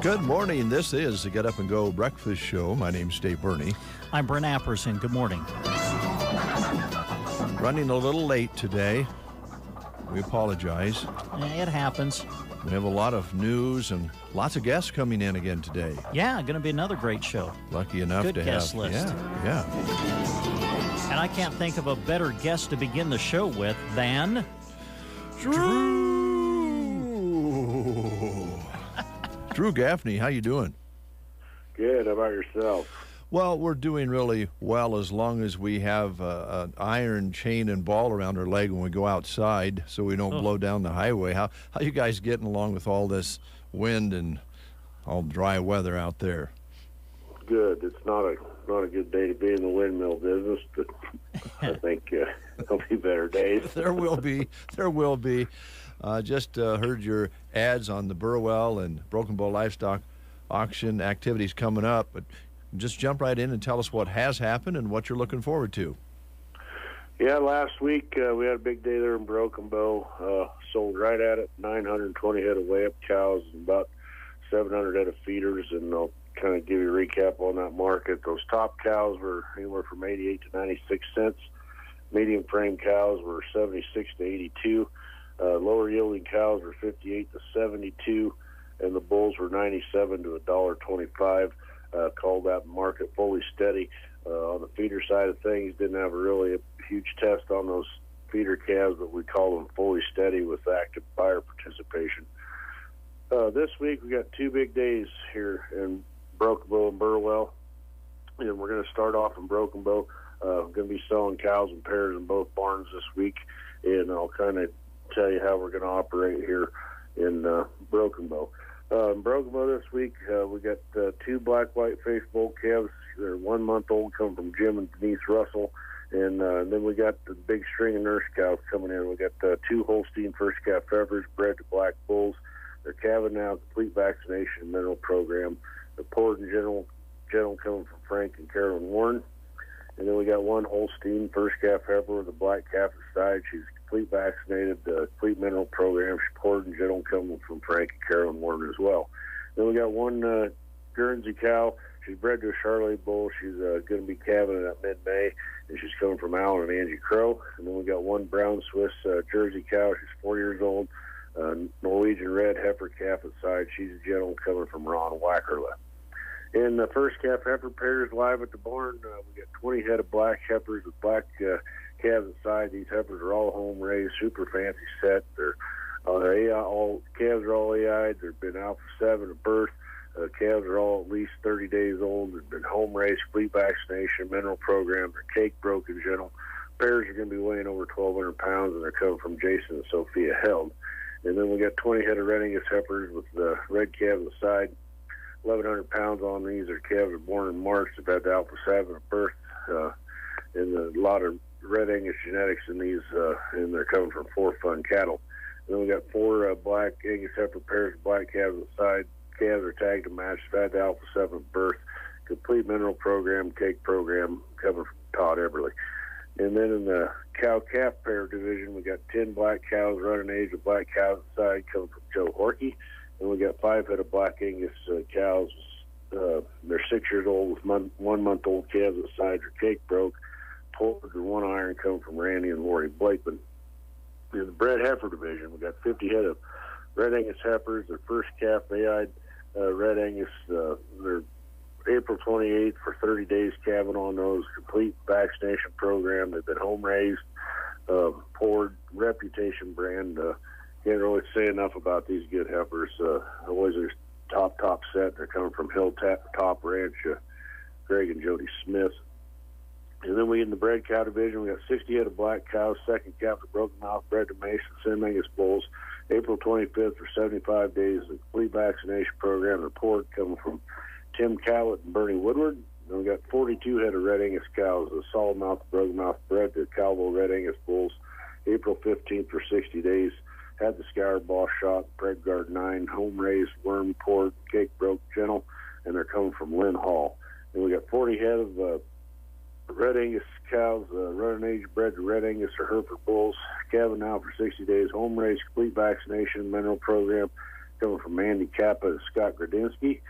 Good morning. This is the Get Up and Go Breakfast Show. My name's Dave Burney. I'm Brent Apperson. Good morning. Running a little late today. We apologize. It happens. We have a lot of news and lots of guests coming in again today. Yeah, going to be another great show. Lucky enough Good to guest have. list. Yeah. And I can't think of a better guest to begin the show with than Drew. Drew Gaffney, how you doing? Good. How about yourself? Well, we're doing really well as long as we have an iron chain and ball around our leg when we go outside so we don't blow down the highway. How you guys getting along with all this wind and all dry weather out there? Good. It's not a good day to be in the windmill business, but I think there'll be better days. There will be. Just heard your ads on the Burwell and Broken Bow Livestock auction activities coming up, but just jump right in and tell us what has happened and what you're looking forward to. Yeah, last week we had a big day there in Broken Bow. Sold right at it, 920 head of weigh-up cows and about 700 head of feeders, and I'll kind of give you a recap on that market. Those top cows were anywhere from 88 to 96 cents. Medium frame cows were 76 to 82. Lower yielding cows were 58 to 72, and the bulls were 97 to $1.25. Called that market fully steady. On the feeder side of things, didn't have a huge test on those feeder calves, but we call them fully steady with active buyer participation. This week we got two big days here in Broken Bow and Burwell, and we're going to start off in Broken Bow. Going to be selling cows and pairs in both barns this week, and I'll kind of tell you how we're going to operate here in Broken Bow. In Broken Bow this week, we got two black white face bull calves. They're 1 month old, come from Jim and Denise Russell, and then we got the big string of nurse cows coming in. We got two Holstein first calf heifers bred to black bulls. They're calving now, complete vaccination and mineral program. The Port and General coming from Frank and Carolyn Warren. And then we got one Holstein first calf heifer with a black calf aside. She's complete vaccinated, complete mineral program. She's Port and General coming from Frank and Carolyn Warren as well. Then we got one Guernsey cow. She's bred to a Charolais bull. She's going to be calving at mid-May, and she's coming from Alan and Angie Crow. And then we got one brown Swiss Jersey cow. She's 4 years old. Norwegian red heifer calf aside. She's a General coming from Ron Wackerle. In the first calf heifer pairs live at the barn, we got 20 head of black heifers with black calves inside. These heifers are all home raised, super fancy set. They're all calves are all AI'd. They've been Alpha 7 at birth. Calves are all at least 30 days old. They've been home raised, complete vaccination, mineral program. They're cake broken general. Pairs are going to be weighing over 1,200 pounds, and they're coming from Jason and Sophia Held. And then we got 20 head of Red Angus heifers with the red calves aside. 1,100 pounds on these. Their calves are born in March. They've had the Alpha 7 at birth, and a lot of Red Angus genetics in these, and they're coming from 4 Fun cattle. And then we got 4 black Angus heifer pairs of black calves aside. Calves are tagged to match. They've had the Alpha 7 at birth. Complete mineral program, cake program, coming from Todd Eberly. And then in the cow-calf pair division, we got 10 black cows running age with black cows aside, coming from Joe Horkey. And we got 5 head of black Angus cows. They're 6 years old with 1 month old calves aside. Their cake broke. Pulled or 1 iron coming from Randy and Lori Blakeman. In the bred heifer division, we got 50 head of Red Angus heifers. Their first calf AI'd Red Angus. They're April 28th for 30 days calving on those. Complete vaccination program. They've been home raised. Poured reputation brand. Can't really say enough about these good heifers. Always a top set. They're coming from Hilltop Ranch, Greg and Jody Smith. And then we in the bred cow division, we got 60 head of black cows, second calf of broken mouth, bred to Mason, Sim Angus bulls. April 25th for 75 days, the complete vaccination program report coming from Tim Cowett and Bernie Woodward. And we got 42 head of Red Angus cows, the solid mouth, broken mouth bred to Calvo Red Angus bulls, April 15th for 60 days. Had the scour boss shot, Pred Guard 9, home raised, worm poured, cake broke, gentle, and they're coming from Lynn Hall. And we got 40 head of Red Angus cows, running age bred to Red Angus or Hereford bulls, calving now for 60 days, home raised, complete vaccination, mineral program, coming from Andy Kappa and Scott Gradinsky.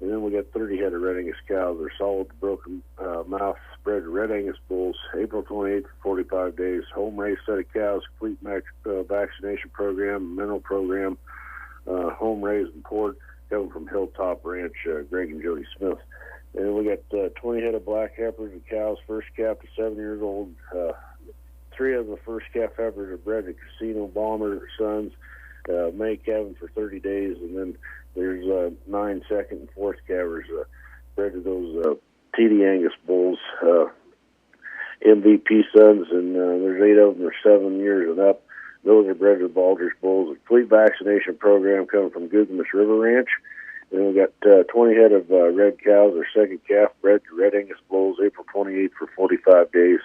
And then we got 30 head of Red Angus cows. They're solid broken mouth bred to Red Angus bulls, April 28th for 45 days, home raised set of cows, complete vaccination program, mineral program, home raised and poured, coming from Hilltop Ranch, Greg and Jody Smith. And we got 20 head of black heifers and cows, first calf to 7 years old. 3 of the first calf heifers are bred to Casino Bomber Sons, May calving for 30 days. And then there's 9 second and fourth calvers bred to those TD Angus bulls, MVP Sons. And there's 8 of them are 7 years and up. Those are bred to Baldrige bulls. A complete vaccination program coming from Guggamash River Ranch. And we got 20 head of red cows, or second calf bred to Red Angus bulls, April 28th for 45 days,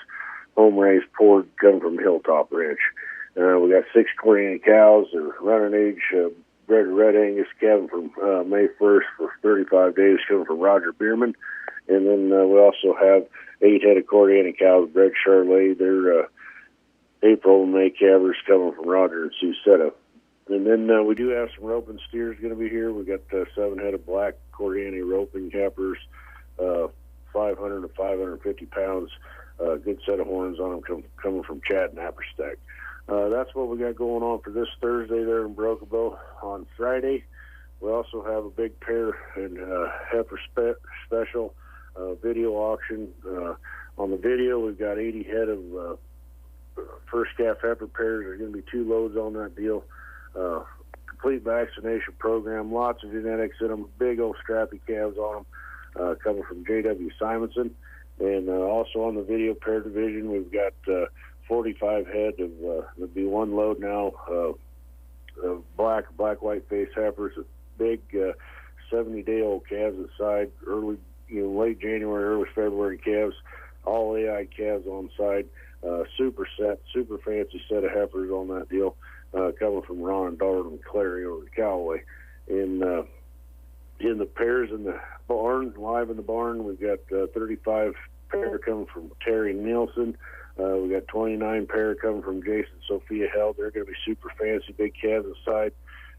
home raised poured, coming from Hilltop Ranch. We got 6 Corrigan cows, or running age bred to Red Angus, calving from May 1st for 35 days, coming from Roger Bierman. And then we also have 8 head of Corrigan cows bred Charolais. They're April and May calvers, coming from Roger and Sue Setta. And then we do have some roping steers going to be here. We got 7 head of black Corrigan roping heifers, 500 to 550 pounds. Good set of horns on them coming from Chad and Apperstack. That's what we got going on for this Thursday there in Broken Bow. On Friday, we also have a big pair and heifer special video auction. On the video, we've got 80 head of first calf heifer pairs. There's going to be 2 loads on that deal. Complete vaccination program, lots of genetics in them, big old strappy calves on them, coming from J.W. Simonson. And also on the video pair division, we've got 45 head of, there'll be 1 load now, of black-white face heifers, big 70-day-old calves inside, early, late January, early February calves, all AI calves on side, super fancy set of heifers on that deal. Coming from Ron and Darwin and Clary over to Callaway. In the pairs in the barn, live in the barn, we've got 35 pair coming from Terry Nielsen. We've got 29 pair coming from Jason Sophia Held. They're going to be super fancy, big calves inside.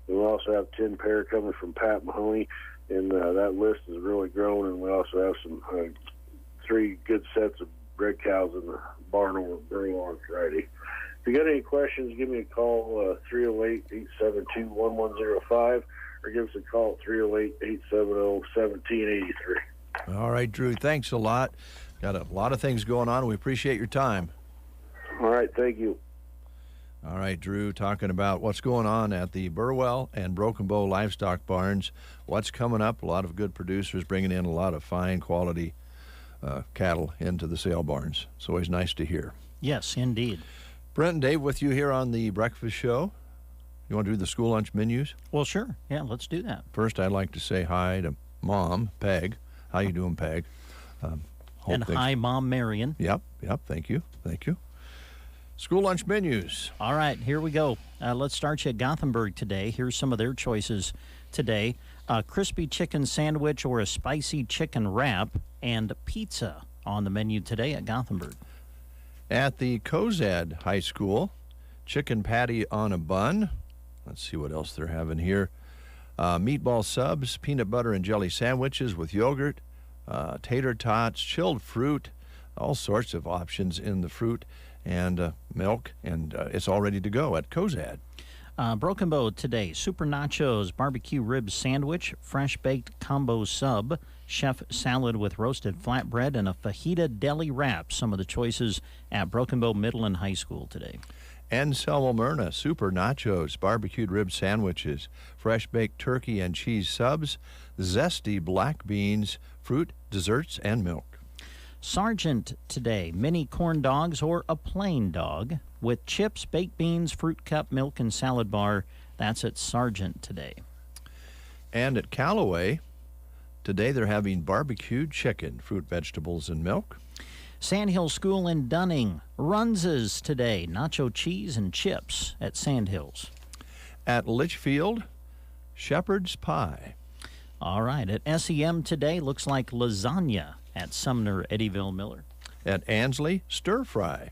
And we also have 10 pair coming from Pat Mahoney. And that list has really grown. And we also have some 3 good sets of red cows in the barn over at Burrow on Friday. If you got any questions, give me a call, 308-872-1105, or give us a call at 308-870-1783. All right, Drew, thanks a lot. Got a lot of things going on. We appreciate your time. All right, thank you. All right, Drew, talking about what's going on at the Burwell and Broken Bow livestock barns, what's coming up, a lot of good producers bringing in a lot of fine quality cattle into the sale barns. It's always nice to hear. Yes, indeed. Brent and Dave with you here on the breakfast show. You want to do the school lunch menus? Well, sure. Yeah, let's do that. First, I'd like to say hi to Mom, Peg. How you doing, Peg? And hi, Mom Marion. Yep, thank you. School lunch menus. All right, here we go. Let's start you at Gothenburg today. Here's some of their choices today. A crispy chicken sandwich or a spicy chicken wrap, and pizza on the menu today at Gothenburg. At the Cozad High School, chicken patty on a bun. Let's see what else they're having here. Meatball subs, peanut butter and jelly sandwiches with yogurt, tater tots, chilled fruit, all sorts of options in the fruit and milk, and it's all ready to go at Cozad. Broken Bow today, Super Nachos, barbecue rib sandwich, fresh baked combo sub, chef salad with roasted flatbread, and a fajita deli wrap. Some of the choices at Broken Bow Middle and High School today. Anselmo Myrna, Super Nachos, barbecued rib sandwiches, fresh baked turkey and cheese subs, zesty black beans, fruit, desserts, and milk. Sargent today, mini corn dogs or a plain dog with chips, baked beans, fruit cup, milk, and salad bar. That's at Sargent today. And at Callaway, Today they're having barbecued chicken, fruit, vegetables, and milk. Sandhills School in Dunning, Runzas today, nacho cheese and chips at Sandhills. At Litchfield, shepherd's pie. All right, at SEM today, looks like lasagna at Sumner Eddyville Miller. At Ansley, stir fry.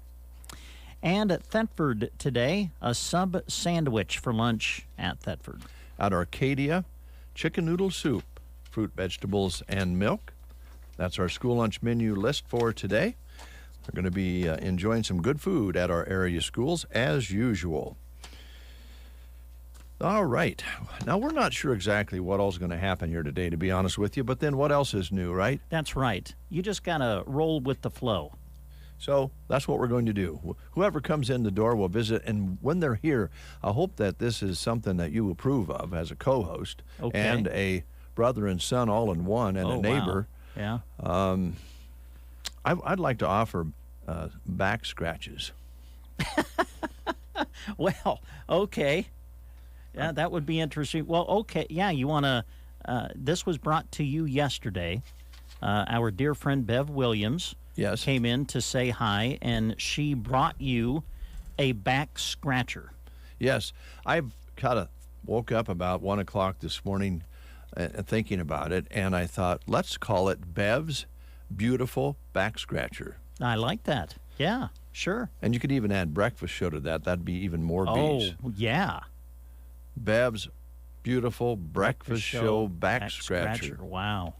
And at Thetford today, a sub sandwich for lunch at Thetford. At Arcadia, chicken noodle soup, fruit, vegetables, and milk. That's our school lunch menu list for today. We're going to be enjoying some good food at our area schools as usual. All right. Now, we're not sure exactly what all's going to happen here today, to be honest with you, but then what else is new, right? That's right. You just got to roll with the flow. So that's what we're going to do. Whoever comes in the door will visit, and when they're here, I hope that this is something that you approve of as a co-host and a brother and son all in one and a neighbor. Wow. Yeah. I'd like to offer back scratches. Well, okay. Yeah, that would be interesting. Well, okay. Yeah, you want to... this was brought to you yesterday. Our dear friend Bev Williams came in to say hi, and she brought you a back scratcher. Yes. I've kind of woke up about 1 o'clock this morning thinking about it, and I thought, let's call it Bev's Beautiful Back Scratcher. I like that. Yeah, sure. And you could even add breakfast show to that. That'd be even more bees. Oh, yeah. Bev's Beautiful Breakfast Show Back Scratcher. Wow.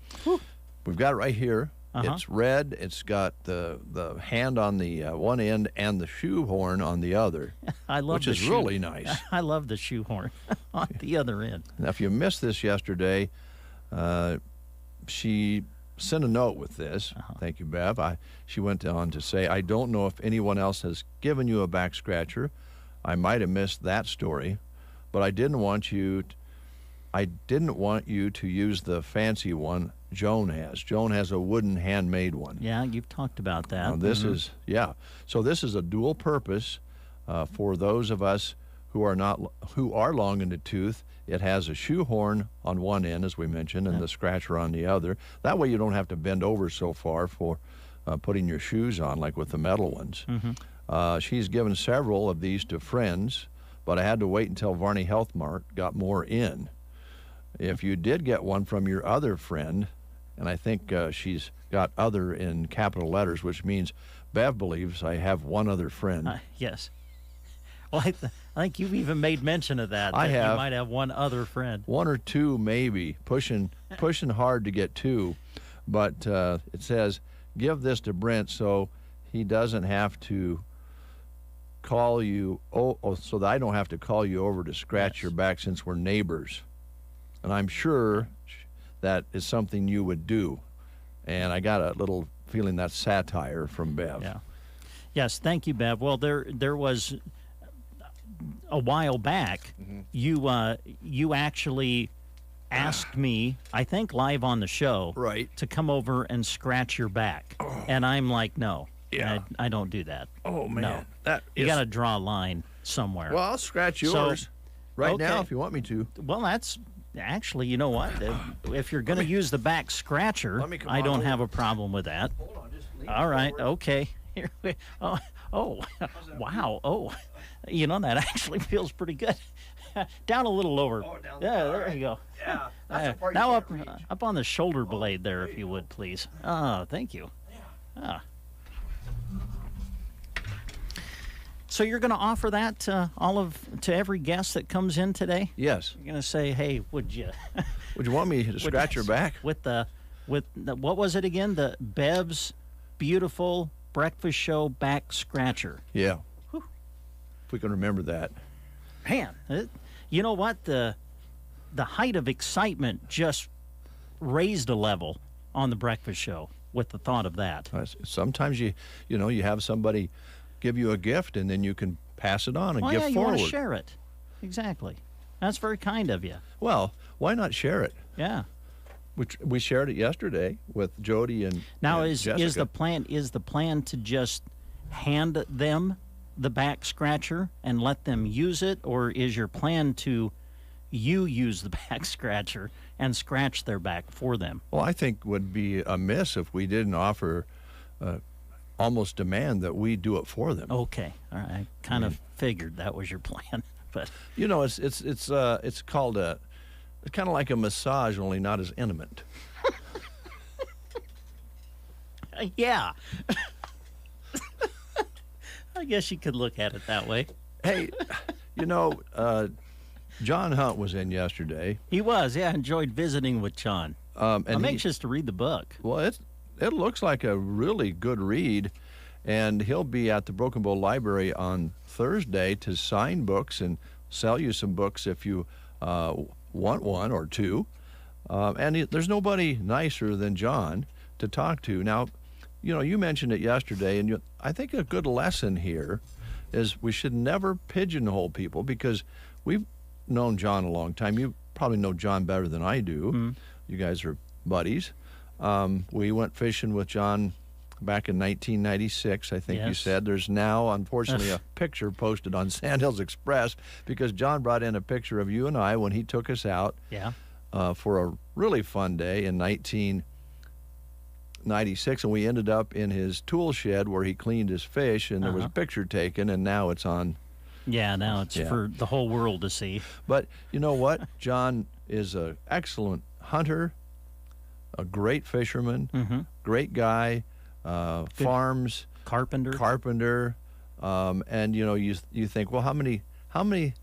We've got it right here. It's red. It's got the hand on the one end and the shoehorn on the other, I love which is really nice. I love the shoehorn on the other end. Now, if you missed this yesterday, she sent a note with this. Thank you, Bev. She went on to say, I don't know if anyone else has given you a back scratcher. I might have missed that story, but I didn't want you to use the fancy one Joan has. Joan has a wooden handmade one. Yeah, you've talked about that. Now, this is, So this is a dual purpose for those of us who are long in the tooth. It has a shoehorn on one end, as we mentioned, and the scratcher on the other. That way you don't have to bend over so far for putting your shoes on, like with the metal ones. She's given several of these to friends, but I had to wait until Varney Health Mart got more in. If you did get one from your other friend, and I think she's got other in capital letters, which means Bev believes I have one other friend. Yes. Well, I think you've even made mention of that. I have. You might have one other friend. One or two, maybe. Pushing hard to get two. But it says, give this to Brent so he doesn't have to call you, so that I don't have to call you over to scratch your back since we're neighbors. And I'm sure that is something you would do. And I got a little feeling that's satire from Bev. Yeah. Yes, thank you, Bev. Well, there was a while back, you actually asked me, I think live on the show, to come over and scratch your back. And I'm like, no, I don't do that. Oh, man. No. You got to draw a line somewhere. Well, I'll scratch yours now if you want me to. Well, that's... Actually, you know what? If you're going to use the back scratcher, I don't have a problem with that. Hold on, just lean All right, forward. okay. Here we, wow. Oh, you know, that actually feels pretty good. Down a little lower. Oh, down there you go. Yeah. That's the part now you up, can't reach. up on the shoulder blade there, if you would, please. Oh, thank you. Yeah. So you're going to offer that to every guest that comes in today? Yes. You're going to say, "Hey, would you want me to scratch your back?" With the what was it again? The Bev's Beautiful Breakfast Show Back Scratcher. Yeah. Whew. If we can remember that. Man, you know what? The height of excitement just raised a level on the breakfast show with the thought of that. Sometimes you have somebody give you a gift, and then you can pass it on and give you forward. want to share it. Exactly. That's very kind of you. Well, why not share it? Yeah. We shared it yesterday with Jody and now and is Jessica. the plan to just hand them the back scratcher and let them use it, or is your plan to you use the back scratcher and scratch their back for them. Well, I think would be amiss if we didn't offer, almost demand that we do it for them. Okay, all right. I kind of figured that was your plan, but it's called it's kind of like a massage, only not as intimate. yeah. I guess you could look at it that way. Hey, John Hunt was in yesterday. He was, yeah. I enjoyed visiting with John. And I'm anxious to read the book. Well, it looks like a really good read, and he'll be at the Broken Bow Library on Thursday to sign books and sell you some books if you want one or two. And there's nobody nicer than John to talk to. Now, you mentioned it yesterday, and I think a good lesson here is we should never pigeonhole people, because we've known John a long time. You probably know John better than I do. Mm-hmm. You guys are buddies. We went fishing with John back in 1996, I think. Yes. You said. There's now, unfortunately, a picture posted on Sandhills Express, because John brought in a picture of you and I when he took us out for a really fun day in 1996, and we ended up in his tool shed where he cleaned his fish, and there was a picture taken, and now it's on. Yeah, now it's for the whole world to see. But you know what? John is an excellent hunter, a great fisherman, great guy, farms, carpenter, and you think, well, how many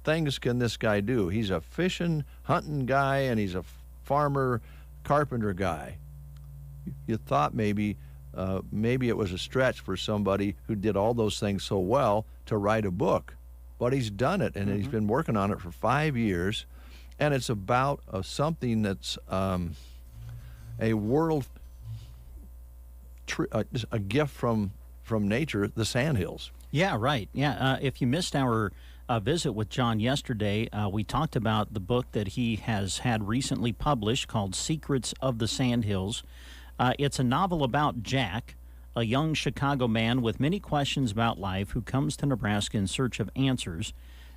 things can this guy do? He's a fishing, hunting guy, and he's a farmer, carpenter guy. You thought maybe it was a stretch for somebody who did all those things so well to write a book, but he's done it, and he's been working on it for 5 years, and it's about something that's a world, a gift from nature, the Sandhills. Yeah, right. Yeah, if you missed our visit with John yesterday, we talked about the book that he has had recently published called Secrets of the Sandhills. It's a novel about Jack, a young Chicago man with many questions about life who comes to Nebraska in search of answers.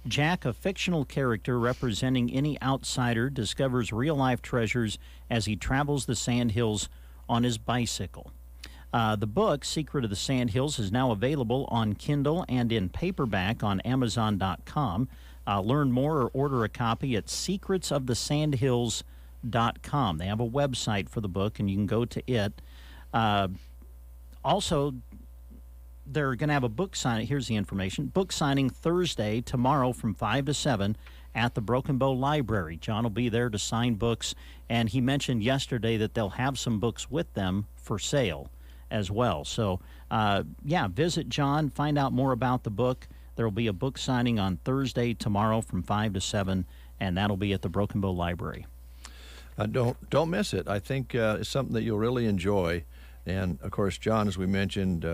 Jack, a fictional character representing any outsider, discovers real-life treasures as he travels the Sandhills on his bicycle. The book, Secret of the Sandhills, is now available on Kindle and in paperback on Amazon.com. Learn more or order a copy at secretsofthesandhills.com. They have a website for the book, and you can go to it. Also, they're going to have a book signing. Here's the information. Book signing Thursday, tomorrow from 5 to 7 at the Broken Bow Library. John will be there to sign books, and he mentioned yesterday that they'll have some books with them for sale as well. So, visit John, find out more about the book. There will be a book signing on Thursday, tomorrow from 5 to 7, and that'll be at the Broken Bow Library. Don't miss it. I think it's something that you'll really enjoy. And, of course, John, as we mentioned,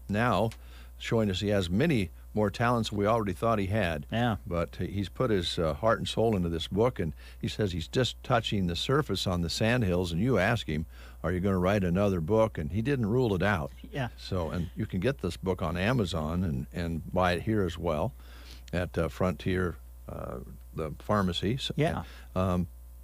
now showing us he has many more talents than we already thought he had. Yeah. But he's put his heart and soul into this book, and he says he's just touching the surface on the Sandhills. And you ask him, are you going to write another book? And he didn't rule it out. Yeah. So, and you can get this book on Amazon and buy it here as well at Frontier, the pharmacy. So, yeah.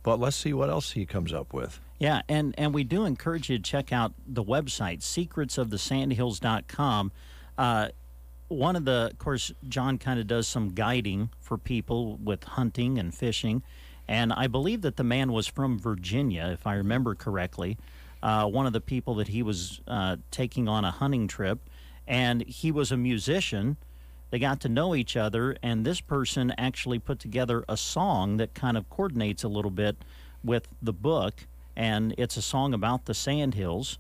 But let's see what else he comes up with. Yeah, and we do encourage you to check out the website, secretsofthesandhills.com. Of course, John kind of does some guiding for people with hunting and fishing, and I believe that the man was from Virginia, if I remember correctly. One of the people that he was taking on a hunting trip, and he was a musician. They got to know each other, and this person actually put together a song that kind of coordinates a little bit with the book, and it's a song about the Sandhills.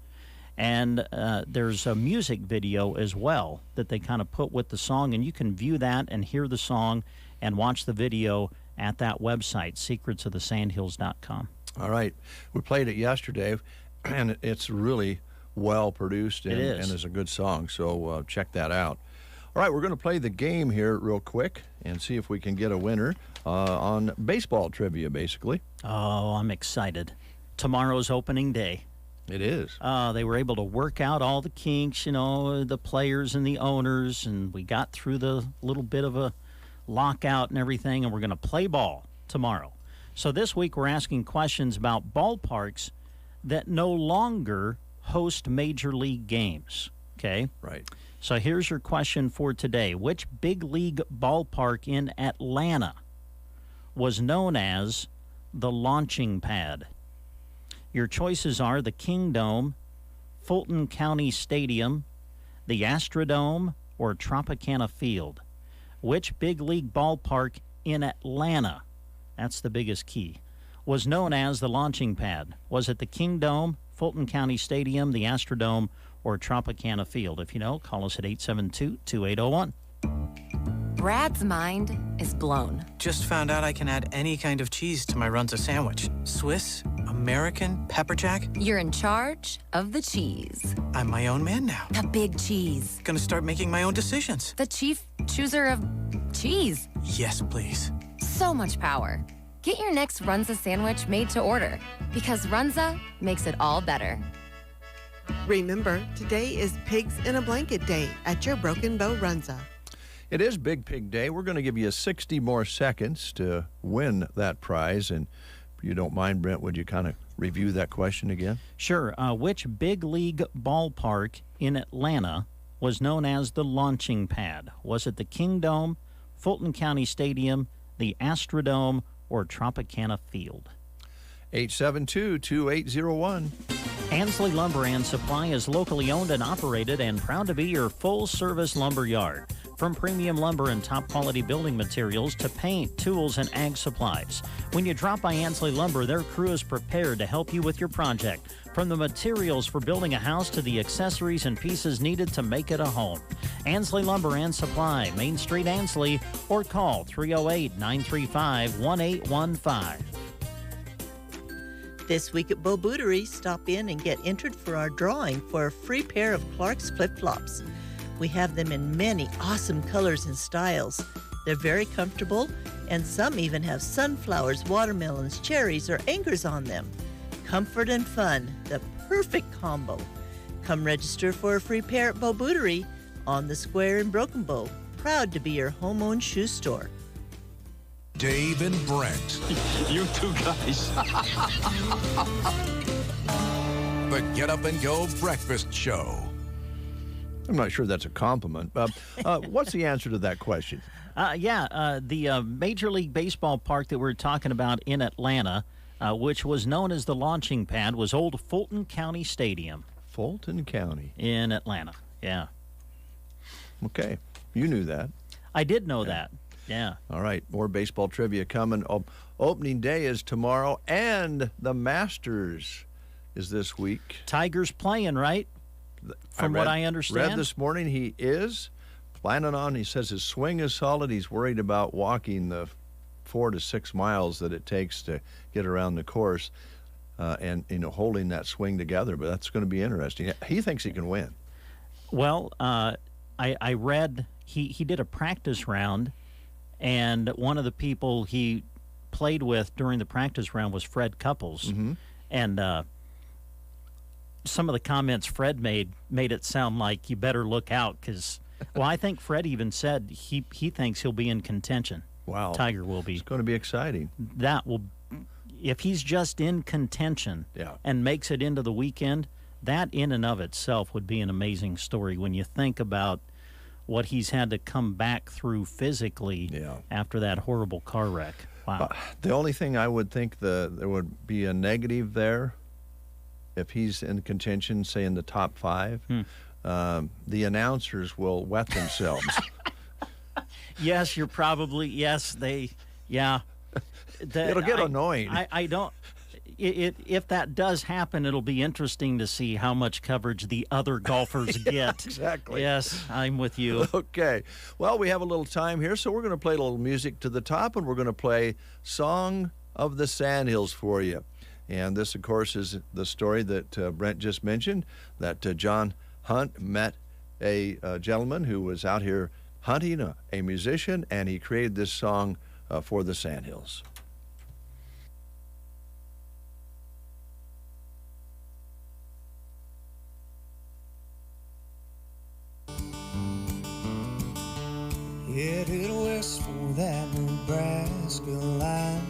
And there's a music video as well that they kind of put with the song, and you can view that and hear the song and watch the video at that website, secretsofthesandhills.com. All right. We played it yesterday, and it's really well produced and is a good song, so check that out. All right, we're going to play the game here real quick and see if we can get a winner on baseball trivia, basically. Oh, I'm excited. Tomorrow's opening day. It is. They were able to work out all the kinks, the players and the owners, and we got through the little bit of a lockout and everything, and we're going to play ball tomorrow. So this week we're asking questions about ballparks that no longer host major league games. Okay? Right. So here's your question for today. Which big league ballpark in Atlanta was known as the launching pad? Your choices are the Kingdome, Fulton County Stadium, the Astrodome, or Tropicana Field. Which big league ballpark in Atlanta, that's the biggest key, was known as the launching pad? Was it the Kingdome, Fulton County Stadium, the Astrodome, or Tropicana Field? If you know, call us at 872-2801. Brad's mind is blown. Just found out I can add any kind of cheese to my Runza sandwich. Swiss, American, pepper jack. You're in charge of the cheese. I'm my own man now. The big cheese. Gonna start making my own decisions. The chief chooser of cheese. Yes, please. So much power. Get your next Runza sandwich made to order, because Runza makes it all better. Remember, today is Pigs in a Blanket Day at your Broken Bow Runza. It is Big Pig Day. We're going to give you 60 more seconds to win that prize. And if you don't mind, Brent, would you kind of review that question again? Sure. Which big league ballpark in Atlanta was known as the launching pad? Was it the Kingdome, Fulton County Stadium, the Astrodome, or Tropicana Field? 872-2801. Ansley Lumber and Supply is locally owned and operated and proud to be your full-service lumber yard. From premium lumber and top-quality building materials to paint, tools, and ag supplies. When you drop by Ansley Lumber, their crew is prepared to help you with your project. From the materials for building a house to the accessories and pieces needed to make it a home. Ansley Lumber and Supply, Main Street, Ansley, or call 308-935-1815. This week at Bo Bootery, stop in and get entered for our drawing for a free pair of Clark's flip-flops. We have them in many awesome colors and styles. They're very comfortable, and some even have sunflowers, watermelons, cherries, or anchors on them. Comfort and fun, the perfect combo. Come register for a free pair at Bo Bootery on the square in Broken Bow. Proud to be your home-owned shoe store. Dave and Brent. You two guys. The Get Up and Go Breakfast Show. I'm not sure that's a compliment. What's the answer to that question? The Major League Baseball park that we're talking about in Atlanta, which was known as the launching pad, was old Fulton County Stadium. Fulton County. In Atlanta, yeah. Okay. You knew that. I did know that, yeah. All right. More baseball trivia coming. Opening day is tomorrow, and the Masters is this week. Tiger's playing, right? From what I understand. Read this morning he is planning on, he says his swing is solid. He's worried about walking the 4 to 6 miles that it takes to get around the course and, holding that swing together. But that's going to be interesting. He thinks he can win. Well, I read he did a practice round, and one of the people he played with during the practice round was Fred Couples. Mm-hmm. And some of the comments Fred made it sound like you better look out because, well, I think Fred even said he thinks he'll be in contention. Wow. Tiger will be. It's going to be exciting. That will, if he's just in contention and makes it into the weekend, that in and of itself would be an amazing story when you think about what he's had to come back through physically after that horrible car wreck. Wow. The only thing I would think there would be a negative there, if he's in contention, say in the top 5, the announcers will wet themselves. Yes, you're probably, it'll get annoying. I don't, if that does happen, it'll be interesting to see how much coverage the other golfers get. Exactly. Yes, I'm with you. Okay. Well, we have a little time here, so we're going to play a little music to the top, and we're going to play Song of the Sandhills for you. And this, of course, is the story that Brent just mentioned, that John Hunt met a gentleman who was out here hunting, a musician, and he created this song for the Sandhills. Headed west for that Nebraska line,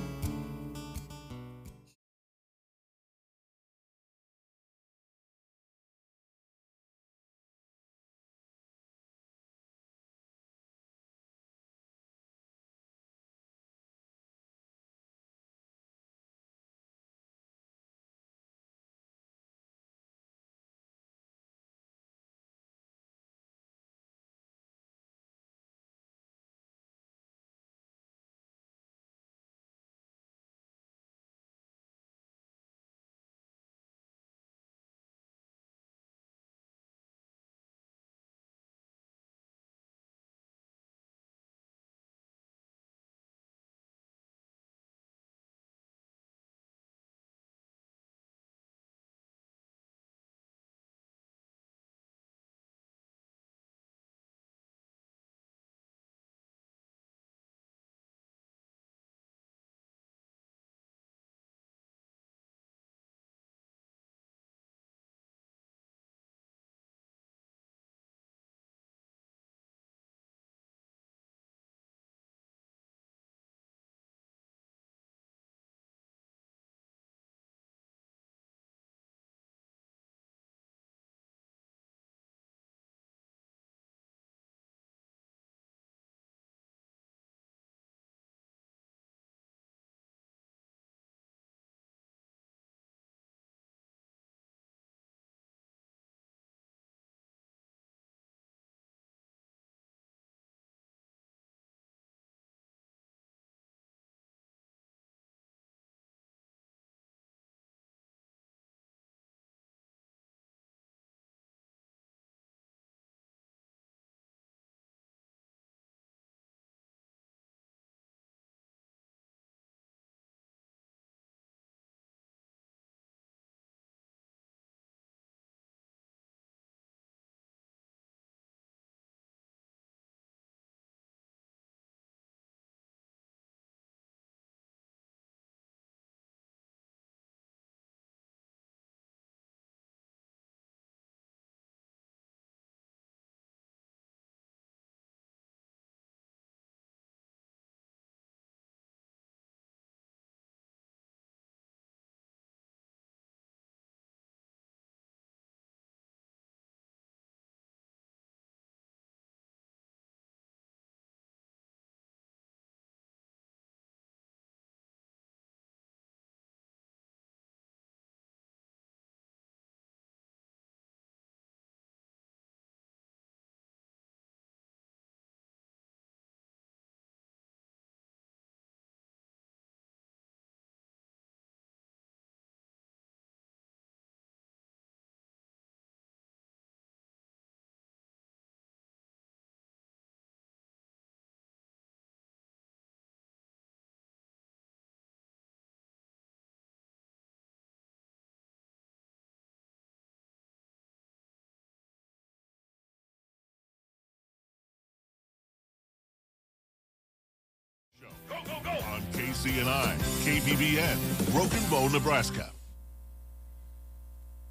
KCNI, KBBN, Broken Bow, Nebraska.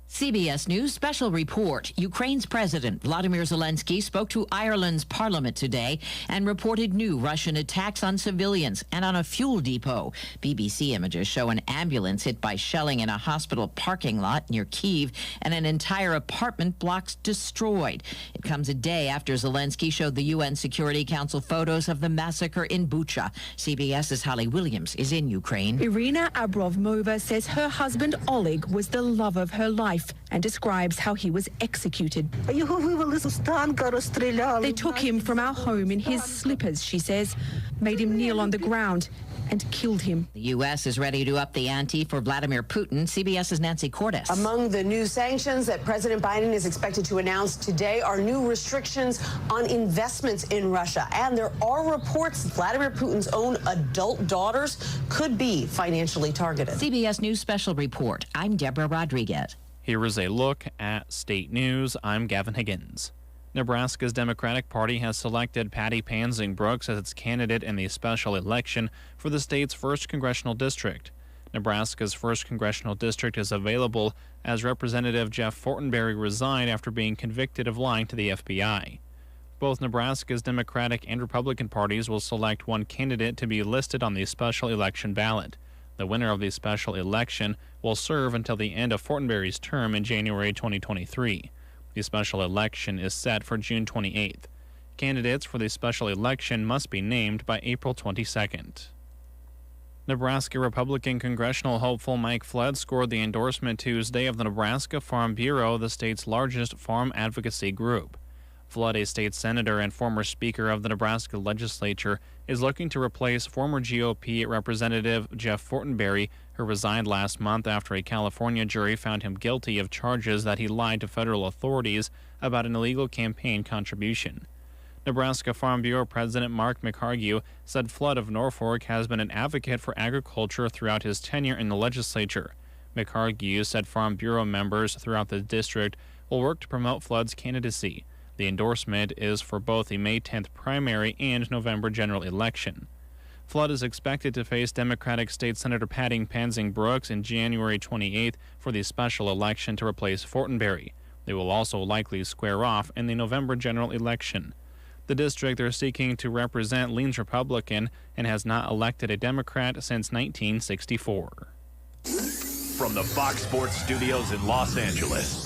CBS News special report. Ukraine's President Vladimir Zelensky spoke to Ireland's parliament today and reported new Russian attacks on civilians and on a fuel depot. BBC images show an ambulance hit by shelling in a hospital parking lot near Kyiv and an entire apartment block destroyed. It comes a day after Zelensky showed the UN Security Council photos of the massacre in Bucha. CBS's Holly Williams is in Ukraine. Irina Abrovmova says her husband Oleg was the love of her life and describes how he was executed. They took him from our home in his slippers, she says, made him kneel on the ground and killed him. The U.S. is ready to up the ante for Vladimir Putin. CBS's Nancy Cordes. Among the new sanctions that President Biden is expected to announce today are new restrictions on investments in Russia. And there are reports Vladimir Putin's own adult daughters could be financially targeted. CBS News Special Report. I'm Deborah Rodriguez. Here is a look at state news. I'm Gavin Higgins. Nebraska's Democratic Party has selected Patty Pansing Brooks as its candidate in the special election for the state's 1st congressional district. Nebraska's 1st congressional district is available as Representative Jeff Fortenberry resigned after being convicted of lying to the FBI. Both Nebraska's Democratic and Republican parties will select one candidate to be listed on the special election ballot. The winner of the special election will serve until the end of Fortenberry's term in January 2023. The special election is set for June 28th. Candidates for the special election must be named by April 22nd. Nebraska Republican congressional hopeful Mike Flood scored the endorsement Tuesday of the Nebraska Farm Bureau, the state's largest farm advocacy group. Flood, a state senator and former speaker of the Nebraska legislature, is looking to replace former GOP Representative Jeff Fortenberry, who resigned last month after a California jury found him guilty of charges that he lied to federal authorities about an illegal campaign contribution. Nebraska Farm Bureau President Mark McHargue said Flood of Norfolk has been an advocate for agriculture throughout his tenure in the legislature. McHargue said Farm Bureau members throughout the district will work to promote Flood's candidacy. The endorsement is for both the May 10th primary and November general election. Flood is expected to face Democratic State Senator Patty Pansing Brooks in January 28th for the special election to replace Fortenberry. They will also likely square off in the November general election. The district they're seeking to represent leans Republican and has not elected a Democrat since 1964. From the Fox Sports Studios in Los Angeles,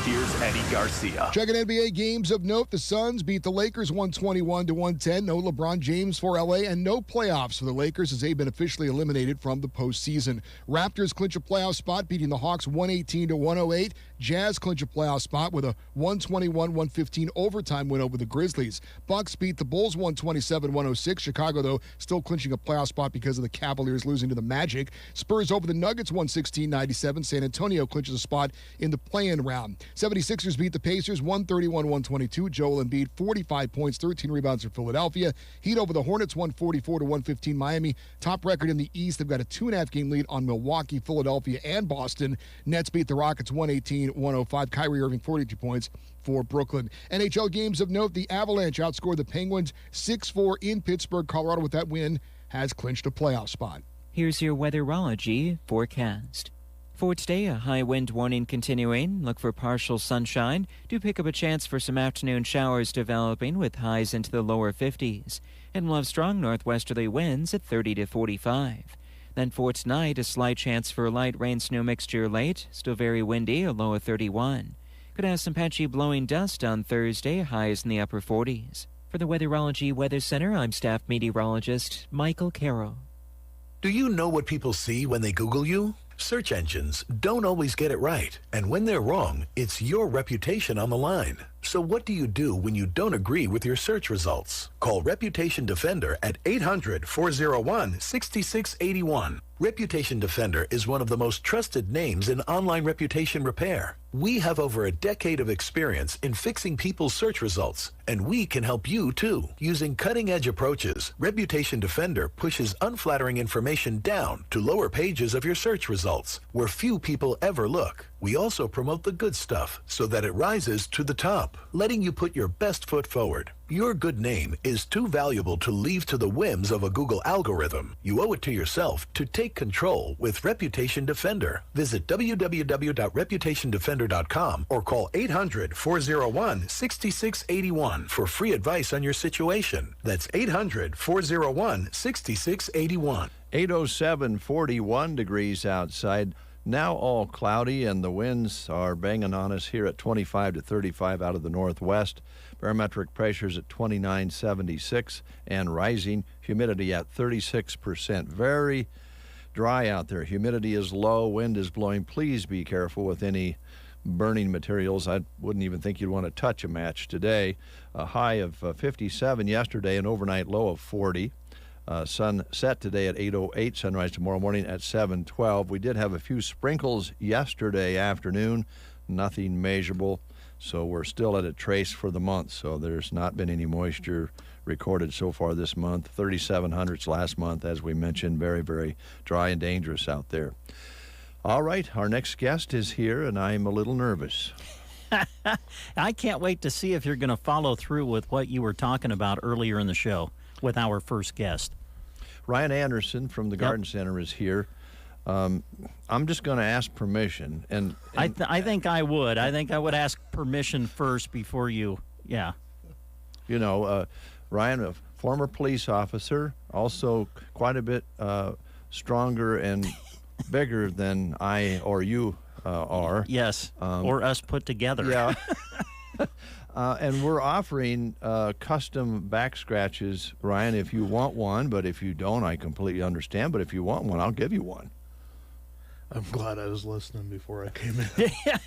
here's Eddie Garcia. Checking NBA games of note. The Suns beat the Lakers 121-110. No LeBron James for LA and no playoffs for the Lakers as they've been officially eliminated from the postseason. Raptors clinch a playoff spot, beating the Hawks 118-108. Jazz clinch a playoff spot with a 121-115 overtime win over the Grizzlies. Bucks beat the Bulls 127-106. Chicago, though, still clinching a playoff spot because of the Cavaliers losing to the Magic. Spurs over the Nuggets 116-97. San Antonio clinches a spot in the play-in round. 76ers beat the Pacers 131-122. Joel Embiid 45 points, 13 rebounds for Philadelphia. Heat over the Hornets 144-115. Miami, top record in the East. They've got a 2.5-game lead on Milwaukee, Philadelphia, and Boston. Nets beat the Rockets 118-105. Kyrie Irving 42 points for Brooklyn. NHL games of note. The Avalanche outscored the Penguins 6-4 in Pittsburgh. Colorado, with that win, has clinched a playoff spot. Here's your Weatherology Forecast. For today, a high wind warning continuing. Look for partial sunshine. Do pick up a chance for some afternoon showers developing with highs into the lower 50s. And we'll have strong northwesterly winds at 30 to 45. Then for tonight, a slight chance for light rain-snow mixture late. Still very windy, a low of 31. Could have some patchy blowing dust on Thursday, highs in the upper 40s. For the Weatherology Weather Center, I'm staff meteorologist Michael Carroll. Do you know what people see when they Google you? Search engines don't always get it right. And when they're wrong, it's your reputation on the line. So what do you do when you don't agree with your search results? Call Reputation Defender at 800-401-6681. Reputation Defender is one of the most trusted names in online reputation repair. We have over a decade of experience in fixing people's search results, and we can help you too. Using cutting-edge approaches, Reputation Defender pushes unflattering information down to lower pages of your search results, where few people ever look. We also promote the good stuff so that it rises to the top. up, letting you put your best foot forward. Your good name is too valuable to leave to the whims of a Google algorithm. You owe it to yourself to take control with Reputation Defender. Visit www.reputationdefender.com or call 800-401-6681 for free advice on your situation. That's 800-401-6681. 807, 41 degrees outside. Now all cloudy, and the winds are banging on us here at 25 to 35 out of the northwest. Barometric pressures at 29.76 and rising. Humidity at 36%. Very dry out there. Humidity is low. Wind is blowing. Please be careful with any burning materials. I wouldn't even think you'd want to touch a match today. A high of 57 yesterday, an overnight low of 40. Sun set today at 8:08, sunrise tomorrow morning at 7:12. We did have a few sprinkles yesterday afternoon, nothing measurable, so we're still at a trace for the month, so there's not been any moisture recorded so far this month. 3,700s last month, as we mentioned, very, very dry and dangerous out there. All right, our next guest is here, and I'm a little nervous. I can't wait to see if you're going to follow through with what you were talking about earlier in the show with our first guest. Ryan Anderson from the Garden Center is here. I'm just going to ask permission. And I think I would. I think I would ask permission first before you, You know, Ryan, a former police officer, also quite a bit stronger and bigger than I or you are. Yes, or us put together. Yeah. And we're offering custom back scratches, Ryan, if you want one. But if you don't, I completely understand. But if you want one, I'll give you one. I'm glad I was listening before I came in.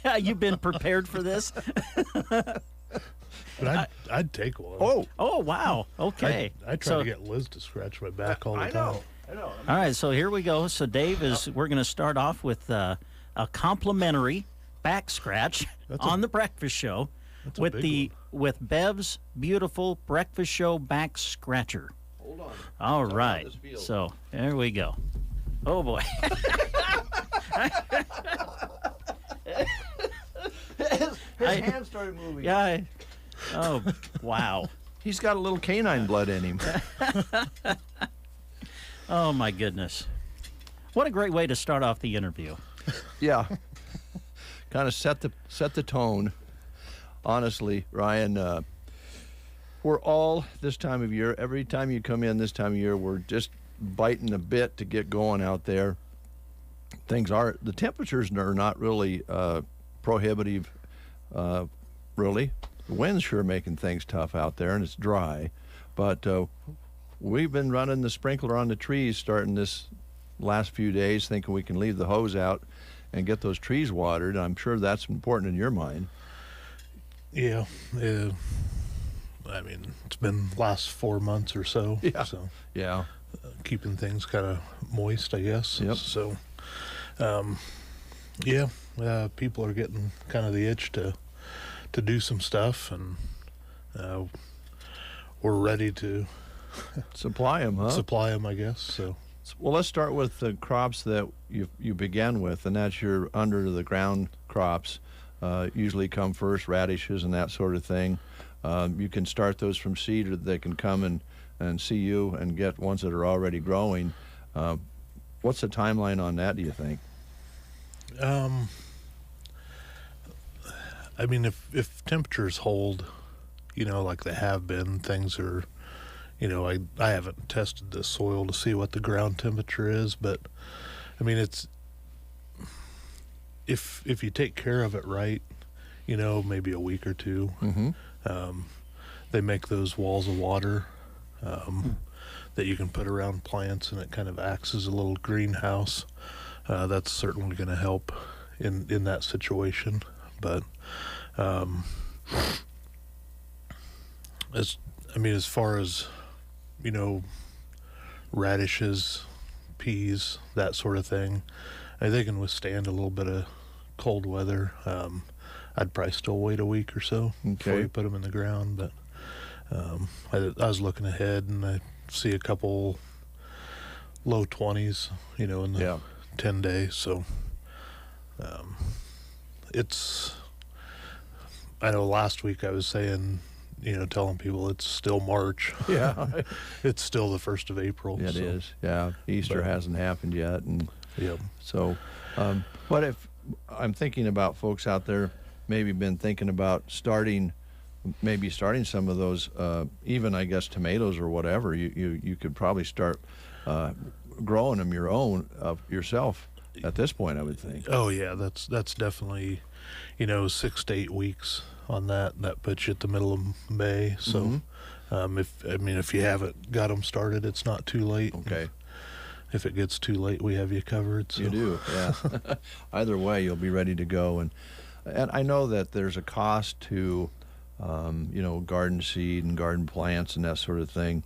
Yeah, you've been prepared for this? But I'd take one. Oh, wow. Okay. I try to get Liz to scratch my back all the time. I know. All right, so here we go. So Dave we're going to start off with a complimentary back scratch on the breakfast show. With Bev's beautiful breakfast show back scratcher. Hold on. All right. So there we go. Oh boy. His hand started moving. Yeah. Oh wow. He's got a little canine blood in him. Oh my goodness. What a great way to start off the interview. Yeah. Kind of set the tone. Honestly, Ryan, we're all this time of year. Every time you come in this time of year, we're just biting a bit to get going out there. The temperatures are not really prohibitive, really. The wind's sure making things tough out there, and it's dry. But we've been running the sprinkler on the trees starting this last few days, thinking we can leave the hose out and get those trees watered. I'm sure that's important in your mind. Yeah. I mean, it's been last 4 months or so. Yeah. So yeah. Keeping things kind of moist, I guess. Yep. So, people are getting kind of the itch to do some stuff, and we're ready to supply them, huh? Supply them, I guess. So. Well, let's start with the crops that you began with, and that's your under the ground crops. Usually come first, radishes and that sort of thing. You can start those from seed, or they can come and see you and get ones that are already growing. What's the timeline on that, do you think? I mean, if temperatures hold, like they have been, things are, I haven't tested the soil to see what the ground temperature is, but I mean, it's, if you take care of it right, maybe a week or two, they make those walls of water that you can put around plants, and it kind of acts as a little greenhouse. That's certainly going to help in that situation. But as far as radishes, peas, that sort of thing, they can withstand a little bit of cold weather. I'd probably still wait a week or so before you put them in the ground. But I was looking ahead, and I see a couple low 20s, in the 10 days. So I know last week I was saying, telling people it's still March. Yeah. It's still the 1st of April. It is. Yeah. Easter hasn't happened yet. And yep. So, what if I'm thinking about folks out there maybe been thinking about starting some of those, even I guess tomatoes or whatever, you could probably start growing them yourself at this point, I would think. Oh yeah, that's definitely, 6 to 8 weeks on that. That puts you at the middle of May. So, if you haven't got them started, it's not too late. Okay. If it gets too late, we have you covered. So. You do, yeah. Either way, you'll be ready to go. And I know that there's a cost to, garden seed and garden plants and that sort of thing.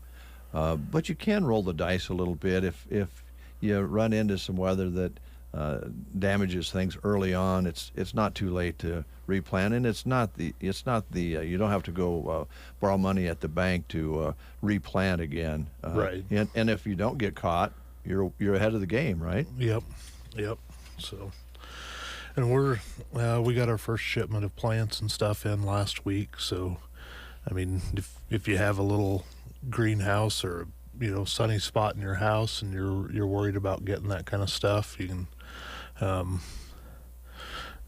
But you can roll the dice a little bit if you run into some weather that damages things early on. It's not too late to replant, and it's not the you don't have to go borrow money at the bank to replant again. Right. And if you don't get caught, you're ahead of the game, right? Yep. So, and we got our first shipment of plants and stuff in last week. So, if you have a little greenhouse or sunny spot in your house and you're worried about getting that kind of stuff, you can.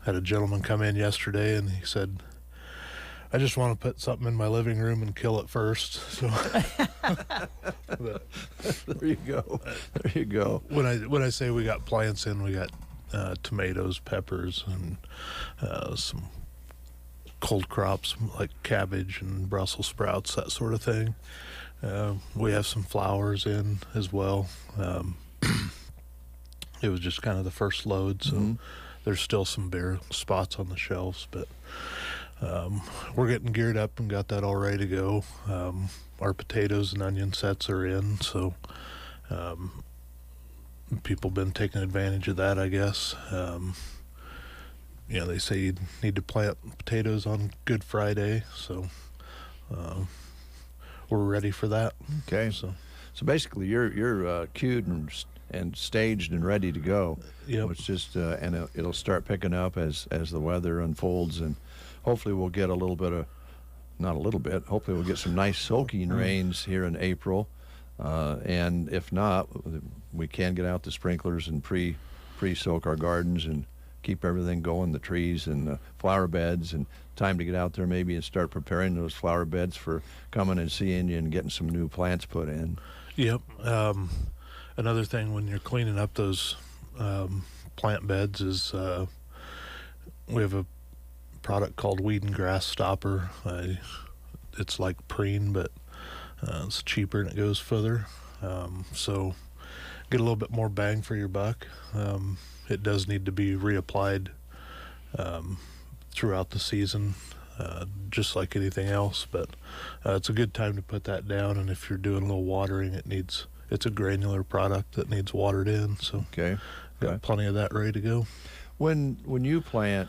Had a gentleman come in yesterday and he said, I just want to put something in my living room and kill it first. So there you go. When I say we got plants in, we got tomatoes, peppers, and some cold crops like cabbage and Brussels sprouts, that sort of thing. We have some flowers in as well. It was just kind of the first load, so there's still some bare spots on the shelves, but we're getting geared up and got that all ready to go. Our potatoes and onion sets are in, so people been taking advantage of that, I guess. They say you need to plant potatoes on Good Friday, so we're ready for that. Okay, so basically you're queued and staged and ready to go. Yep. It's just and it'll start picking up as the weather unfolds, and hopefully we'll get hopefully we'll get some nice soaking rains here in April, and if not, we can get out the sprinklers and pre-soak our gardens and keep everything going, the trees and the flower beds, and time to get out there maybe and start preparing those flower beds for coming and seeing you and getting some new plants put in. Yep. Another thing when you're cleaning up those plant beds is we have a product called Weed and Grass Stopper. It's like preen, but it's cheaper and it goes further. So get a little bit more bang for your buck. It does need to be reapplied throughout the season, just like anything else, but it's a good time to put that down, and if you're doing a little watering, it's a granular product that needs watered in, so got plenty of that ready to go. When you plant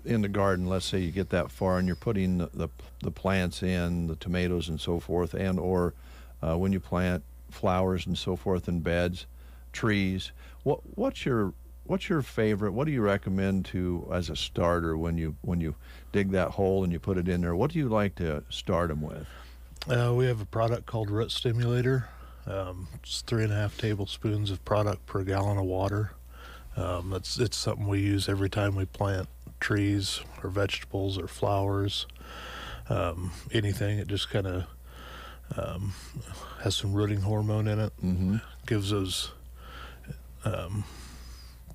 in the garden, let's say you get that far and you're putting the plants in, the tomatoes and so forth, and or when you plant flowers and so forth in beds, trees, what's your favorite? What do you recommend as a starter when you dig that hole and you put it in there? What do you like to start them with? We have a product called Root Stimulator. It's 3.5 tablespoons of product per gallon of water. It's something we use every time we plant trees or vegetables or flowers, anything. It just kind of has some rooting hormone in it. Mm-hmm. Gives those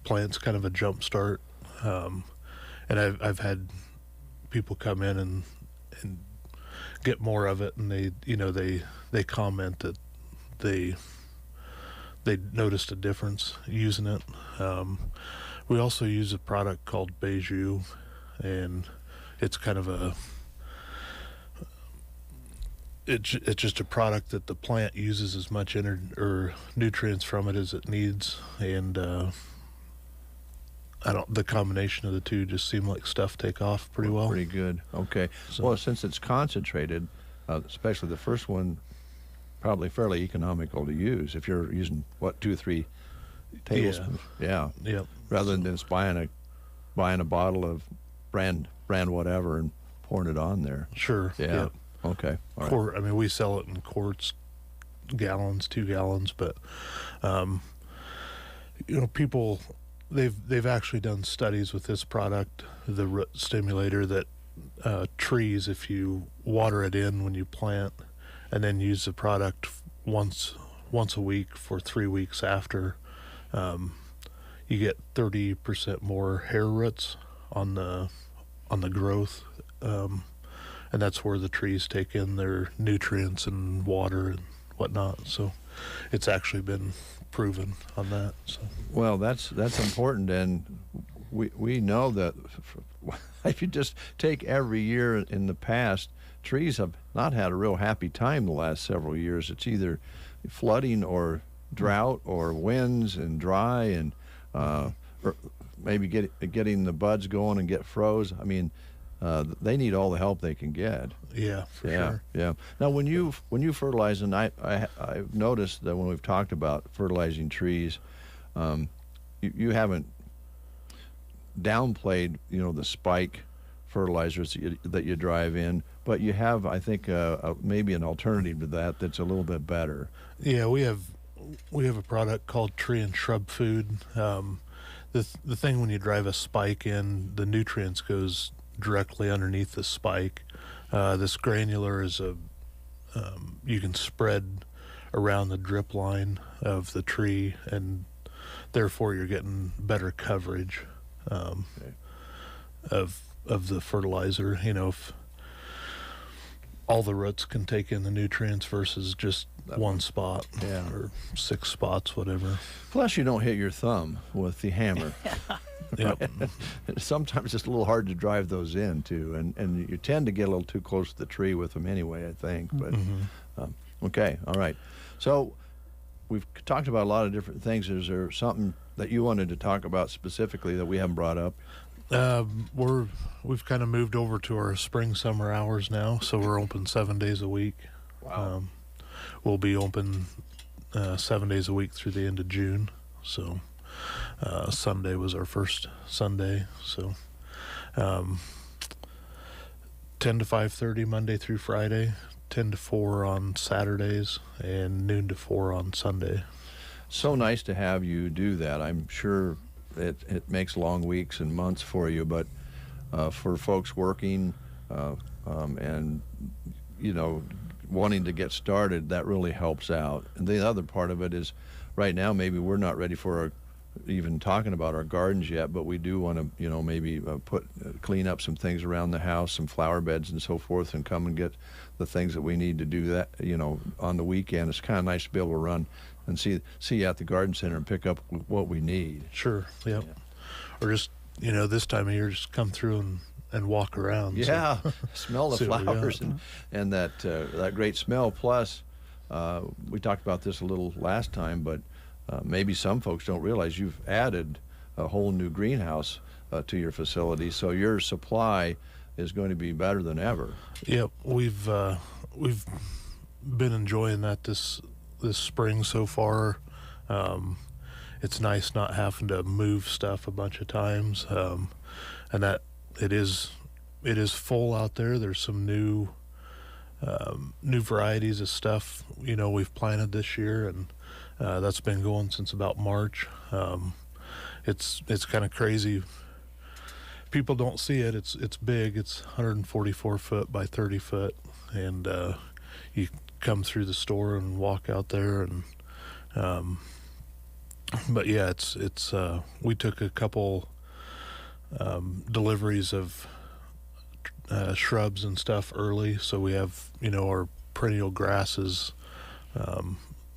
plants kind of a jump start. And I've had people come in and get more of it, and they comment that they noticed a difference using it. We also use a product called Beiju, and it's kind of it's just a product that the plant uses as much or nutrients from it as it needs, and the combination of the two just seem like stuff take off pretty well. Pretty good. Okay. So, well, since it's concentrated, especially the first one, probably fairly economical to use. If you're using 2 or 3 tablespoons, yeah. Rather than just buying a bottle of brand whatever and pouring it on there. Sure. Yeah. Yep. Okay. All right. I mean, we sell it in quarts, gallons, 2 gallons, but people they've actually done studies with this product, the root stimulator, that trees, if you water it in when you plant and then use the product once a week for 3 weeks after, you get 30% more hair roots on the growth, and that's where the trees take in their nutrients and water and whatnot. So it's actually been proven on that. So. Well, that's important, and we know that if you just take every year in the past, trees have not had a real happy time the last several years. It's either flooding or drought or winds and dry, and or maybe getting the buds going and get froze. I mean, they need all the help they can get. Yeah, for sure. Yeah. Now, when you fertilize, and I've noticed that when we've talked about fertilizing trees, you haven't downplayed, the spike fertilizers that you drive in, but you have, I think, maybe an alternative to that that's a little bit better. Yeah, we have a product called Tree and Shrub Food. The thing, when you drive a spike in, the nutrients goes directly underneath the spike. This granular is you can spread around the drip line of the tree, and therefore you're getting better coverage of the fertilizer. If all the roots can take in the nutrients versus just one spot, or 6 spots, whatever. Plus, you don't hit your thumb with the hammer. Yep. Sometimes it's a little hard to drive those in too, and you tend to get a little too close to the tree with them anyway, I think. But okay, all right. So we've talked about a lot of different things. Is there something that you wanted to talk about specifically that we haven't brought up? We've kind of moved over to our spring-summer hours now, so we're open 7 days a week. Wow. We'll be open 7 days a week through the end of June. So Sunday was our first Sunday. So 10 to 5:30 Monday through Friday, 10 to 4 on Saturdays, and noon to 4 on Sunday. So nice to have you do that. I'm sure it makes long weeks and months for you, but for folks working and wanting to get started, that really helps out. And the other part of it is, right now maybe we're not ready for even talking about our gardens yet, but we do want to maybe clean up some things around the house, some flower beds and so forth, and come and get the things that we need to do that on the weekend. It's kind of nice to be able to run and see you at the garden center and pick up what we need. Sure. Yep. Yeah. Or just this time of year, just come through and walk around. Yeah. Smell the flowers and that great smell. Plus we talked about this a little last time, but maybe some folks don't realize you've added a whole new greenhouse to your facility, so your supply is going to be better than ever. Yep, we've been enjoying that this spring so far. It's nice not having to move stuff a bunch of times, and that it is full out there. There's some new varieties of stuff we've planted this year, and that's been going since about March. It's kind of crazy. People don't see it. It's big. It's 144 foot by 30 foot, and you come through the store and walk out there, and but yeah, it's we took a couple deliveries of shrubs and stuff early, so we have our perennial grasses, a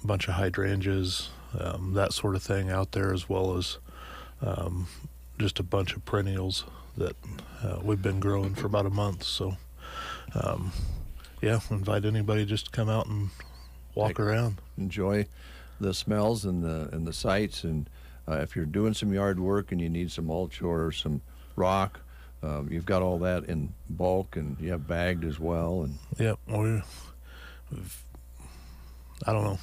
bunch of hydrangeas, that sort of thing out there, as well as just a bunch of perennials that we've been growing for about a month. So yeah, invite anybody just to come out and walk around, enjoy the smells and the sights, and if you're doing some yard work and you need some mulch or some rock, you've got all that in bulk, and you have bagged as well. And yep, I don't know,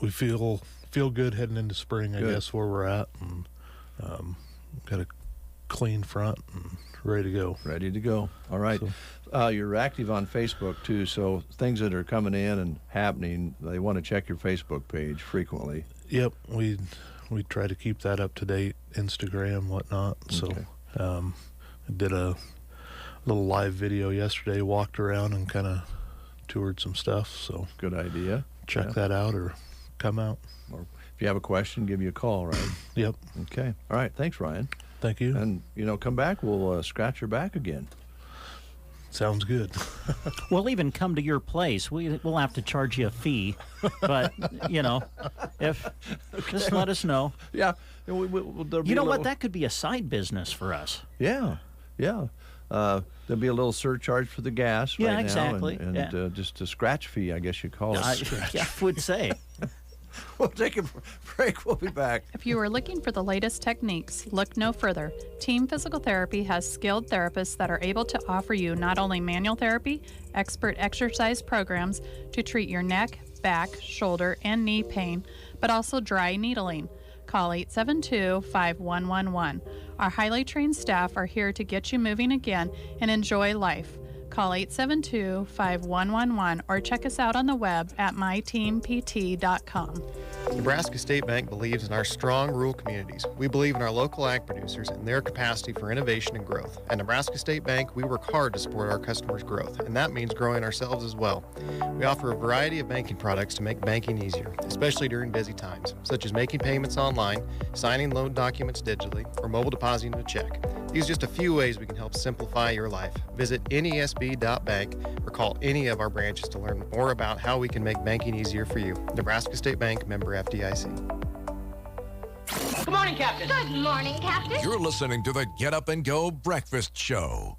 we feel good heading into spring. I guess where we're at, and got a clean front and ready to go. Ready to go. All right. So, you're active on Facebook too, so things that are coming in and happening, they want to check your Facebook page frequently. Yep, we try to keep that up to date, Instagram, whatnot. Okay. So I did a little live video yesterday, walked around and kind of toured some stuff. So good idea. Check that out or come out. Or if you have a question, give you a call, right? Yep. Okay. All right. Thanks, Ryan. Thank you. And, come back. We'll scratch your back again. Sounds good. We'll even come to your place. We'll have to charge you a fee, but if just let us know. Yeah. You know what? That could be a side business for us. Yeah. Yeah. There'll be a little surcharge for the gas right now. Exactly. And just a scratch fee, I guess you call it. I would say. We'll take a break. We'll be back. If you are looking for the latest techniques, look no further. Team Physical Therapy has skilled therapists that are able to offer you not only manual therapy, expert exercise programs to treat your neck, back, shoulder, and knee pain, but also dry needling. Call 872-5111. Our highly trained staff are here to get you moving again and enjoy life. Call 872-5111 or check us out on the web at myteampt.com. Nebraska State Bank believes in our strong rural communities. We believe in our local ag producers and their capacity for innovation and growth. At Nebraska State Bank, we work hard to support our customers' growth, and that means growing ourselves as well. We offer a variety of banking products to make banking easier, especially during busy times, such as making payments online, signing loan documents digitally, or mobile depositing a check. These are just a few ways we can help simplify your life. Visit nesb.bank or call any of our branches to learn more about how we can make banking easier for you. Nebraska State Bank, member FDIC. Good morning, Captain. Good morning, Captain. You're listening to the Get Up and Go Breakfast Show.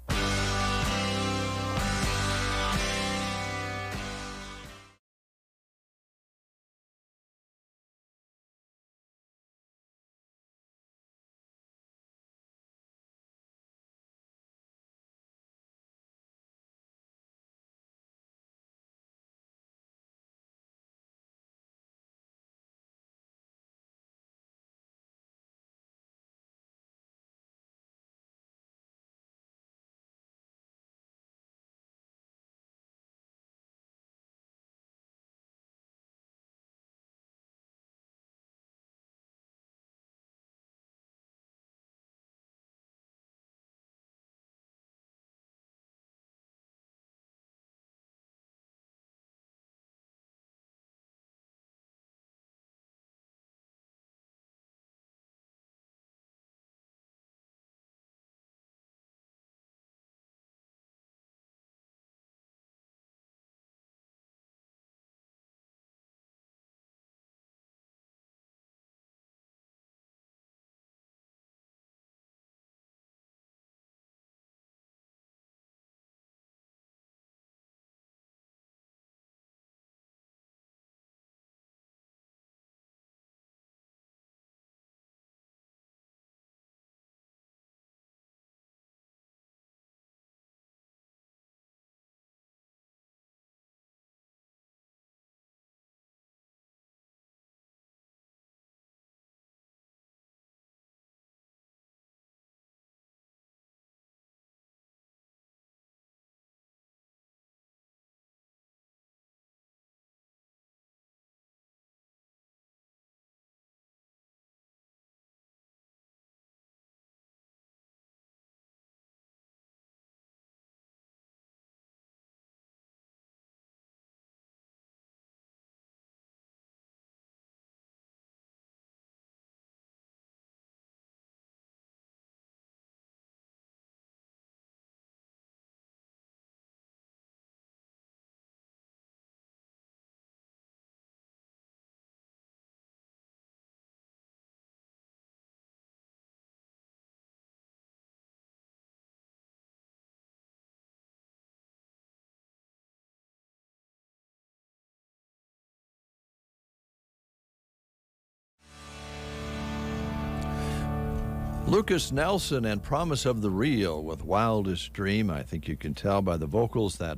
Lucas Nelson and Promise of the Real with Wildest Dream. I think you can tell by the vocals that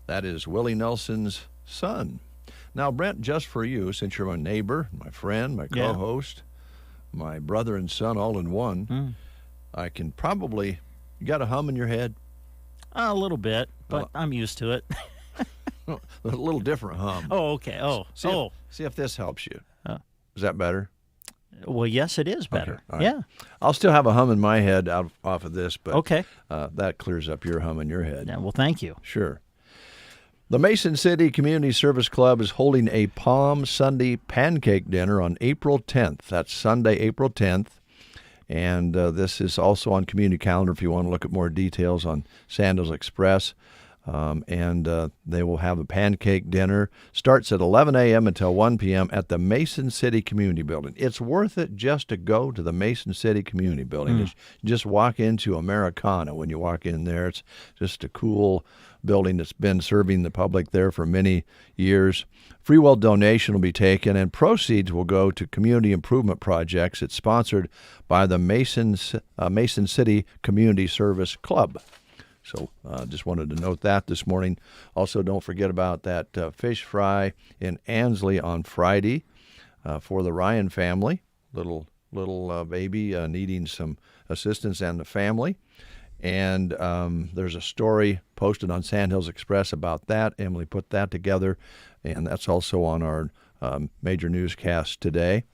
is Willie Nelson's son. Now, Brent, just for you, since you're my neighbor, my friend, my co-host, my brother and son all in one, I can probably. You got a hum in your head? A little bit, but I'm used to it. A little different hum. Oh, okay. See if this helps you. Is that better? Well, yes, it is better. Okay. Right. Yeah. I'll still have a hum in my head off of this, but okay. That clears up your hum in your head. Yeah. Well, thank you. Sure. The Mason City Community Service Club is holding a Palm Sunday pancake dinner on April 10th. That's Sunday, April 10th. And this is also on community calendar if you want to look at more details on Sandhills Express. They will have a pancake dinner. Starts at 11 a.m. until 1 p.m. at the Mason City Community Building. It's worth it just to go to the Mason City Community Building. Just walk into Americana when you walk in there. It's just a cool building that's been serving the public there for many years. Free will donation will be taken, and proceeds will go to community improvement projects. It's sponsored by the Mason City Community Service Club. So just wanted to note that this morning. Also, don't forget about that fish fry in Ansley on Friday for the Ryan family. Little baby needing some assistance and the family. And there's a story posted on Sandhills Express about that. Emily put that together, and that's also on our major newscast today.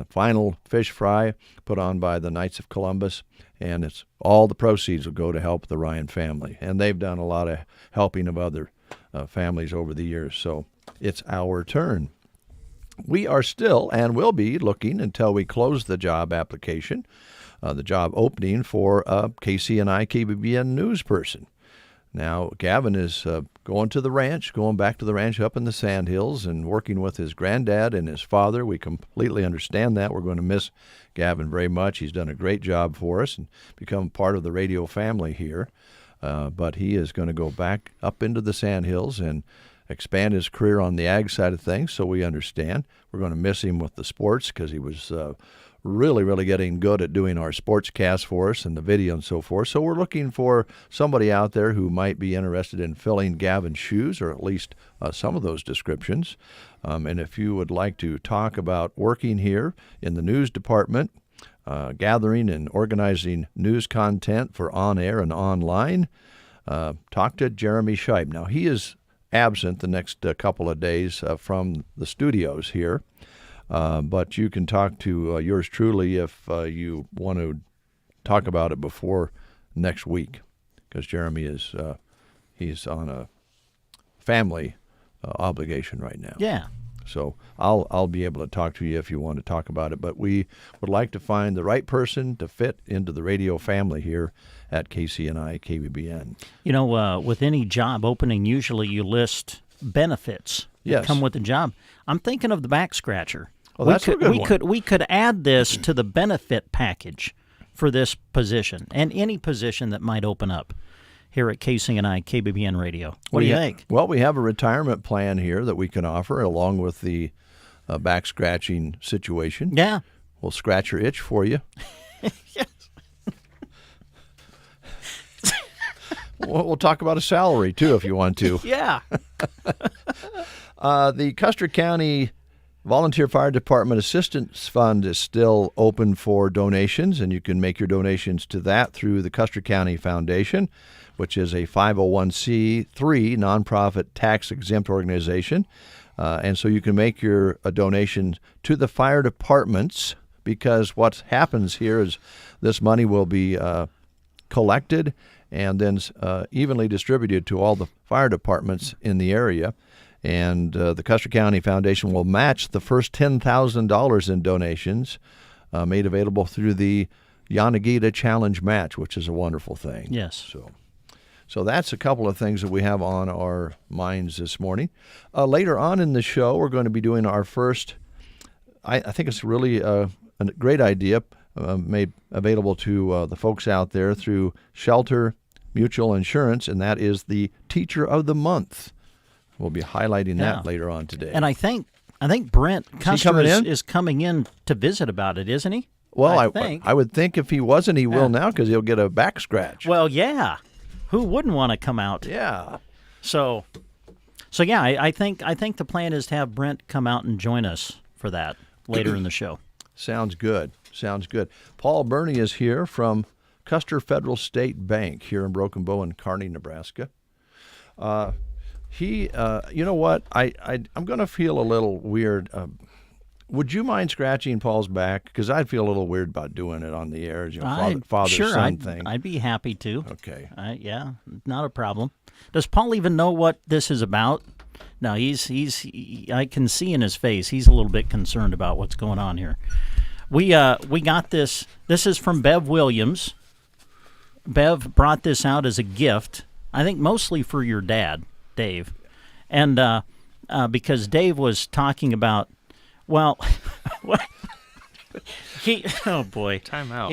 Final fish fry put on by the Knights of Columbus, and it's all the proceeds will go to help the Ryan family. And they've done a lot of helping of other families over the years, so it's our turn. We are still and will be looking until we close the job application, the job opening for a KCNI KBBN news person. Now, Gavin is going back to the ranch up in the Sandhills and working with his granddad and his father. We completely understand that. We're going to miss Gavin very much. He's done a great job for us and become part of the radio family here. But he is going to go back up into the Sandhills and expand his career on the ag side of things, so we understand. We're going to miss him with the sports because he was really getting good at doing our sports cast for us and the video and so forth. So we're looking for somebody out there who might be interested in filling Gavin's shoes, or at least some of those descriptions. And if you would like to talk about working here in the news department, gathering and organizing news content for on-air and online, talk to Jeremy Scheib. Now, he is absent the next couple of days from the studios here. But you can talk to yours truly if you want to talk about it before next week, because Jeremy is he's on a family obligation right now. Yeah. So I'll be able to talk to you if you want to talk about it. But we would like to find the right person to fit into the radio family here at KCNI KBBN. You know, with any job opening, usually you list benefits that come with the job. I'm thinking of the back scratcher. Oh, that's a good one. We could add this to the benefit package for this position and any position that might open up here at KCNI KBBN Radio. What do you think? Well, we have a retirement plan here that we can offer along with the back scratching situation. Yeah. We'll scratch your itch for you. Yes. We'll talk about a salary, too, if you want to. Yeah. The Custer County Volunteer Fire Department Assistance Fund is still open for donations, and you can make your donations to that through the Custer County Foundation, which is a 501c3 nonprofit tax-exempt organization. And so you can make your donation to the fire departments, because what happens here is this money will be collected and then evenly distributed to all the fire departments in the area. And the Custer County Foundation will match the first $10,000 in donations made available through the Yanagita Challenge Match, which is a wonderful thing. Yes. So that's a couple of things that we have on our minds this morning. Later on in the show, we're going to be doing our first, I think it's really a great idea, made available to the folks out there through Shelter Mutual Insurance, and that is the Teacher of the Month. We'll be highlighting that later on today. And I think Brent Custer is coming in to visit about it, isn't he? Well, I would think if he wasn't, he will now, because he'll get a back scratch. Well, yeah. Who wouldn't want to come out? Yeah. So yeah, I think the plan is to have Brent come out and join us for that later in the show. Sounds good. Paul Burney is here from Custer Federal State Bank here in Broken Bow in Kearney, Nebraska. You know what? I'm going to feel a little weird. Would you mind scratching Paul's back? Because I'd feel a little weird about doing it on the air, father-son thing. I'd be happy to. Okay. Yeah, not a problem. Does Paul even know what this is about? No, I can see in his face he's a little bit concerned about what's going on here. We got this. This is from Bev Williams. Bev brought this out as a gift, I think mostly for your dad, Dave. And because Dave was talking about, well, oh boy. Time out.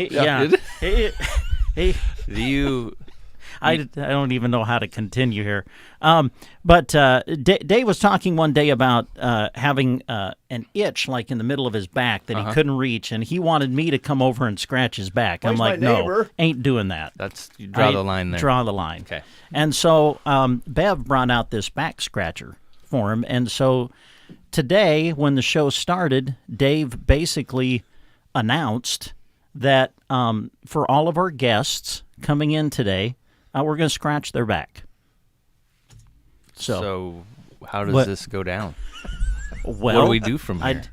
I don't even know how to continue here. But Dave was talking one day about having an itch like in the middle of his back that he couldn't reach, and he wanted me to come over and scratch his back. I'm like, no, ain't doing that. You draw the line there. Draw the line. Okay. And so Bev brought out this back scratcher for him, and so today when the show started, Dave basically announced that for all of our guests coming in today, we're going to scratch their back. So how does this go down? Well, what do we do from here?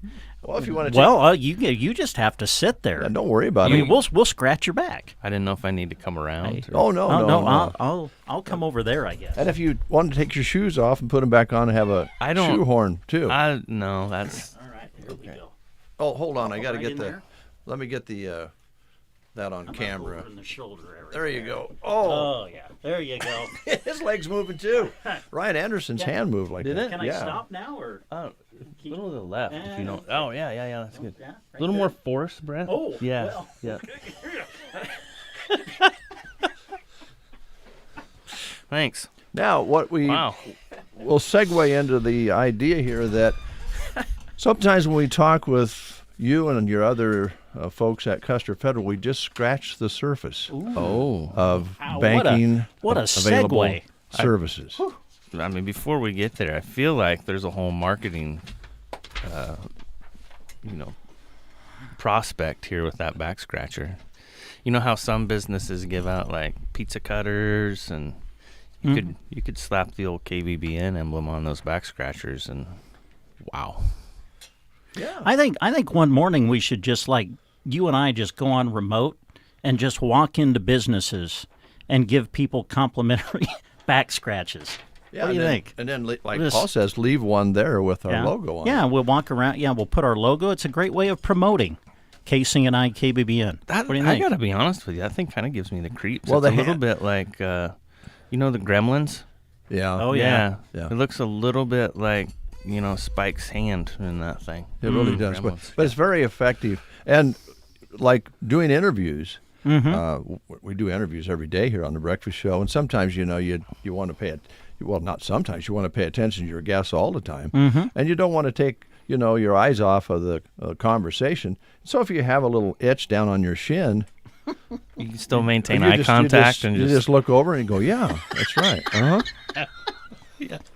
Well, if you want to you just have to sit there. Yeah, don't worry about it. We'll scratch your back. I didn't know if I need to come around. Oh, no. I'll come over there, I guess. And if you want to take your shoes off and put them back on and have a shoehorn, too. No, that's... All right, here we go. Oh, hold on. I got to get let me get that on camera. In the shoulder area. There you go. Oh, yeah. There you go. His leg's moving too. Ryan Anderson's hand moved like that. Did it? Can I stop now or? A little to the left. If you don't. Oh yeah, that's good. Yeah, a little more force, Brett. Oh, yeah, well. yeah. Thanks. Now, we'll segue into the idea here that sometimes when we talk with you and your other folks at Custer Federal, we just scratch the surface of banking what a available segue. Services. I mean, before we get there, I feel like there's a whole marketing, prospect here with that back scratcher. You know how some businesses give out like pizza cutters, and you could slap the old KBBN emblem on those back scratchers, and wow. Yeah. I think one morning we should just you and I just go on remote and just walk into businesses and give people complimentary back scratches. Yeah, what do you think? And then, Paul says, leave one there with our logo on it. Yeah, we'll walk around. Yeah, we'll put our logo. It's a great way of promoting Casing and I KBBN. What do you think? I got to be honest with you. That thing kind of gives me the creeps. Well, it's a little bit like, the Gremlins? Yeah. Oh, yeah. It looks a little bit like, Spike's hand in that thing. It really does. But it's very effective. And like doing interviews, we do interviews every day here on the Breakfast Show, and sometimes you want to pay it. Well, not sometimes. You want to pay attention to your guests all the time, and you don't want to take your eyes off of the conversation. So if you have a little itch down on your shin, you can still maintain eye contact, and you just look over and you go, "Yeah, that's right."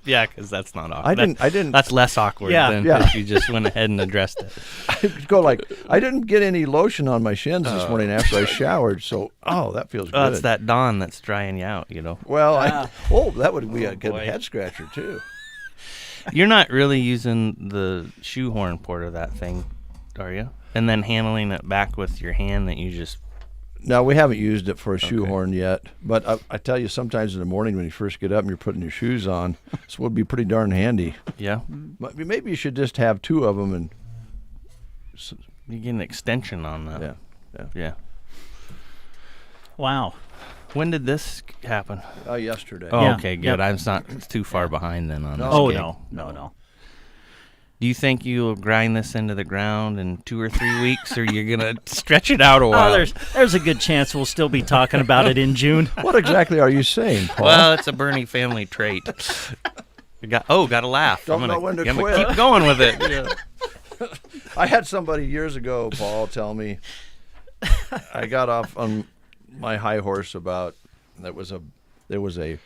Yeah, because that's not awkward. I didn't. That's less awkward than if you just went ahead and addressed it. I didn't get any lotion on my shins this morning after I showered, so that feels good. It's that Dawn that's drying you out, Well, that would be a good head scratcher too. You're not really using the shoehorn port of that thing, are you? And then handling it back with your hand that you just... No, we haven't used it for a shoehorn yet. But I tell you, sometimes in the morning when you first get up and you're putting your shoes on, this would be pretty darn handy. Yeah. But maybe you should just have two of them. And you get an extension on that. Yeah. Wow. When did this happen? Yesterday. Oh, okay, good. I'm not too far behind then on this. Oh, gig. No. Do you think you'll grind this into the ground in 2 or 3 weeks, or you're going to stretch it out a while? There's a good chance we'll still be talking about it in June. What exactly are you saying, Paul? Well, it's a Bernie family trait. Got to laugh. Don't know when to quit. Keep going with it. Yeah. I had somebody years ago, Paul, tell me, I got off on my high horse about there was a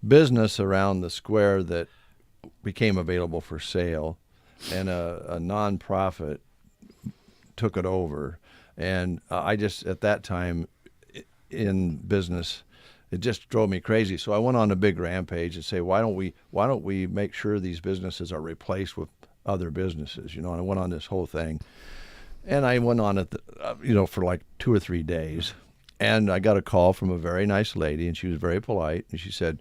business around the square that became available for sale, and a nonprofit took it over, and I just at that time in business. It just drove me crazy. So I went on a big rampage and say, why don't we make sure these businesses are replaced with other businesses? And I went on this whole thing, and I went on it, for like 2 or 3 days, and I got a call from a very nice lady, and she was very polite, and she said,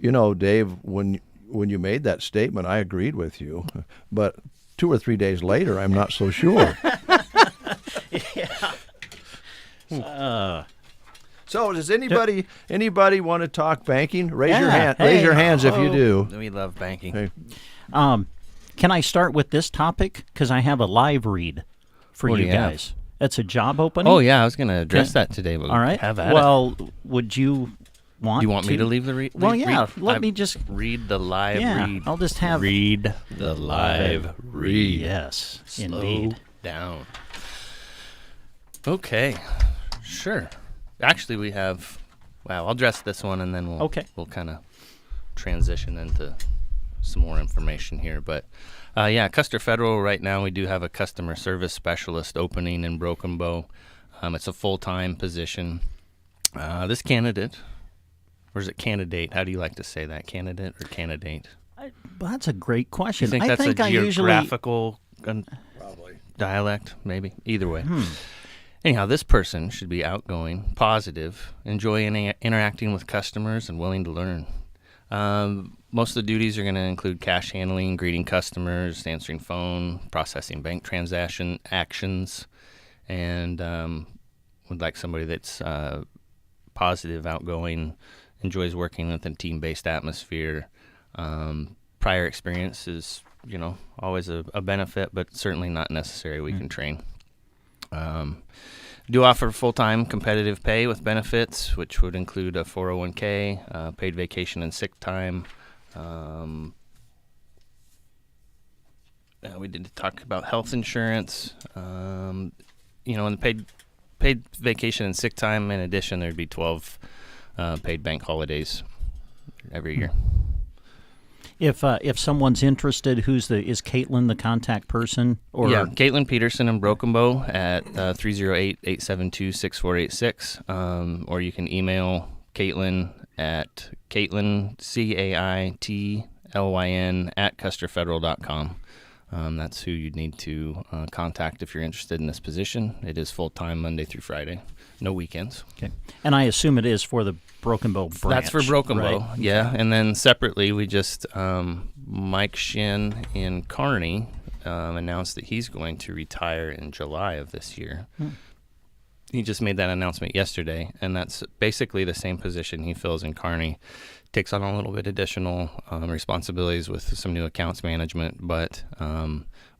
Dave, when you made that statement, I agreed with you, but 2 or 3 days later, I'm not so sure. So does anybody want to talk banking? Raise your hand. Hey. Raise your hands if you do. We love banking. Hey. Can I start with this topic? Because I have a live read for What do you you have? guys. It's a job opening. Oh, yeah, I was going to address that today. But all right. Have at well, would you want Do you want me to leave the read? Well, yeah. Let me just read the live read. I'll just have read the live read. Yes, Slow indeed. down. Okay, sure. Actually, we have. Wow, I'll address this one and then we'll kind of transition into some more information here. But Custer Federal right now we do have a customer service specialist opening in Broken Bow. It's a full-time position. This candidate, or is it candidate? How do you like to say that? Candidate or candidate? Well, that's a great question. You think that's a geographical dialect? Maybe. Either way. Anyhow, this person should be outgoing, positive, enjoy interacting with customers, and willing to learn. Most of the duties are going to include cash handling, greeting customers, answering phone, processing bank transaction actions, and would like somebody that's positive, outgoing, enjoys working with a team-based atmosphere. Prior experience is, always a benefit, but certainly not necessary. We can train. Do offer full-time competitive pay with benefits, which would include a 401k, paid vacation and sick time. We did talk about health insurance. And the paid vacation and sick time. In addition, there'd be 12 paid bank holidays every year. If someone's interested, is Caitlin the contact person? Or Caitlin Peterson in Broken Bow at 308-872-6486. Or you can email Caitlin at Caitlin, CAITLYN at CusterFederal.com. That's who you'd need to contact if you're interested in this position. It is full-time Monday through Friday, no weekends. Okay. And I assume it is for the Broken Bow branch. That's for Broken right? Bow, yeah. And then separately, we just, Mike Shin in Kearney announced that he's going to retire in July of this year. He just made that announcement yesterday, and that's basically the same position he fills in Kearney. Takes on a little bit additional responsibilities with some new accounts management, but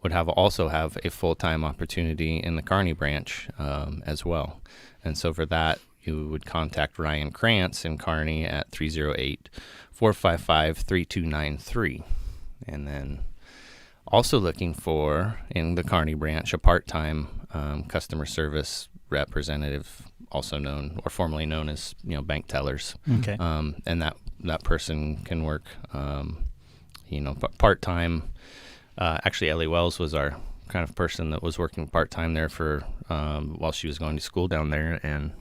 would also have a full-time opportunity in the Kearney branch as well. And so for that, you would contact Ryan Krantz in Kearney at 308-455-3293. And then also looking for, in the Kearney branch, a part-time customer service representative, also known or formerly known as bank tellers. Okay. And that person can work part-time. Actually, Ellie Wells was our kind of person that was working part-time there for while she was going to school down there, and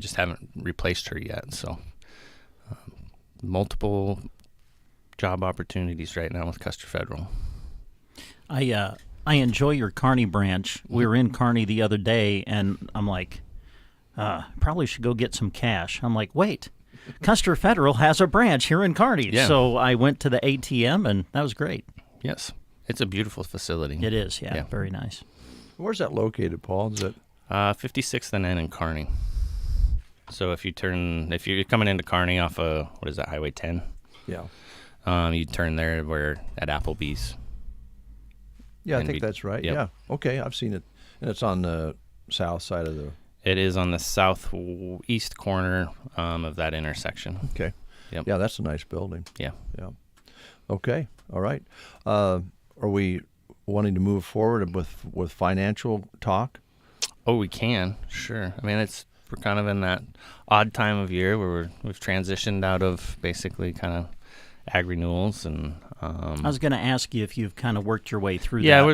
just haven't replaced her yet. So multiple job opportunities right now with Custer Federal. I enjoy your Kearney branch. We were in Kearney the other day, and I'm like, probably should go get some cash. I'm like, wait, Custer Federal has a branch here in Kearney. Yeah. So I went to the ATM, and that was great. Yes. It's a beautiful facility. It is, yeah. Very nice. Where's that located, Paul? Is it 56th and N in Kearney? So if you're coming into Kearney off of, what is that, Highway 10? Yeah. You turn there at Applebee's. Yeah, I think that's right. Yep. Yeah. Okay, I've seen it. And it's on the south side of the... It is on the southeast corner of that intersection. Okay. Yep. Yeah, that's a nice building. Yeah. Yeah. Okay. All right. Are we wanting to move forward with financial talk? Oh, we can. Sure. I mean, we're kind of in that odd time of year where we've transitioned out of basically kind of ag renewals, and I was going to ask you if you've kind of worked your way through that. Yeah,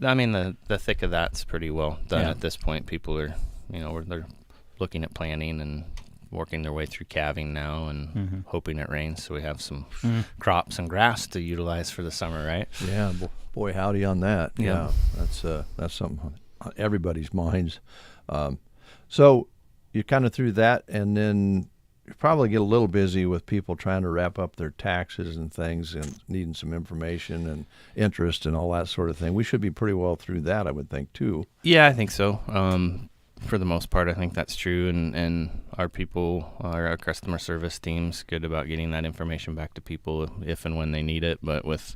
I mean, the thick of that's pretty well done at this point. People are, they're looking at planning and working their way through calving now and hoping it rains so we have some crops and grass to utilize for the summer, right? Yeah, boy, howdy on that. Yeah. That's something on everybody's minds. So you kind of through that, and then you probably get a little busy with people trying to wrap up their taxes and things and needing some information and interest and all that sort of thing. We should be pretty well through that, I would think, too. Yeah, I think so. For the most part, I think that's true, and our people, our customer service team's good about getting that information back to people if and when they need it. But with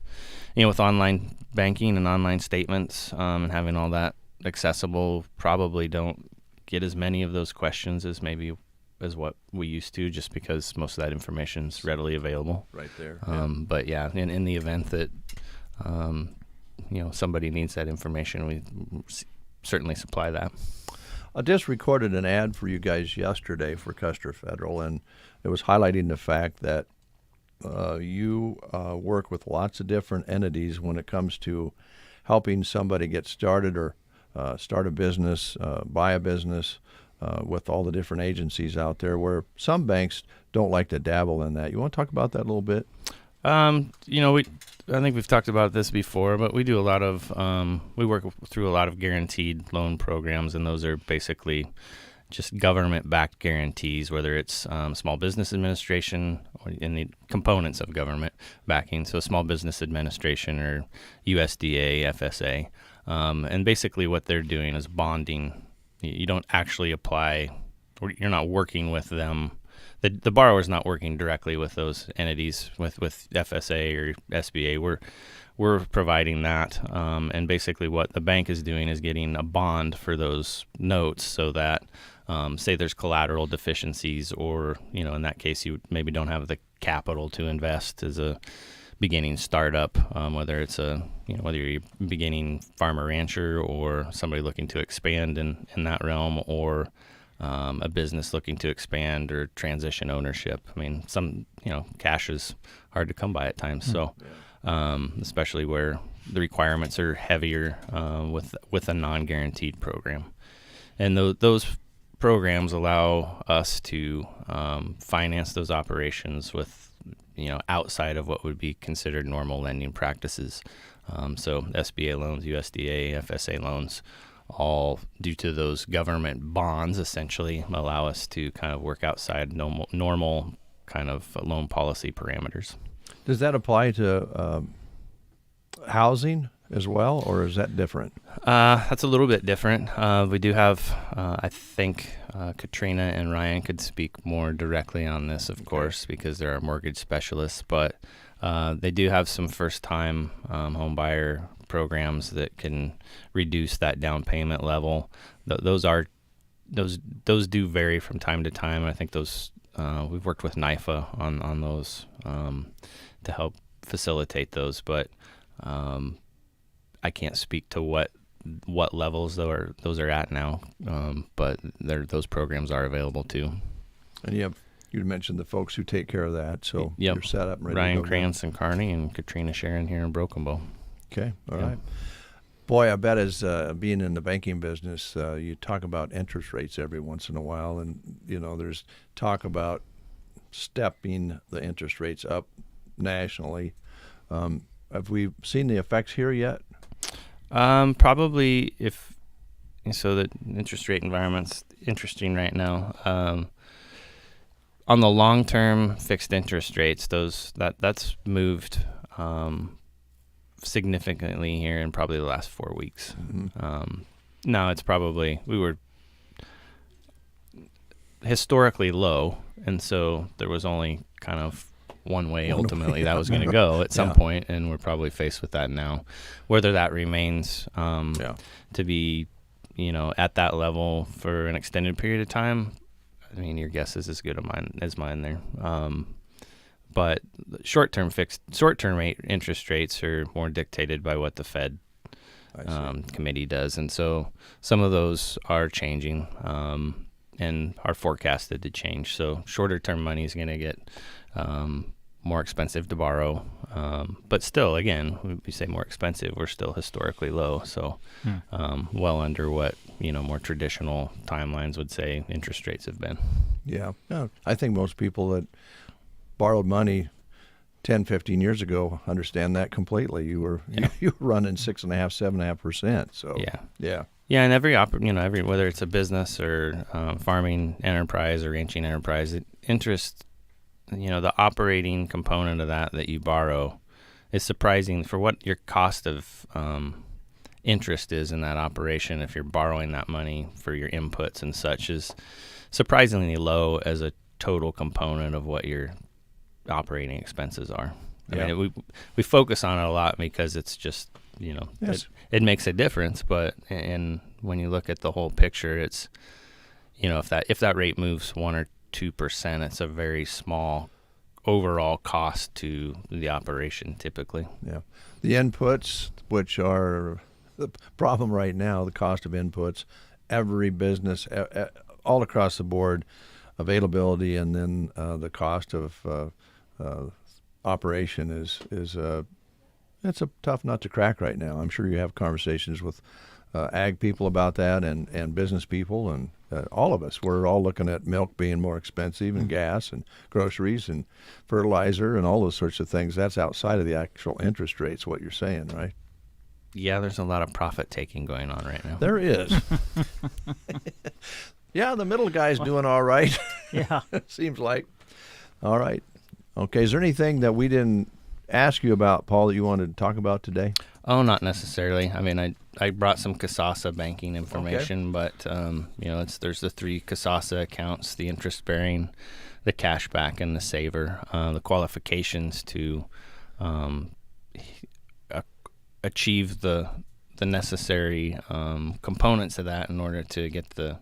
online banking and online statements and having all that accessible, probably don't get as many of those questions as what we used to, just because most of that information is readily available. Right there. But yeah, in the event that somebody needs that information, we certainly supply that. I just recorded an ad for you guys yesterday for Custer Federal, and it was highlighting the fact that you work with lots of different entities when it comes to helping somebody get started or start a business, buy a business, with all the different agencies out there, where some banks don't like to dabble in that. You want to talk about that a little bit? I think we've talked about this before, but we do a lot of we work through a lot of guaranteed loan programs, and those are basically just government-backed guarantees, whether it's Small Business Administration or in the components of government backing, so Small Business Administration or USDA, FSA, and basically what they're doing is bonding. You don't actually apply, or you're not working with them. The borrower's not working directly with those entities, with FSA or SBA. We're providing that, and basically what the bank is doing is getting a bond for those notes, so that say there's collateral deficiencies, or in that case you maybe don't have the capital to invest as a beginning startup, whether it's whether you're a beginning farmer rancher or somebody looking to expand in that realm, or a business looking to expand or transition ownership. I mean, cash is hard to come by at times. So, especially where the requirements are heavier with a non-guaranteed program, and those programs allow us to finance those operations with outside of what would be considered normal lending practices. So SBA loans, USDA, FSA loans, all due to those government bonds, essentially allow us to kind of work outside normal kind of loan policy parameters. Does that apply to housing as well, or is that different? That's a little bit different. We do have, I think Katrina and Ryan could speak more directly on this, of course, because they're our mortgage specialists, but they do have some first-time home buyer programs that can reduce that down payment level. Those do vary from time to time. I think those we've worked with NIFA on those to help facilitate those, but I can't speak to what levels those are at now, but those programs are available too. And you mentioned the folks who take care of that, so you're set up and ready Ryan to go. Krantz and Kearney and Katrina Sharon here in Broken Bow. Okay, all right. Boy, I bet as being in the banking business, you talk about interest rates every once in a while, and there's talk about stepping the interest rates up nationally. Have we seen the effects here yet? Probably, the interest rate environment's interesting right now. On the long-term fixed interest rates, that's moved significantly here in probably the last 4 weeks. Mm-hmm. Now it's probably, we were historically low, and so there was only kind of one way ultimately that was going to go at some point, and we're probably faced with that now. Whether that remains to be at that level for an extended period of time, I mean, your guess is as good as mine there. But short-term rate interest rates are more dictated by what the Fed committee does, and so some of those are changing and are forecasted to change. So shorter-term money is going to get more expensive to borrow. But still, again, when we say more expensive, we're still historically low. So well under what, more traditional timelines would say interest rates have been. Yeah. No, I think most people that borrowed money 10, 15 years ago understand that completely. You were you were running 6.5%, 7.5%. So yeah. Yeah, and every whether it's a business or farming enterprise or ranching enterprise, interest, the operating component of that you borrow is surprising for what your cost of interest is in that operation. If you're borrowing that money for your inputs and such, is surprisingly low as a total component of what your operating expenses are. I mean, we focus on it a lot because it's just, it makes a difference. But when you look at the whole picture, it's, if that rate moves 1 or 2%, it's a very small overall cost to the operation typically. Yeah. The inputs, which are the problem right now, the cost of inputs, every business, all across the board, availability, and then the cost of operation is it's a tough nut to crack right now. I'm sure you have conversations with ag people about that and business people and all of us. We're all looking at milk being more expensive and gas and groceries and fertilizer and all those sorts of things. That's outside of the actual interest rates, what you're saying, right? Yeah, there's a lot of profit taking going on right now. There is. Yeah, the middle guy's doing all right. Yeah. Seems like. All right. Okay, is there anything that we didn't ask you about, Paul, that you wanted to talk about today? Oh, not necessarily. I mean, I brought some Kasasa banking information, but there's the 3 Kasasa accounts: the interest-bearing, the cashback, and the saver. The qualifications to achieve the necessary components of that in order to get the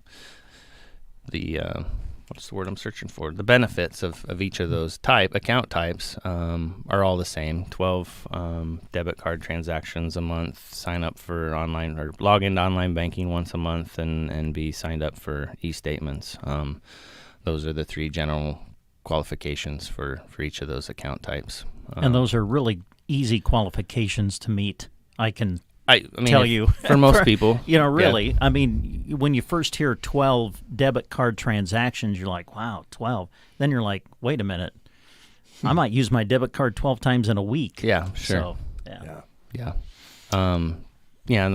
what's the word I'm searching for? The benefits of each of those account types are all the same. 12 debit card transactions a month, sign up for online or log into online banking once a month, and be signed up for e-statements. Those are the 3 general qualifications for each of those account types. And those are really easy qualifications to meet. I mean, tell you for most people, really. Yeah. I mean, when you first hear 12 debit card transactions, you're like, wow, 12. Then you're like, wait a minute, I might use my debit card 12 times in a week. Yeah, sure. So, yeah. And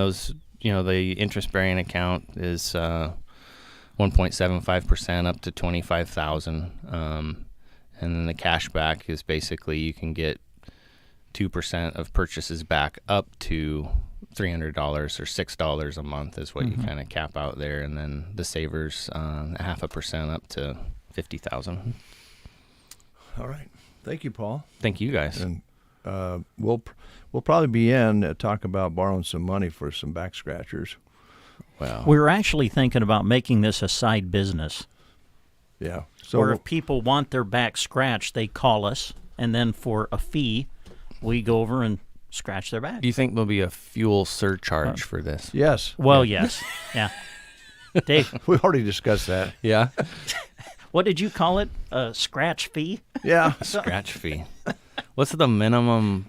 those, the interest-bearing account is 1.75% up to $25,000, and then the cashback is basically you can get 2% of purchases back up to $300 or $6 a month is what you kind of cap out there, and then the savers 0.5% up to $50,000. All right, thank you, Paul. Thank you, guys. And we'll probably be in to talk about borrowing some money for some back scratchers. Well, we were actually thinking about making this a side business. Yeah. So if people want their back scratched, they call us, and then for a fee, we go over and scratch their back. Do you think there'll be a fuel surcharge for this? Yes. Well, yes. Yeah. Dave, we already discussed that. Yeah. What did you call it? A scratch fee? Yeah. Scratch fee. What's the minimum,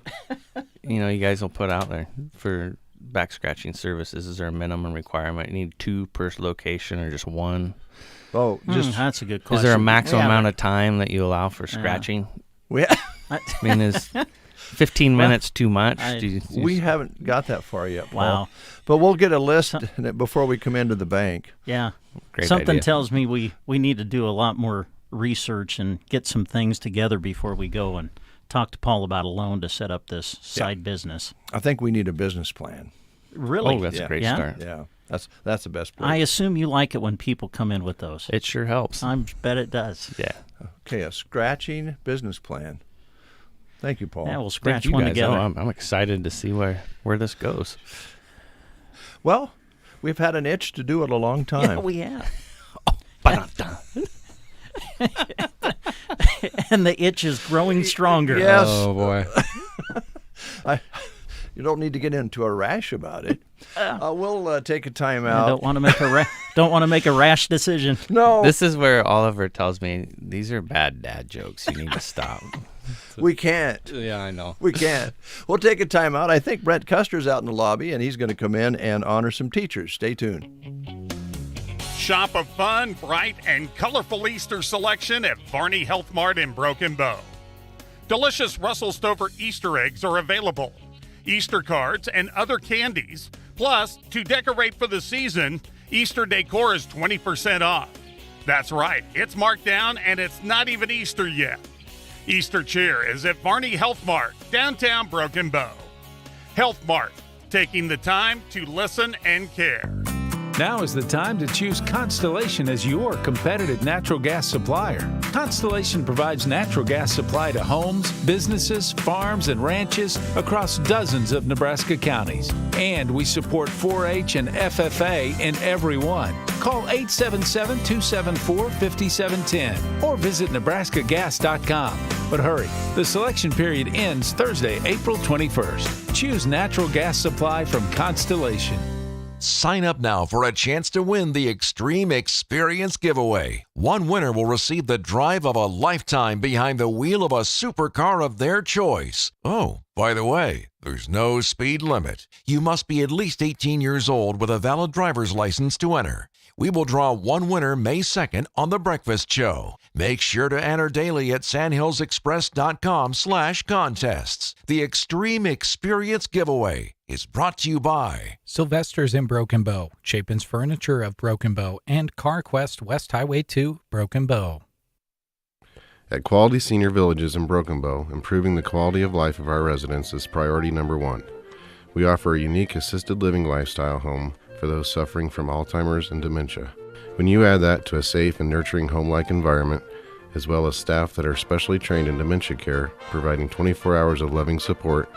you guys will put out there for back scratching services? Is there a minimum requirement? You need 2 per location or just 1? Oh, that's a good question. Is there a maximum amount of time that you allow for scratching? I mean, is 15 minutes too much? We haven't got that far yet, Paul. Wow. But we'll get a list before we come into the bank. Yeah. Great Something idea. tells me we need to do a lot more research and get some things together before we go and talk to Paul about a loan to set up this side business. I think we need a business plan. Really? Oh, that's a great start. Yeah. That's the best place. I assume you like it when people come in with those. It sure helps. I bet it does. Yeah. Okay, a scratching business plan. Thank you, Paul. Yeah, we'll scratch Thank you one guys. together. Oh, I'm excited to see where this goes. Well, we've had an itch to do it a long time. Yeah, we have. And the itch is growing stronger. Yes. Oh, boy. You don't need to get into a rash about it. We'll take a time out. I don't want to make a rash decision. No. This is where Oliver tells me these are bad dad jokes. You need to stop. We can't. Yeah, I know. We can't. We'll take a time out. I think Brent Custer's out in the lobby, and he's going to come in and honor some teachers. Stay tuned. Shop a fun, bright, and colorful Easter selection at Varney Health Mart in Broken Bow. Delicious Russell Stover Easter eggs are available. Easter cards and other candies. Plus, to decorate for the season, Easter decor is 20% off. That's right, it's marked down and it's not even Easter yet. Easter cheer is at Varney Health Mart, downtown Broken Bow. Health Mart, taking the time to listen and care. Now is the time to choose Constellation as your competitive natural gas supplier. Constellation provides natural gas supply to homes, businesses, farms, and ranches across dozens of Nebraska counties. And we support 4-H and FFA in every one. Call 877-274-5710 or visit nebraskagas.com. But hurry, the selection period ends Thursday, April 21st. Choose natural gas supply from Constellation. Sign up now for a chance to win the Extreme Experience giveaway. One winner will receive the drive of a lifetime behind the wheel of a supercar of their choice. Oh, by the way, there's no speed limit. You must be at least 18 years old with a valid driver's license to enter. We will draw one winner May 2nd on The Breakfast Show. Make sure to enter daily at sandhillsexpress.com/contests. The Extreme Experience giveaway is brought to you by Sylvester's in Broken Bow, Chapin's Furniture of Broken Bow, and CarQuest West Highway 2, Broken Bow. At Quality Senior Villages in Broken Bow, improving the quality of life of our residents is priority number one. We offer a unique assisted living lifestyle home for those suffering from Alzheimer's and dementia. When you add that to a safe and nurturing home-like environment, as well as staff that are specially trained in dementia care, providing 24 hours of loving support,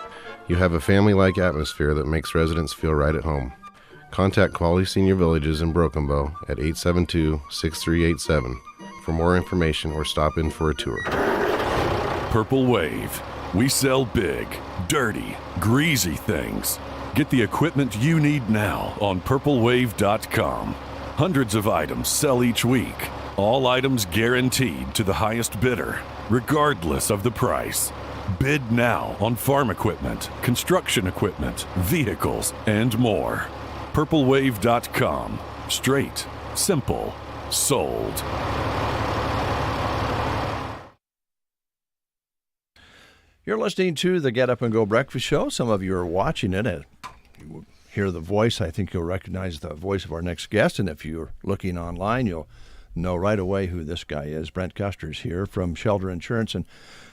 you have a family-like atmosphere that makes residents feel right at home. Contact Quality Senior Villages in Broken Bow at 872-6387 for more information or stop in for a tour. Purple Wave. We sell big, dirty, greasy things. Get the equipment you need now on purplewave.com. Hundreds of items sell each week. All items guaranteed to the highest bidder, regardless of the price. Bid now on farm equipment, construction equipment, vehicles, and more. purplewave.com. Straight, simple, sold. You're listening to the Get Up and Go Breakfast Show. Some of you are watching it. You hear the voice. I think you'll recognize the voice of our next guest. And if you're looking online, you'll know right away who this guy is. Brent Custer's here from Shelter Insurance. And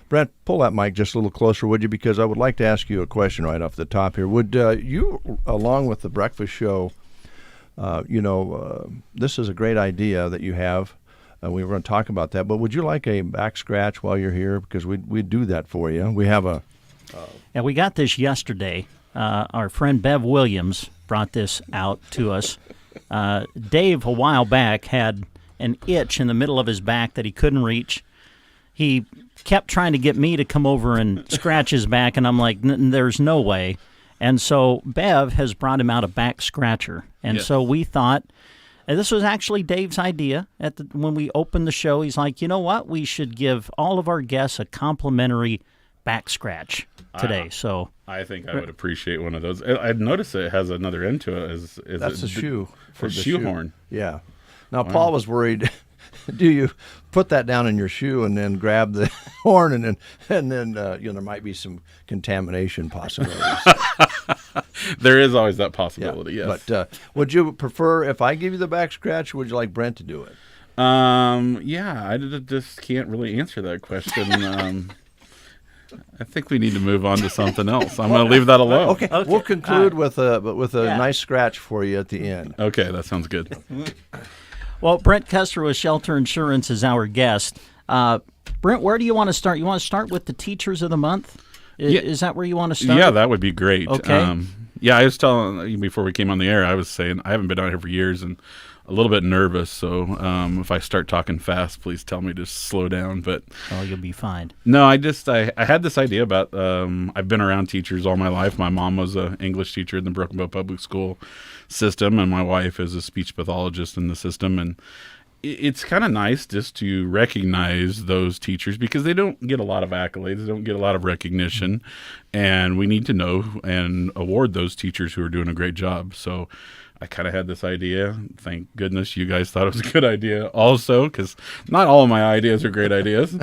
Brent, pull that mic just a little closer, would you? Because I would like to ask you a question right off the top here. Would you, along with the breakfast show, this is a great idea that you have. We were going to talk about that, but would you like a back scratch while you're here? Because we'd do that for you. We have a... Yeah, we got this yesterday. Our friend Bev Williams brought this out to us. Dave, a while back, had an itch in the middle of his back that he couldn't reach. He kept trying to get me to come over and scratch his back, and I'm like, there's no way. And so Bev has brought him out a back scratcher. And so we thought... And this was actually Dave's idea. When we opened the show, he's like, you know what? We should give all of our guests a complimentary back scratch today. So I think I would appreciate one of those. I'd notice it has another end to it. That's a shoe. For the shoehorn. Yeah. Now, Paul was worried. Do you put that down in your shoe and then grab the horn and then there might be some contamination possibilities. There is always that possibility, yes. But would you prefer if I give you the back scratch, or would you like Brent to do it? I just can't really answer that question. I think we need to move on to something else. I'm going to leave that alone. Okay. We'll conclude with a nice scratch for you at the end. Okay, that sounds good. Well, Brent Custer with Shelter Insurance is our guest. Brent, where do you want to start? You want to start with the Teachers of the Month? Is that where you want to start? Yeah, that would be great. Okay. I was telling you before we came on the air, I was saying I haven't been out here for years and a little bit nervous. So if I start talking fast, please tell me to slow down. But you'll be fine. No, I had this idea about I've been around teachers all my life. My mom was an English teacher in the Broken Bow Public School system, and my wife is a speech pathologist in the system. And it's kind of nice just to recognize those teachers because they don't get a lot of accolades, they don't get a lot of recognition, and we need to know and award those teachers who are doing a great job. So I kind of had this idea. Thank goodness you guys thought it was a good idea also, because not all of my ideas are great ideas.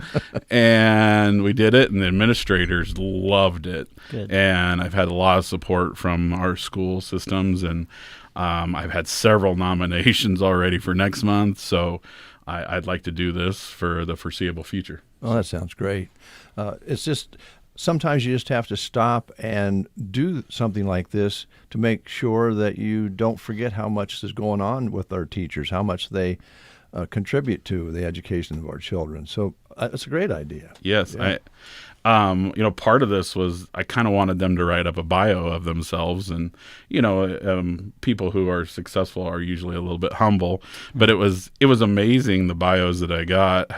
And we did it, and the administrators loved it. Good. And I've had a lot of support from our school systems, and I've had several nominations already for next month. So I'd like to do this for the foreseeable future. Oh, that sounds great. It's just sometimes you just have to stop and do something like this to make sure that you don't forget how much is going on with our teachers, how much they contribute to the education of our children. So it's a great idea. Yes. Yeah. Part of this was I kind of wanted them to write up a bio of themselves, and, people who are successful are usually a little bit humble, but it was amazing, the bios that I got,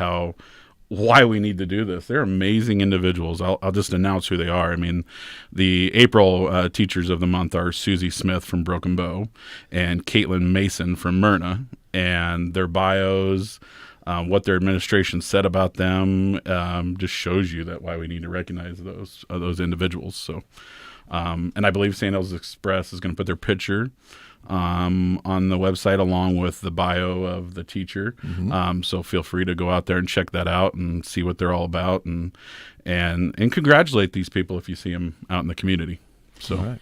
why we need to do this. They're amazing individuals. I'll just announce who they are. I mean, the April Teachers of the Month are Susie Smith from Broken Bow and Caitlin Mason from Myrna, and their bios, what their administration said about them, just shows you that why we need to recognize those individuals. So, and I believe Sandhills Express is going to put their picture on the website along with the bio of the teacher. So feel free to go out there and check that out and see what they're all about, and congratulate these people if you see them out in the community. So.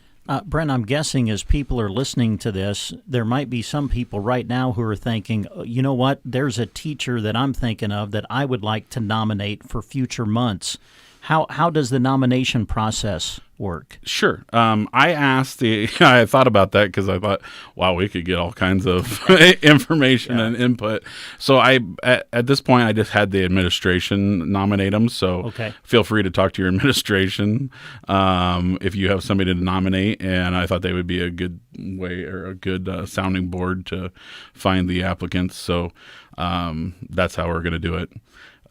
Brent, I'm guessing as people are listening to this, there might be some people right now who are thinking, you know what, there's a teacher that I'm thinking of that I would like to nominate for future months. How does the nomination process work? Sure. I thought about that because I thought, wow, we could get all kinds of information and input. So at this point, I just had the administration nominate them. So feel free to talk to your administration if you have somebody to nominate. And I thought they would be a good way or a good sounding board to find the applicants. So that's how we're going to do it.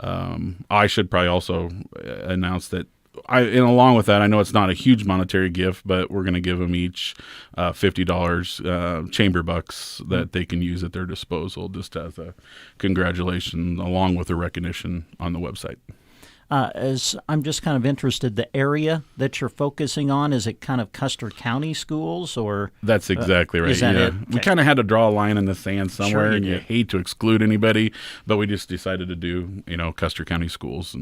I should probably also announce that and along with that, I know it's not a huge monetary gift, but we're going to give them each $50 chamber bucks that they can use at their disposal, just as a congratulation, along with a recognition on the website. As I'm just kind of interested, the area that you're focusing on, is it kind of Custer County schools, or? That's exactly right. Is that it? We kind of had to draw a line in the sand somewhere, Sure, and you hate to exclude anybody, but we just decided to do, Custer County schools,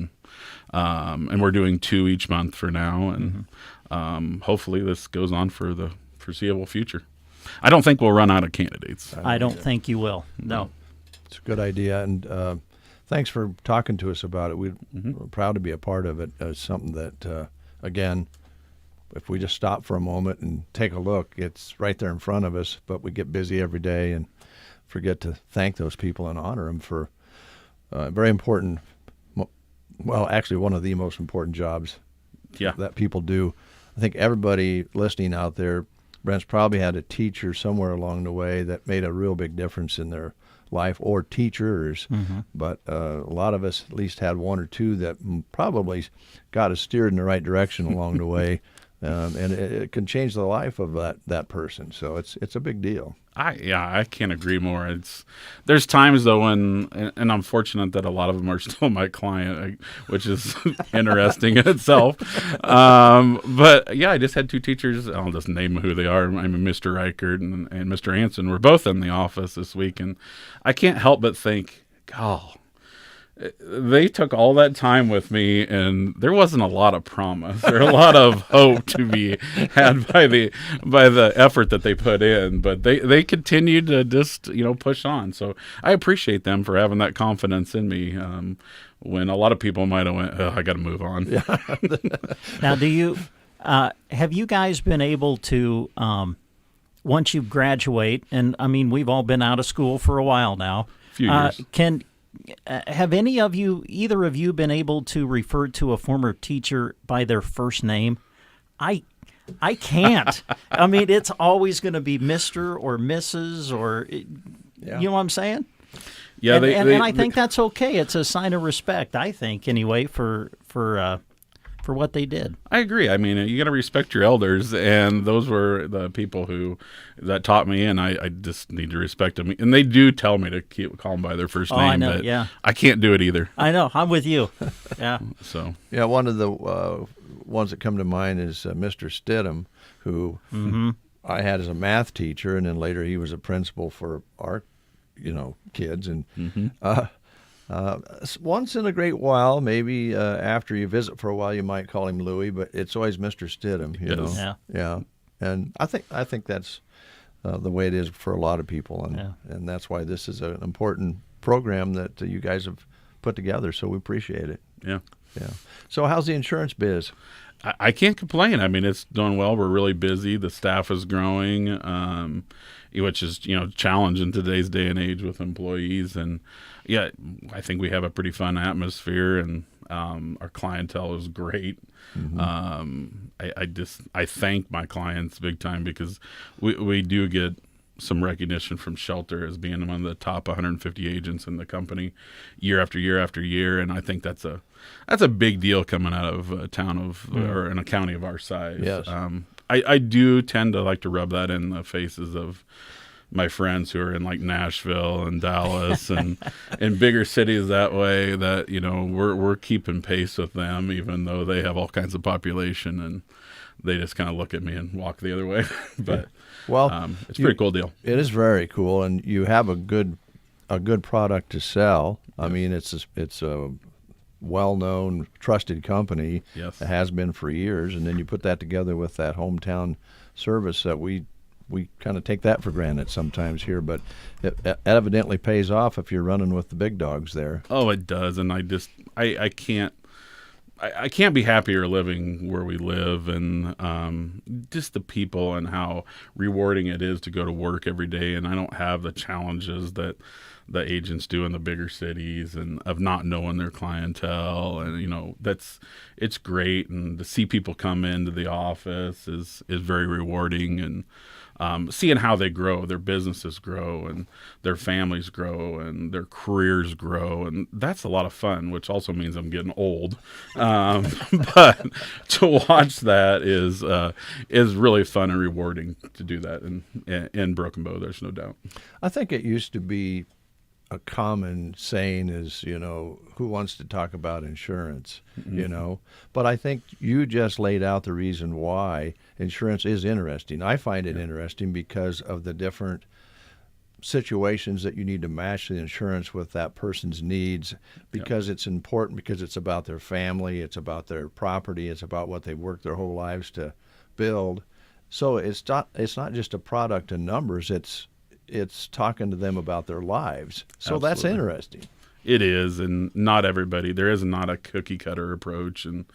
and we're doing 2 each month for now, and hopefully this goes on for the foreseeable future. I don't think we'll run out of candidates. I don't think you will. No. It's a good idea, and thanks for talking to us about it. We're proud to be a part of it. It's something that, again, if we just stop for a moment and take a look, it's right there in front of us, but we get busy every day and forget to thank those people and honor them for very important, well, actually one of the most important jobs that people do. I think everybody listening out there, Brent's probably had a teacher somewhere along the way that made a real big difference in their life, or teachers, but a lot of us at least had one or two that probably got us steered in the right direction along the way, and it can change the life of that person. So it's a big deal. I can't agree more. There's times though when, and I'm fortunate that a lot of them are still my client, which is interesting in itself. But yeah, I just had 2 teachers. I'll just name who they are. I mean, Mr. Reichert and Mr. Anson were both in the office this week, and I can't help but think, oh, they took all that time with me, and there wasn't a lot of promise or a lot of hope to be had by the effort that they put in. But they continued to just push on. So I appreciate them for having that confidence in me. When a lot of people might have went, oh, I got to move on. Yeah. Now, have you guys been able to, once you graduate, and I mean we've all been out of school for a while now, a few years. Have either of you been able to refer to a former teacher by their first name? I can't. I mean, it's always going to be Mr. or Mrs. or, you know what I'm saying? Yeah, and I think that's okay. It's a sign of respect, I think, anyway, for for what they did. I agree. I mean, you got to respect your elders, and those were the people that taught me, and I just need to respect them. And they do tell me to call them by their first name. I know, but yeah. I can't do it either. I know. I'm with you. Yeah. So yeah, one of the ones that come to mind is Mr. Stidham, who I had as a math teacher, and then later he was a principal for our, kids. And once in a great while, maybe after you visit for a while, you might call him Louie, but it's always Mr. Stidham. You know? Yeah. And I think that's the way it is for a lot of people, and that's why this is an important program that you guys have put together. So we appreciate it. Yeah. So how's the insurance biz? I can't complain. I mean, it's doing well. We're really busy. The staff is growing, which is challenge in today's day and age with employees. And yeah, I think we have a pretty fun atmosphere, and our clientele is great. I thank my clients big time, because we do get some recognition from Shelter as being one of the top 150 agents in the company year after year after year, and I think that's a big deal coming out of a town or in a county of our size. Yes. I do tend to like to rub that in the faces of my friends who are in like Nashville and Dallas and in bigger cities that way, that we're keeping pace with them, even though they have all kinds of population, and they just kind of look at me and walk the other way. But it's a pretty cool deal. It is very cool, and you have a good product to sell. I mean, it's a well-known, trusted company. Yes. It has been for years, and then you put that together with that hometown service that we kind of take that for granted sometimes here, but it evidently pays off if you're running with the big dogs there. Oh, it does, and I can't be happier living where we live, and just the people and how rewarding it is to go to work every day. And I don't have the challenges that the agents do in the bigger cities, and of not knowing their clientele. And it's great, and to see people come into the office is very rewarding. And seeing how they grow, their businesses grow, and their families grow, and their careers grow, and that's a lot of fun, which also means I'm getting old. But to watch that is really fun and rewarding to do that in Broken Bow. There's no doubt. I think it used to be a common saying is, who wants to talk about insurance, But I think you just laid out the reason why insurance is interesting. I find it interesting because of the different situations that you need to match the insurance with that person's needs, because it's important, because it's about their family, it's about their property, it's about what they've worked their whole lives to build. So it's not just a product and numbers, it's talking to them about their lives. So Absolutely. That's interesting. It is, and not everybody. There is not a cookie cutter approach, and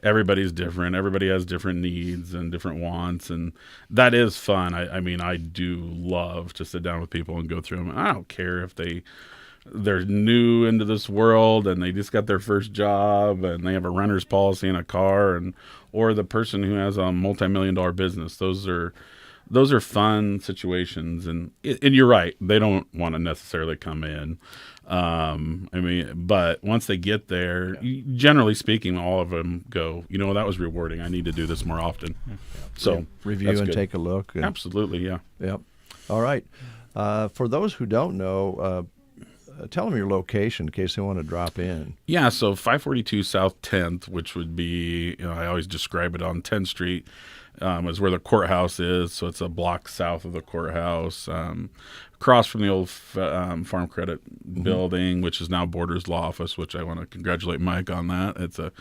everybody's different. Everybody has different needs and different wants, and that is fun. I mean, I do love to sit down with people and go through them. I don't care if they're new into this world and they just got their first job and they have a renter's policy in a car, or the person who has a multi-million-dollar business. Those are fun situations, and you're right. They don't want to necessarily come in. But once they get there, generally speaking, all of them go, that was rewarding. I need to do this more often. So review and take a look. Absolutely, yeah. Yep. All right. For those who don't know, tell them your location in case they want to drop in. Yeah, so 542 South 10th, which would be, I always describe it on 10th Street, is where the courthouse is. So it's a block south of the courthouse, across from the old Farm Credit building, which is now Borders Law Office, which I want to congratulate Mike on that. It's a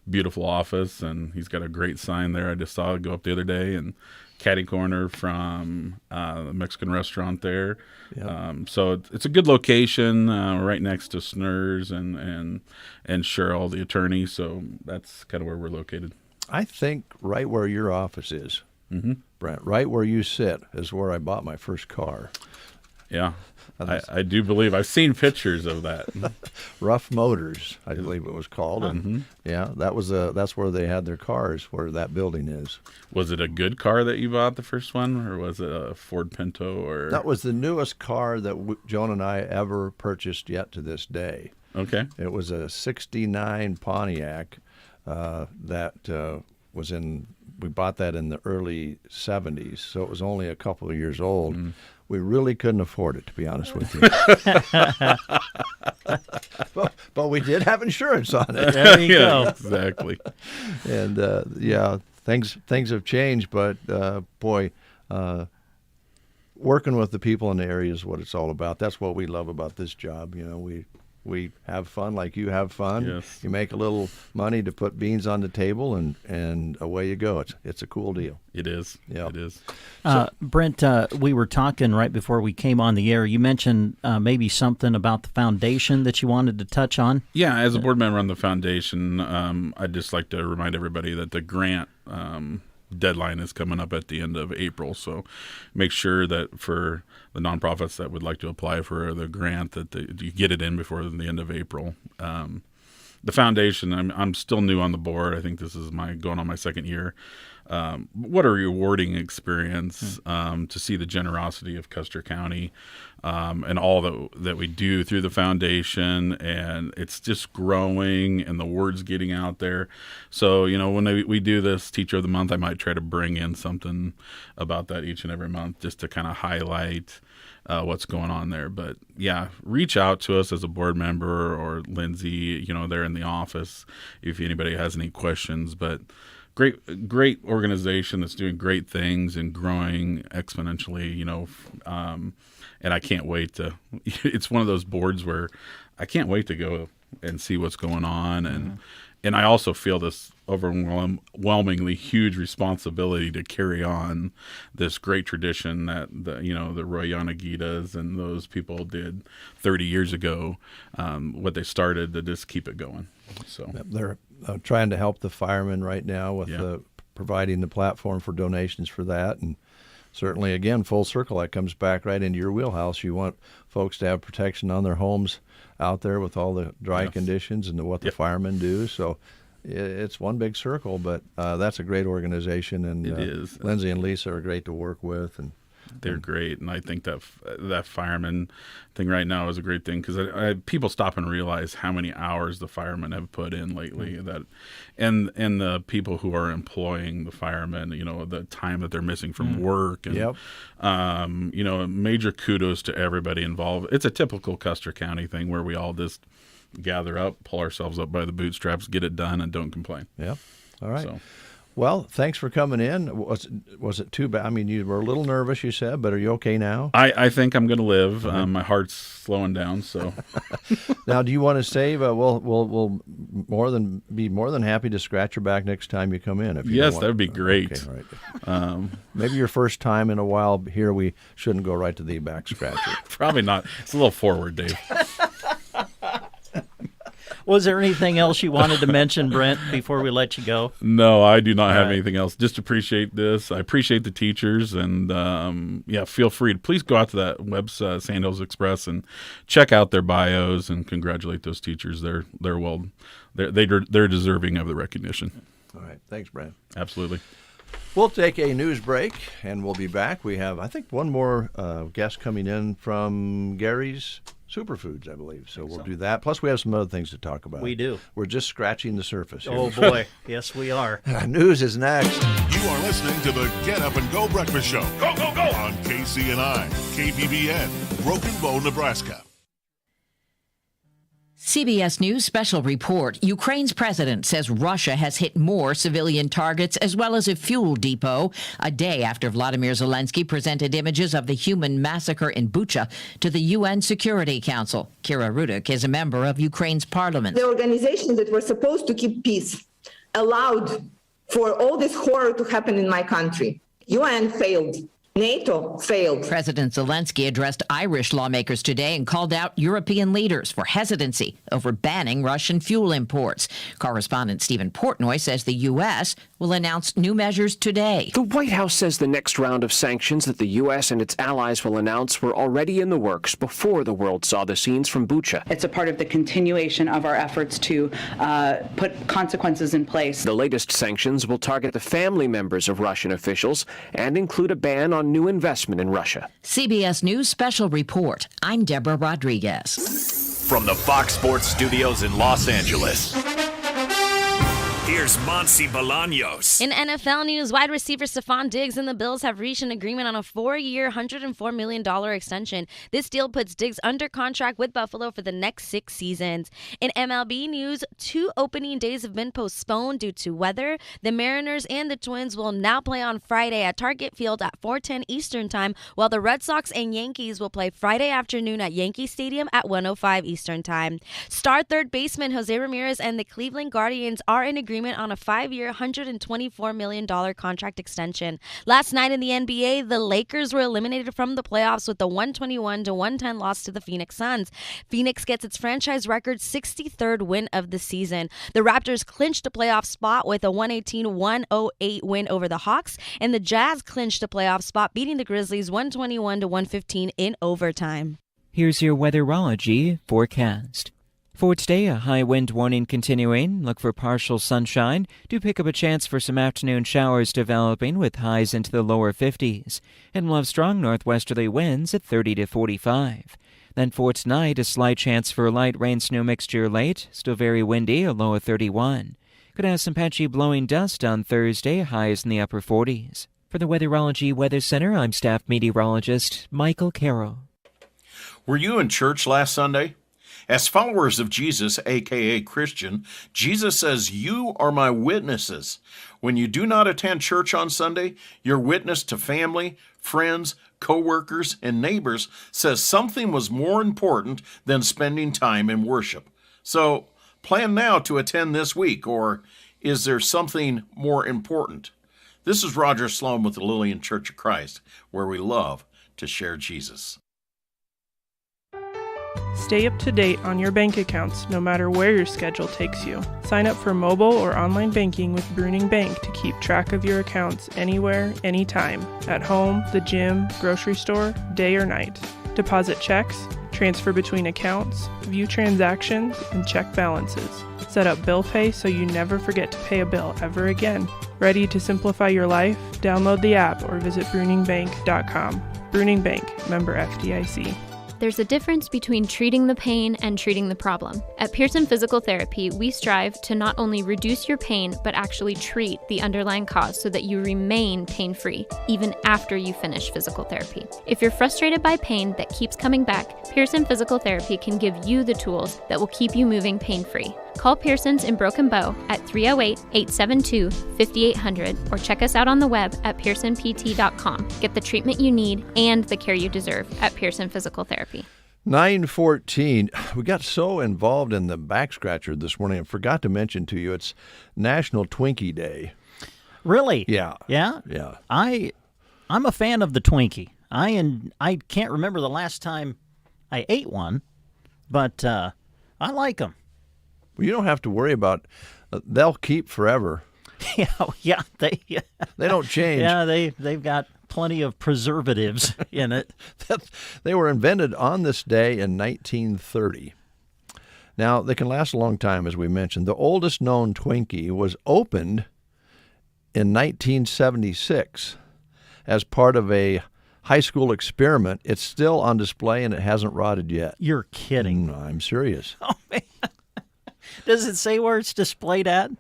beautiful office, and he's got a great sign there. I just saw it go up the other day, and catty corner from the Mexican restaurant there. Yep. So it's a good location, right next to Snur's and Cheryl, the attorney. So that's kind of where we're located. I think right where your office is, Brent, right where you sit is where I bought my first car. Yeah, I do believe I've seen pictures of that. Rough Motors, I believe it was called, and that's where they had their cars, where that building is. Was it a good car that you bought, the first one, or was it a Ford Pinto? Or that was the newest car that Joan and I ever purchased yet to this day. Okay, it was a '69 Pontiac. that we bought that in the early 70s, so it was only a couple of years old. We really couldn't afford it, to be honest with you. but we did have insurance on it. There you go. Exactly. And things have changed, but working with the people in the area is what it's all about. That's what we love about this job. We have fun like you have fun. Yes. You make a little money to put beans on the table, and away you go. It's a cool deal. It is. Yeah, it is. Brent, we were talking right before we came on the air. You mentioned maybe something about the foundation that you wanted to touch on. Yeah, as a board member on the foundation, I'd just like to remind everybody that the grant deadline is coming up at the end of April. So make sure that for the nonprofits that would like to apply for the grant, that you get it in before the end of April. The foundation, I'm still new on the board. I think this is going on my second year. What a rewarding experience to see the generosity of Custer County and all that we do through the foundation, and it's just growing and the word's getting out there. So, when we do this Teacher of the Month, I might try to bring in something about that each and every month just to kind of highlight what's going on there. But yeah, reach out to us as a board member or Lindsay, there in the office if anybody has any questions. But great organization that's doing great things and growing exponentially, and I can't wait it's one of those boards where I can't wait to go and see what's going on. And I also feel this overwhelmingly huge responsibility to carry on this great tradition that the Roy Yanagitas and those people did 30 years ago, what they started, to just keep it going. So they're trying to help the firemen right now with providing the platform for donations for that. And certainly, again, full circle, that comes back right into your wheelhouse. You want folks to have protection on their homes out there with all the dry conditions and what the firemen do. So it's one big circle, but that's a great organization, and it is. Lindsay and Lisa are great to work with, and they're great. And I think that fireman thing right now is a great thing, because people stop and realize how many hours the firemen have put in lately. And the people who are employing the firemen, the time that they're missing from work, and major kudos to everybody involved. It's a typical Custer County thing where we all just gather up, pull ourselves up by the bootstraps, get it done, and don't complain. Yep. All right. So. Well, thanks for coming in. Was it too bad? I mean, you were a little nervous, you said, but are you okay now? I think I'm going to live. My heart's slowing down. So now, do you want to save? We'll be more than happy to scratch your back next time you come in. Yes, that would be great. Okay, all right. Maybe your first time in a while here. We shouldn't go right to the back scratcher. Probably not. It's a little forward, Dave. Was there anything else you wanted to mention, Brent, before we let you go? No, I do not have anything else. Just appreciate this. I appreciate the teachers, and feel free to please go out to that website, Sandhills Express, and check out their bios and congratulate those teachers. They're deserving of the recognition. All right, thanks, Brent. Absolutely. We'll take a news break, and we'll be back. We have, I think, one more guest coming in from Gary's Superfoods, I believe. So we'll do that. Plus, we have some other things to talk about. We do. We're just scratching the surface here. Oh, boy. Yes, we are. News is next. You are listening to the Get Up and Go Breakfast Show. Go, go, go! On KCNI, KBBN, Broken Bow, Nebraska. CBS News special report. Ukraine's president says Russia has hit more civilian targets as well as a fuel depot a day after Vladimir Zelensky presented images of the human massacre in Bucha to the UN Security Council. Kira Rudik is a member of Ukraine's parliament. The organizations that were supposed to keep peace allowed for all this horror to happen in my country. UN failed. NATO failed. President Zelensky addressed Irish lawmakers today and called out European leaders for hesitancy over banning Russian fuel imports. Correspondent Stephen Portnoy says the U.S. will announce new measures today. The White House says the next round of sanctions that the U.S. and its allies will announce were already in the works before the world saw the scenes from Bucha. It's a part of the continuation of our efforts to put consequences in place. The latest sanctions will target the family members of Russian officials and include a ban on new investment in Russia. CBS News special report. I'm Deborah Rodriguez. From the Fox Sports Studios in Los Angeles, Here's Monsi Bolaños. In NFL news, wide receiver Stephon Diggs and the Bills have reached an agreement on a 4-year, $104 million extension. This deal puts Diggs under contract with Buffalo for the next 6 seasons. In MLB news, 2 opening days have been postponed due to weather. The Mariners and the Twins will now play on Friday at Target Field at 4:10 Eastern Time, while the Red Sox and Yankees will play Friday afternoon at Yankee Stadium at 1:05 Eastern Time. Star third baseman Jose Ramirez and the Cleveland Guardians are in agreement on a 5-year, $124 million contract extension. Last night in the NBA, the Lakers were eliminated from the playoffs with a 121-110 loss to the Phoenix Suns. Phoenix gets its franchise record 63rd win of the season. The Raptors clinched a playoff spot with a 118-108 win over the Hawks, and the Jazz clinched a playoff spot, beating the Grizzlies 121-115 in overtime. Here's your weatherology forecast. For today, a high wind warning continuing. Look for partial sunshine. Do pick up a chance for some afternoon showers developing with highs into the lower 50s. And we'll have strong northwesterly winds at 30 to 45. Then for tonight, a slight chance for a light rain-snow mixture late. Still very windy, a low of 31. Could have some patchy blowing dust on Thursday, highs in the upper 40s. For the Weatherology Weather Center, I'm staff meteorologist Michael Carroll. Were you in church last Sunday? As followers of Jesus, a.k.a. Christian, Jesus says, "You are my witnesses." When you do not attend church on Sunday, your witness to family, friends, co-workers, and neighbors says something was more important than spending time in worship. So, plan now to attend this week, or is there something more important? This is Roger Sloan with the Lillian Church of Christ, where we love to share Jesus. Stay up to date on your bank accounts no matter where your schedule takes you. Sign up for mobile or online banking with Bruning Bank to keep track of your accounts anywhere, anytime. At home, the gym, grocery store, day or night. Deposit checks, transfer between accounts, view transactions, and check balances. Set up bill pay so you never forget to pay a bill ever again. Ready to simplify your life? Download the app or visit bruningbank.com. Bruning Bank, member FDIC. There's a difference between treating the pain and treating the problem. At Pearson Physical Therapy, we strive to not only reduce your pain, but actually treat the underlying cause so that you remain pain-free, even after you finish physical therapy. If you're frustrated by pain that keeps coming back, Pearson Physical Therapy can give you the tools that will keep you moving pain-free. Call Pearson's in Broken Bow at 308-872-5800 or check us out on the web at pearsonpt.com. Get the treatment you need and the care you deserve at Pearson Physical Therapy. 9:14. We got so involved in the back scratcher this morning I forgot to mention to you it's National Twinkie Day. Really? Yeah. Yeah? Yeah. I'm a fan of the Twinkie. I can't remember the last time I ate one, but I like them. Well, you don't have to worry about they'll keep forever. Yeah, they don't change. Yeah, they've got plenty of preservatives in it. They were invented on this day in 1930. Now, they can last a long time, as we mentioned. The oldest known Twinkie was opened in 1976 as part of a high school experiment. It's still on display, and it hasn't rotted yet. You're kidding. No, I'm serious. Oh, man. Does it say where it's displayed at?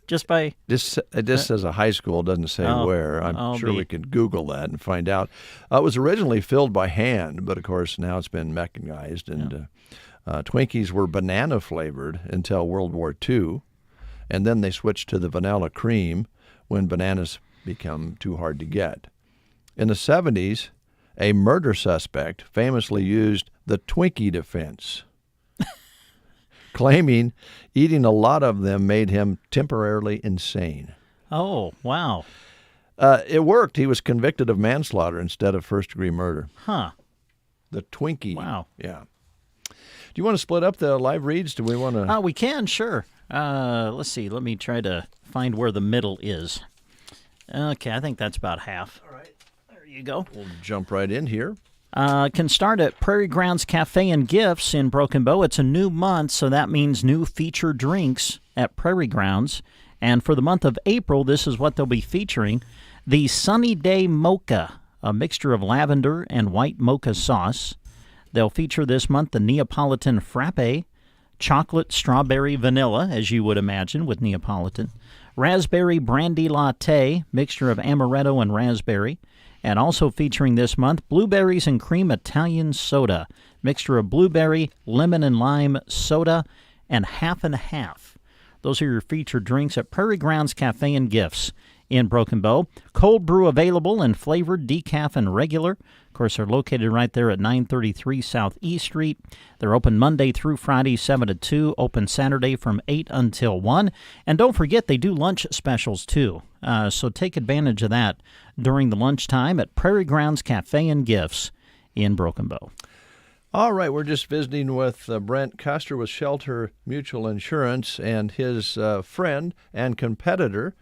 Just by this says a high school. It doesn't say where. I'm sure we could Google that and find out. It was originally filled by hand, but of course now it's been mechanized. And Twinkies were banana flavored until World War II, and then they switched to the vanilla cream when bananas become too hard to get. In the 70s, a murder suspect famously used the Twinkie defense, claiming eating a lot of them made him temporarily insane. Oh, wow. It worked. He was convicted of manslaughter instead of first-degree murder. Huh. The Twinkie. Wow. Yeah. Do you want to split up the live reads? Do we want to? We can, sure. Let's see. Let me try to find where the middle is. Okay, I think that's about half. All right. There you go. We'll jump right in here. Can start at Prairie Grounds Cafe and Gifts in Broken Bow. It's a new month, so that means new featured drinks at Prairie Grounds. And for the month of April, this is what they'll be featuring. The Sunny Day Mocha, a mixture of lavender and white mocha sauce. They'll feature this month the Neapolitan Frappe, chocolate, strawberry, vanilla, as you would imagine with Neapolitan, raspberry brandy latte, mixture of amaretto and raspberry, and also featuring this month, blueberries and cream Italian soda, mixture of blueberry, lemon and lime soda, and half and half. Those are your featured drinks at Prairie Grounds Cafe and Gifts in Broken Bow. Cold brew available in flavored, decaf, and regular. Of course, they're located right there at 933 South E Street. They're open Monday through Friday, 7 to 2, open Saturday from 8 until 1. And don't forget, they do lunch specials, too. So take advantage of that during the lunchtime at Prairie Grounds Cafe and Gifts in Broken Bow. All right, we're just visiting with Brent Custer with Shelter Mutual Insurance and his friend and competitor,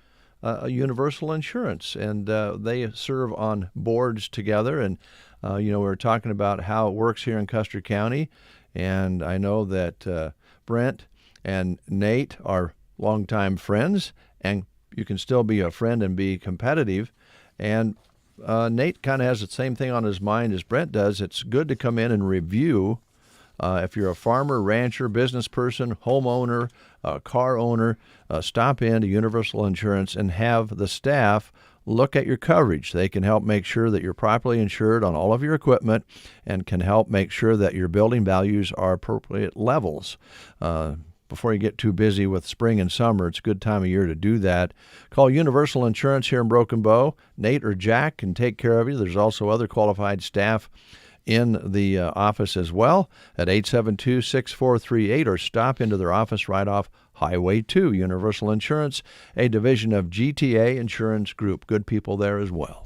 Universal Insurance, and they serve on boards together. And we're talking about how it works here in Custer County, and I know that Brent and Nate are longtime friends, and you can still be a friend and be competitive. And Nate kind of has the same thing on his mind as Brent does. It's good to come in and review. If you're a farmer, rancher, business person, homeowner, car owner, stop in to Universal Insurance and have the staff look at your coverage. They can help make sure that you're properly insured on all of your equipment and can help make sure that your building values are appropriate levels. Before you get too busy with spring and summer, it's a good time of year to do that. Call Universal Insurance here in Broken Bow. Nate or Jack can take care of you. There's also other qualified staff in the office as well at 872-6438, or stop into their office right off Highway 2. Universal Insurance, a division of GTA Insurance Group. Good people there as well.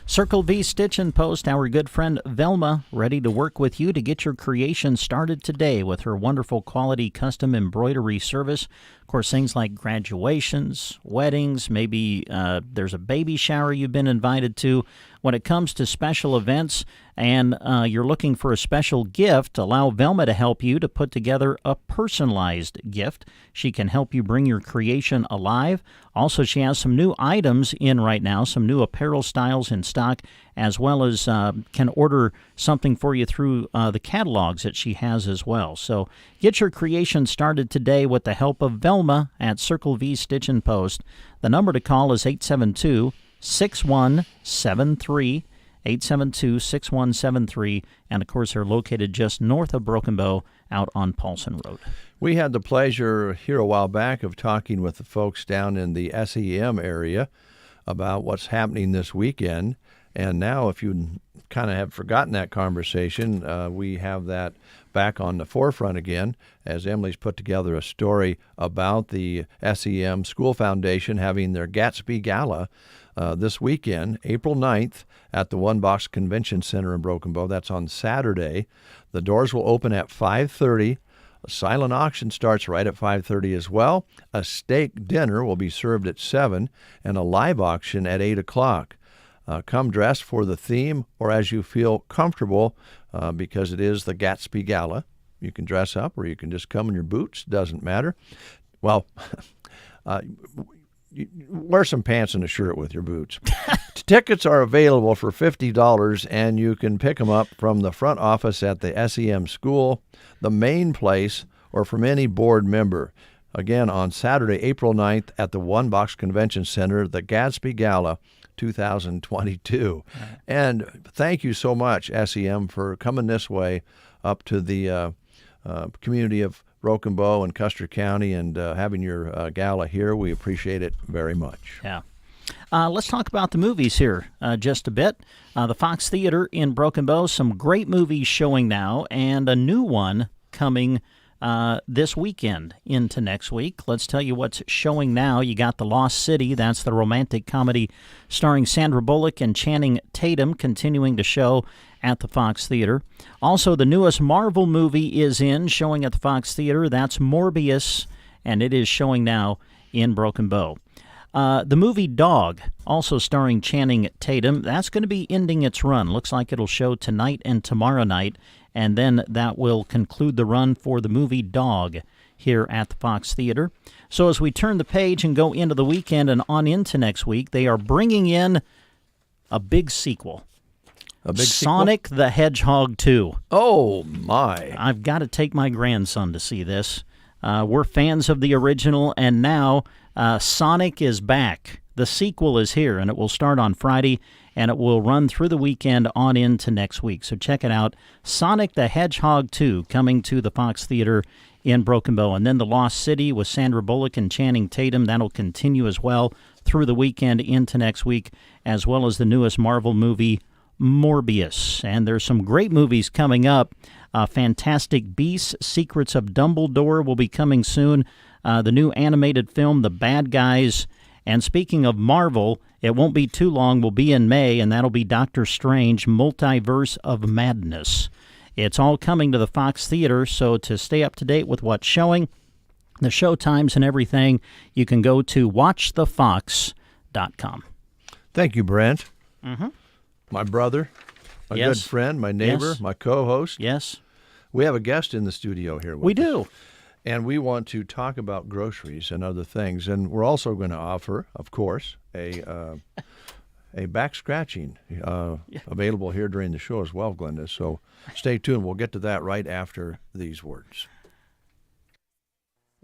Circle V Stitch and Post, our good friend Velma, ready to work with you to get your creation started today with her wonderful quality custom embroidery service. Of course, things like graduations, weddings, maybe there's a baby shower you've been invited to. When it comes to special events and you're looking for a special gift, allow Velma to help you to put together a personalized gift. She can help you bring your creation alive. Also, she has some new items in right now, some new apparel styles in stock, as well as can order something for you through the catalogs that she has as well. So get your creation started today with the help of Velma at Circle V Stitch and Post. The number to call is 872-6173, 872-6173, and of course they're located just north of Broken Bow out on Paulson Road. We had the pleasure here a while back of talking with the folks down in the SEM area about what's happening this weekend. And now, if you kind of have forgotten that conversation, we have that back on the forefront again, as Emily's put together a story about the SEM School Foundation having their Gatsby Gala this weekend, April 9th, at the One Box Convention Center in Broken Bow. That's on Saturday. The doors will open at 5:30. A silent auction starts right at 5:30 as well. A steak dinner will be served at 7, and a live auction at 8 o'clock. Come dressed for the theme or as you feel comfortable, because it is the Gatsby Gala. You can dress up or you can just come in your boots. Doesn't matter. Well, wear some pants and a shirt with your boots. Tickets are available for $50, and you can pick them up from the front office at the SEM school, the main place, or from any board member. Again, on Saturday, April 9th at the One Box Convention Center, the Gatsby Gala 2022. Right. And thank you so much, SEM, for coming this way up to the community of Broken Bow and Custer County and having your gala here. We appreciate it very much. Yeah. Let's talk about the movies here just a bit. The Fox Theater in Broken Bow, some great movies showing now, and a new one coming this weekend into next week. Let's tell you what's showing now. You got The Lost City. That's the romantic comedy starring Sandra Bullock and Channing Tatum, continuing to show at the Fox Theater. Also, the newest Marvel movie is showing at the Fox Theater. That's Morbius, and it is showing now in Broken Bow. The movie Dog, also starring Channing Tatum, that's going to be ending its run. Looks like it'll show tonight and tomorrow night, and then that will conclude the run for the movie Dog here at the Fox Theater. So as we turn the page and go into the weekend and on into next week, they are bringing in a big sequel. A big Sonic the Hedgehog 2. Oh, my. I've got to take my grandson to see this. We're fans of the original, and now Sonic is back. The sequel is here, and it will start on Friday, and it will run through the weekend on into next week. So check it out. Sonic the Hedgehog 2 coming to the Fox Theater in Broken Bow. And then The Lost City with Sandra Bullock and Channing Tatum. That'll continue as well through the weekend into next week, as well as the newest Marvel movie, Morbius. And there's some great movies coming up. Fantastic Beasts, Secrets of Dumbledore will be coming soon. The new animated film, The Bad Guys. And speaking of Marvel, it won't be too long. We'll be in May, and that'll be Doctor Strange, Multiverse of Madness. It's all coming to the Fox Theater, so to stay up to date with what's showing, the show times and everything, you can go to watchthefox.com. Thank you, Brent. Mm-hmm. My brother, my Yes. good friend, my neighbor, Yes. my co-host. Yes. We have a guest in the studio here with We us. do. And we want to talk about groceries and other things. And we're also going to offer, of course, a back scratching available here during the show as well, Glenda. So stay tuned. We'll get to that right after these words.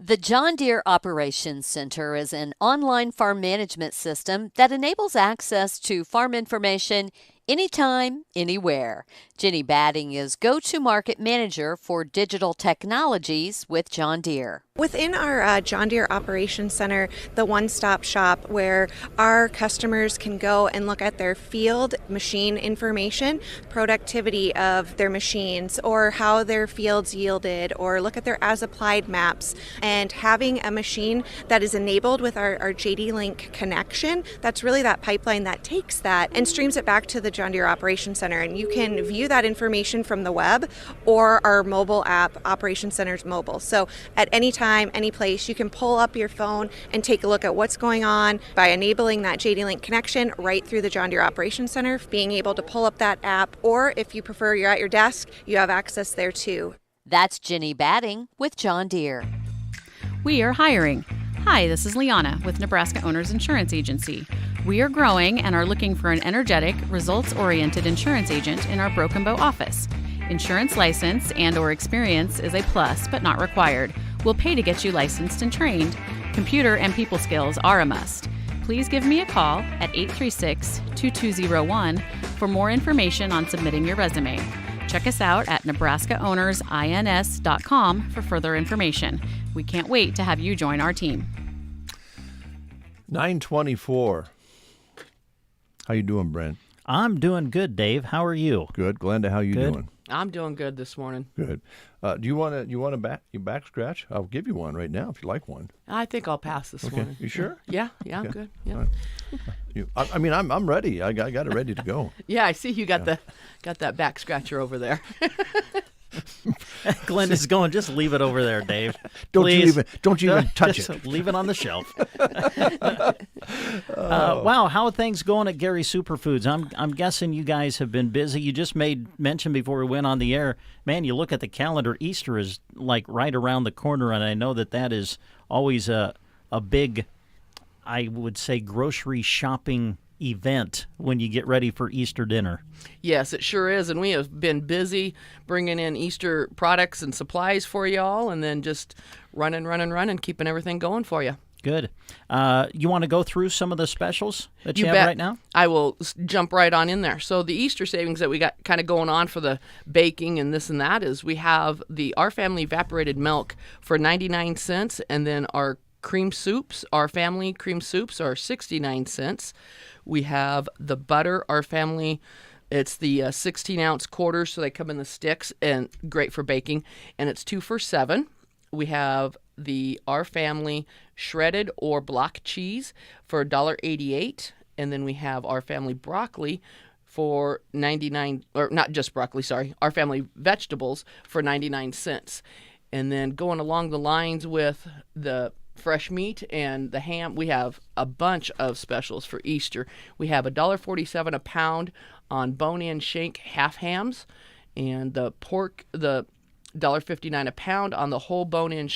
The John Deere Operations Center is an online farm management system that enables access to farm information anytime, anywhere. Jenny Batting is go-to-market manager for digital technologies with John Deere. Within our John Deere Operations Center, the one-stop shop where our customers can go and look at their field machine information, productivity of their machines, or how their fields yielded, or look at their as-applied maps. And having a machine that is enabled with our JD Link connection, that's really that pipeline that takes that and streams it back to the John Deere Operations Center. And you can view that information from the web or our mobile app, Operations Center's mobile. So at any time, any place, you can pull up your phone and take a look at what's going on by enabling that JD Link connection right through the John Deere Operations Center, being able to pull up that app, or if you prefer you're at your desk, you have access there too. That's Jenny Batting with John Deere. We are hiring. Hi, this is Liana with Nebraska Owners Insurance Agency. We are growing and are looking for an energetic, results-oriented insurance agent in our Broken Bow office. Insurance license and/or experience is a plus, but not required. We'll pay to get you licensed and trained. Computer and people skills are a must. Please give me a call at 836-2201 for more information on submitting your resume. Check us out at nebraskaownersins.com for further information. We can't wait to have you join our team. 9:24. How you doing, Brent? I'm doing good, Dave. How are you? Good. Glenda, how you Good. doing? I'm doing good this morning. Good. Do you want a back scratch? I'll give you one right now if you like one. I think I'll pass this Okay. morning. You sure? Yeah, I'm Okay. good. Yeah. All right. I mean, I'm ready. I got it ready to go. Yeah, I see you got that back scratcher over there. Glenda's going, just leave it over there, Dave. Don't you Please. even touch Just it. Leave it on the shelf. Wow, how are things going at Gary Superfoods? I'm guessing you guys have been busy. You just made mention before we went on the air. Man, you look at the calendar, Easter is like right around the corner, and I know that is always a big, I would say, grocery shopping event when you get ready for Easter dinner. Yes, it sure is, and we have been busy bringing in Easter products and supplies for y'all, and then just running, keeping everything going for you. Good. You want to go through some of the specials that you have bet. right now? I will jump right on in there. So the Easter savings that we got kind of going on for the baking and this and that is we have Our Family evaporated milk for 99 cents, and then our cream soups, Our Family cream soups are 69 cents. We have the butter, Our Family. It's the 16-ounce quarters, so they come in the sticks and great for baking, and it's 2 for $7. We have the Our Family shredded or block cheese for $1.88, and then we have Our Family broccoli for 99, or not just broccoli, sorry, Our Family vegetables for 99 cents. And then going along the lines with the fresh meat and the ham, we have a bunch of specials for Easter. We have $1.47 a pound on bone-in shank half hams, and the pork, the $1.59 a pound on the whole bone-in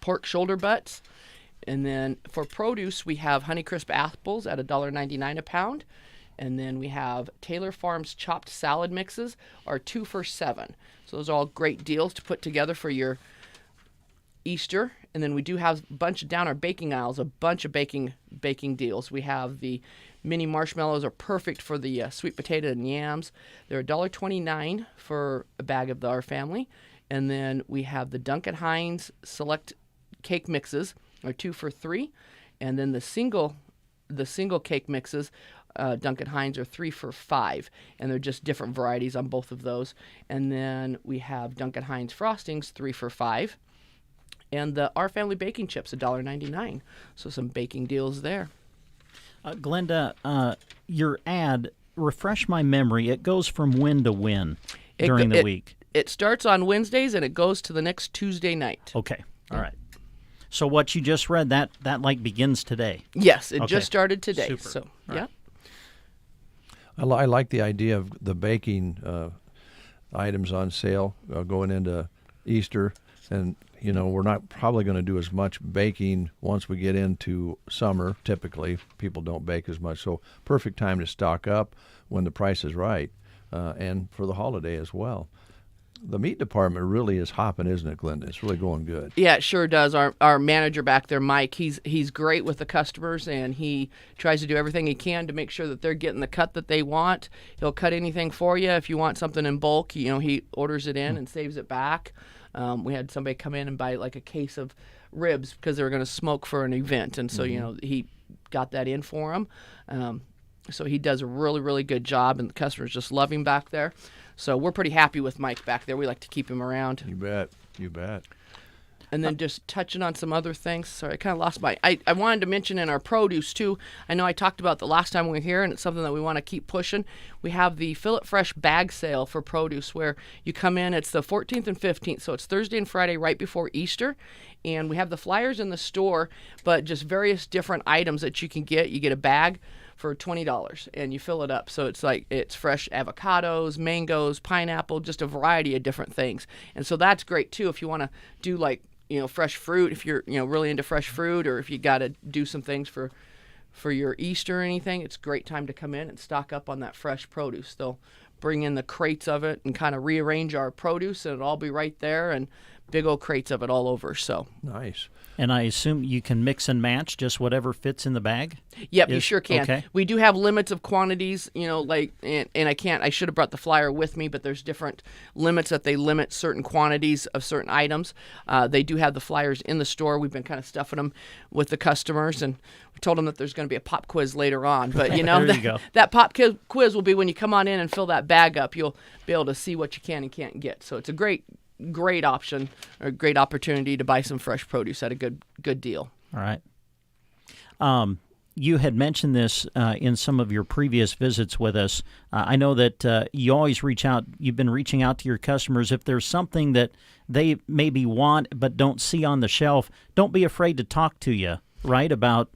pork shoulder butts. And then for produce, we have Honeycrisp apples at $1.99 a pound, And then we have Taylor Farms chopped salad mixes are 2 for $7. So those are all great deals to put together for your Easter. And then we do have a bunch down our baking aisles, a bunch of baking deals. We have the mini marshmallows are perfect for the sweet potato and yams. They're $1.29 for a bag of Our Family. And then we have the Duncan Hines select cake mixes are 2 for $3. And then the single cake mixes, Duncan Hines, are 3 for $5, and they're just different varieties on both of those. And then we have Duncan Hines frostings, 3 for $5, and the Our Family baking chips, $1.99. So some baking deals there. Glenda, your ad, refresh my memory. It goes from when to when during the week? It starts on Wednesdays and it goes to the next Tuesday night. Okay, all right. So what you just read, that like begins today? Yes, it just started today. Super. So, all right. I like the idea of the baking items on sale going into Easter. And, we're not probably going to do as much baking once we get into summer. Typically, people don't bake as much. So perfect time to stock up when the price is right and for the holiday as well. The meat department really is hopping, isn't it, Glenda? It's really going good. Yeah, it sure does. Our manager back there, Mike, he's great with the customers, and he tries to do everything he can to make sure that they're getting the cut that they want. He'll cut anything for you. If you want something in bulk, he orders it in and saves it back. We had somebody come in and buy like a case of ribs because they were going to smoke for an event, and so he got that in for them. So he does a really, really good job, and the customers just love him back there. So we're pretty happy with Mike back there. We like to keep him around. You bet. And then just touching on some other things. Sorry, I kind of lost my... I wanted to mention in our produce, too. I know I talked about the last time we were here, and it's something that we want to keep pushing. We have the Fill It Fresh bag sale for produce where you come in. It's the 14th and 15th, so it's Thursday and Friday right before Easter. And we have the flyers in the store, but just various different items that you can get. You get a bag for $20 and you fill it up. So it's fresh avocados, mangoes, pineapple, just a variety of different things. And so that's great too if you want to do fresh fruit, if you're really into fresh fruit, or if you got to do some things for your Easter or anything. It's a great time to come in and stock up on that fresh produce. They'll bring in the crates of it and kind of rearrange our produce, and it'll all be right there, and big old crates of it all over. So nice. And I assume you can mix and match just whatever fits in the bag? Yep, you sure can. Okay. We do have limits of quantities, and I should have brought the flyer with me, but there's different limits that they limit certain quantities of certain items. They do have the flyers in the store. We've been kind of stuffing them with the customers, and we told them that there's going to be a pop quiz later on. But, that pop quiz will be when you come on in and fill that bag up. You'll be able to see what you can and can't get. So it's a great option or a great opportunity to buy some fresh produce at a good deal. All right. You had mentioned this in some of your previous visits with us. I know that you always you've been reaching out to your customers. If there's something that they maybe want but don't see on the shelf, don't be afraid to talk to you, right, about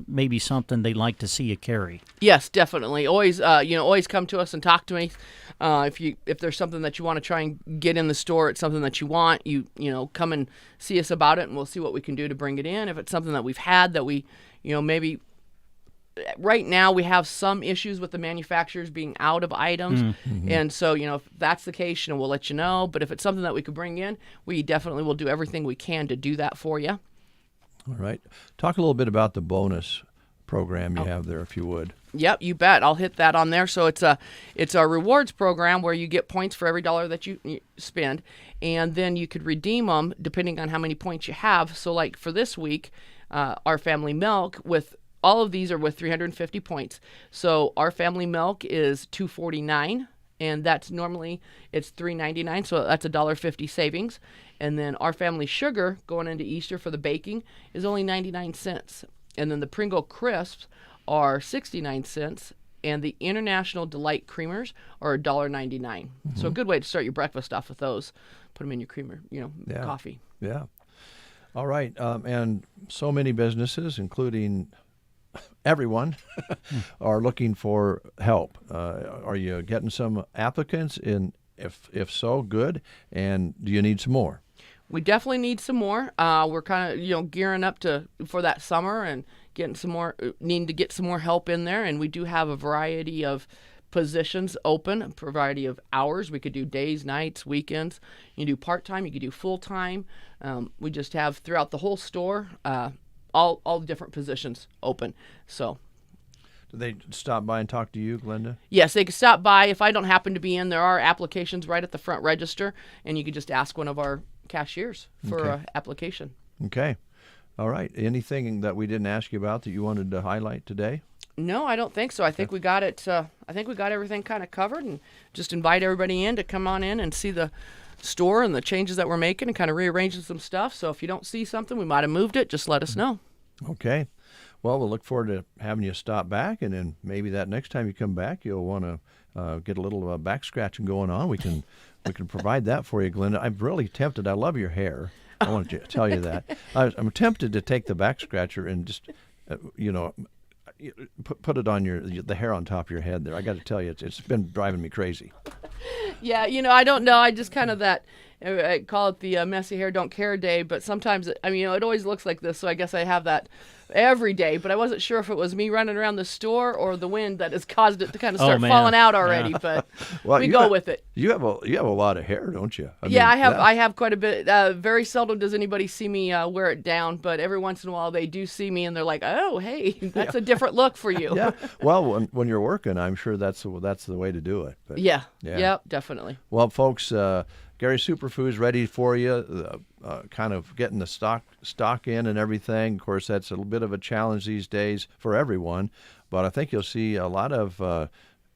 maybe something they'd like to see you carry. Yes, definitely. Always come to us and talk to me. If there's something that you want to try and get in the store, it's something that you want, you come and see us about it, and we'll see what we can do to bring it in. If it's something that we've had that we, maybe right now we have some issues with the manufacturers being out of items. Mm-hmm. And so, if that's the case, we'll let you know. But if it's something that we could bring in, we definitely will do everything we can to do that for you. All right. Talk a little bit about the bonus program you have there, if you would. Yep, you bet. I'll hit that on there. So it's a rewards program where you get points for every dollar that you spend, and then you could redeem them depending on how many points you have. So like for this week, Our Family Milk, with all of these are with 350 points. So Our Family Milk is $2.49, and that's normally it's $3.99. So that's $1.50 savings. And then Our Family Sugar going into Easter for the baking is only 99 cents. And then the Pringle Crisps are 69 cents, and the International Delight Creamers are $1.99. Mm-hmm. So a good way to start your breakfast off with those. Put them in your creamer, coffee. Yeah. All right. And so many businesses, including everyone, are looking for help. Are you getting some applicants? If so, good. And do you need some more? We definitely need some more. We're kind of gearing up for that summer and getting some more. Needing to get some more help in there, and we do have a variety of positions open, a variety of hours. We could do days, nights, weekends. You can do part-time, you could do full-time. We just have throughout the whole store all different positions open. So do they stop by and talk to you, Glenda? yes, they can stop by. If I don't happen to be in, there are applications right at the front register, and you can just ask one of our cashiers for an application. Okay. All right. Anything that we didn't ask you about that you wanted to highlight today? No, I don't think so. I think we got it. I think we got everything kind of covered, and just invite everybody in to come on in and see the store and the changes that we're making and kind of rearranging some stuff. So if you don't see something, we might have moved it. Just let us know. Okay. Well, we'll look forward to having you stop back, and then maybe that next time you come back, you'll want to get a little back scratching going on. We can provide that for you, Glenda. I'm really tempted. I love your hair. I wanted to tell you that. I'm tempted to take the back scratcher and just, put it on the hair on top of your head there. I got to tell you, it's been driving me crazy. Yeah, I don't know. I just kind of I call it the messy hair don't care day, but sometimes it always looks like this, so I guess I have that every day, but I wasn't sure if it was me running around the store or the wind that has caused it to kind of start falling out already, but we go with it. You have a lot of hair, don't you? I have quite a bit. Very seldom does anybody see me wear it down, but every once in a while they do see me and they're like, "Oh, hey, that's a different look for you." Yeah. Well, when you're working, I'm sure that's the way to do it. But, yeah. Definitely. Well, folks, Gary Superfood's ready for you, kind of getting the stock in and everything. Of course, that's a little bit of a challenge these days for everyone, but I think you'll see a lot of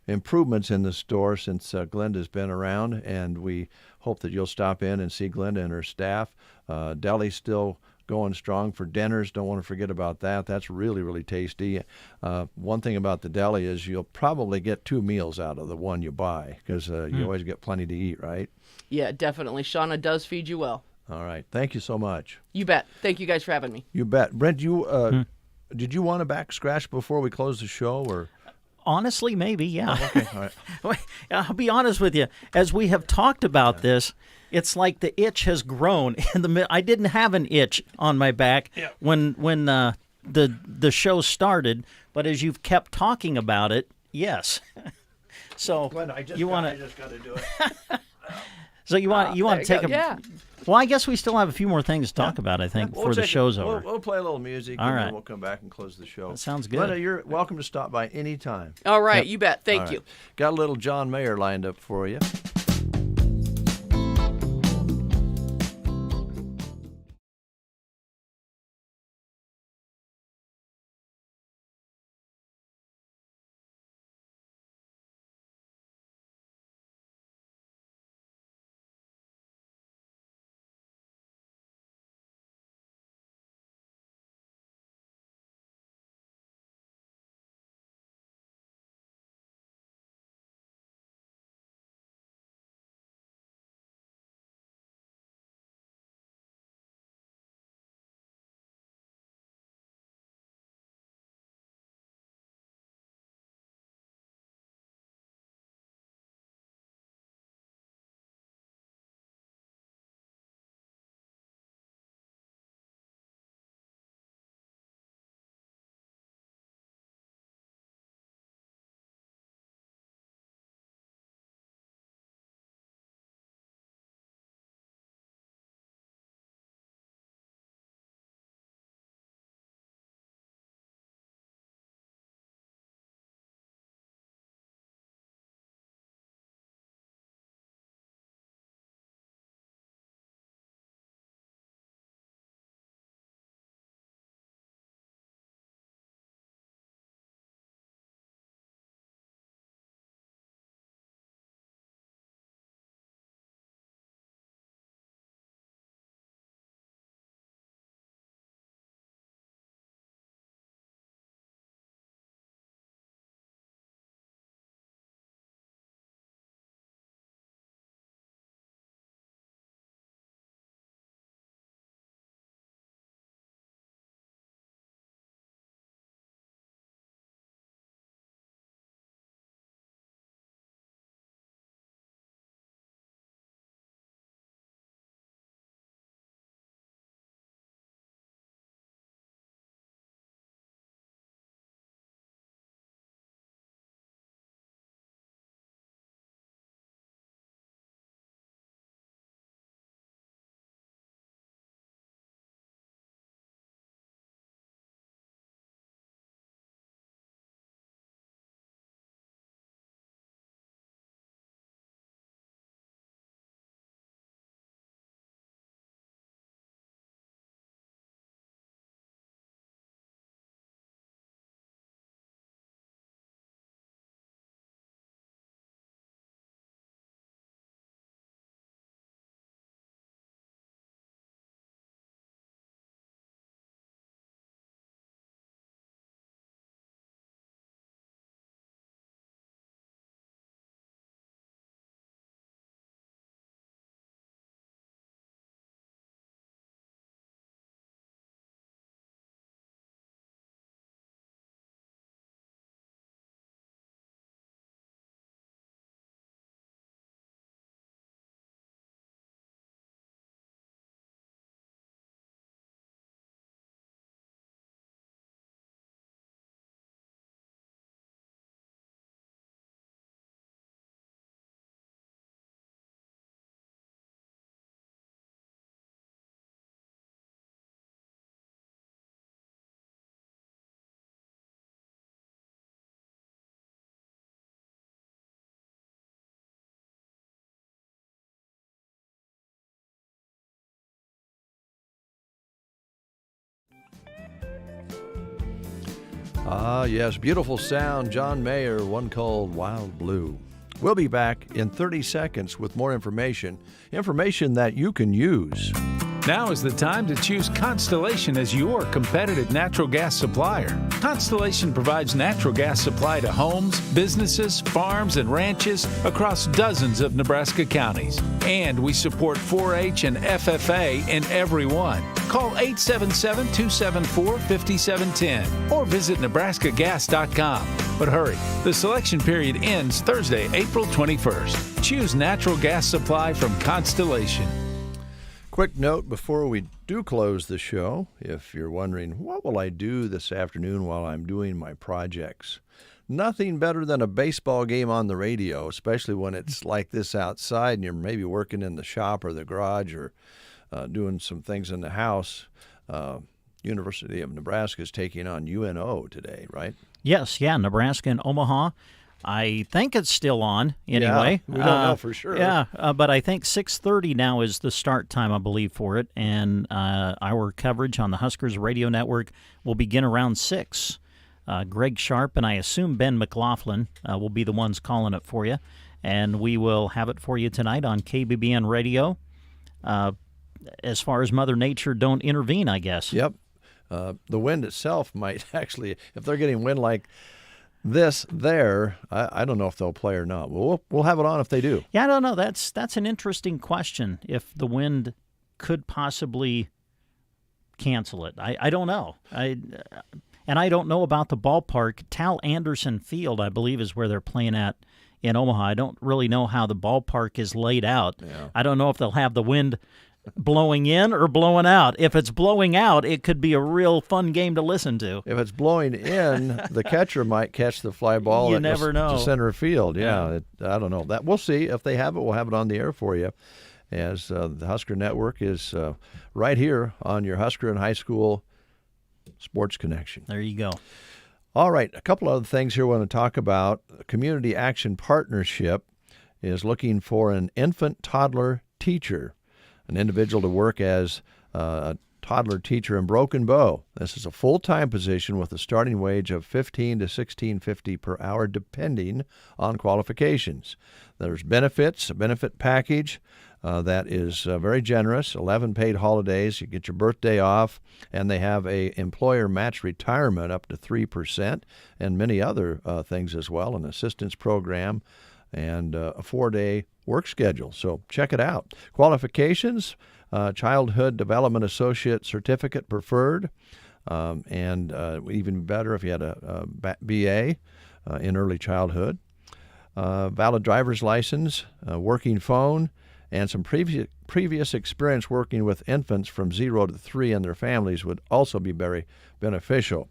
improvements in the store since Glenda's been around, and we hope that you'll stop in and see Glenda and her staff. Deli's still going strong for dinners. Don't want to forget about that. That's really, really tasty. One thing about the deli is you'll probably get 2 meals out of the one you buy because you always get plenty to eat, right? Yeah, definitely. Shauna does feed you well. All right. Thank you so much. You bet. Thank you guys for having me. You bet. Brent, did you want to back scratch before we close the show, or? Honestly, maybe, yeah. Oh, okay. All right. I'll be honest with you. As we have talked about this, it's like the itch has grown. I didn't have an itch on my back when the show started, but as you've kept talking about it, yes. So Glenn, I just got to do it. So you want to take a? Yeah. Well, I guess we still have a few more things to talk about, I think, before the show's over. We'll play a little music, All and right. then we'll come back and close the show. That sounds good. Glenda, you're welcome to stop by anytime. All right, you bet. Thank you. Got a little John Mayer lined up for you. Yes, beautiful sound. John Mayer, one called Wild Blue. We'll be back in 30 seconds with more information that you can use. Now is the time to choose Constellation as your competitive natural gas supplier. Constellation provides natural gas supply to homes, businesses, farms, and ranches across dozens of Nebraska counties. And we support 4-H and FFA in every one. Call 877-274-5710 or visit nebraskagas.com. But hurry, the selection period ends Thursday, April 21st. Choose natural gas supply from Constellation. Quick note before we do close the show, if you're wondering, what will I do this afternoon while I'm doing my projects? Nothing better than a baseball game on the radio, especially when it's like this outside and you're maybe working in the shop or the garage or doing some things in the house. University of Nebraska is taking on UNO today, right? Yes, Nebraska and Omaha. I think it's still on anyway. Yeah, we don't know for sure. But I think 6:30 now is the start time, I believe, for it. And our coverage on the Huskers Radio Network will begin around 6. Greg Sharp and I assume Ben McLaughlin will be the ones calling it for you. And we will have it for you tonight on KBBN Radio. As far as Mother Nature don't intervene, I guess. Yep. The wind itself might actually, if they're getting wind like this there, I don't know if they'll play or not. We'll have it on if they do. Yeah, I don't know. That's an interesting question. If the wind could possibly cancel it, I don't know. And I don't know about the ballpark. Tal Anderson Field, I believe, is where they're playing at in Omaha. I don't really know how the ballpark is laid out. Yeah. I don't know if they'll have the wind blowing in or blowing out. If it's blowing out, it could be a real fun game to listen to. If it's blowing in, the catcher might catch the fly ball You never know. to center field. I don't know. That we'll see. If they have it, we'll have it on the air for you, as the Husker Network is right here on your Husker and High School Sports Connection. There you go. All right, a couple other things here I want to talk about. Community Action Partnership is looking for an infant toddler teacher, an individual to work as a toddler teacher in Broken Bow. This is a full-time position with a starting wage of $15 to $16.50 per hour, depending on qualifications. There's benefits, a benefit package that is very generous, 11 paid holidays, you get your birthday off, and they have a employer match retirement up to 3%, and many other things as well, an assistance program, and a 4-day work schedule. So check it out. Qualifications, Childhood Development Associate Certificate preferred, and even better if you had a BA in early childhood. Valid driver's license, working phone, and some previous experience working with infants from 0 to 3 and their families would also be very beneficial.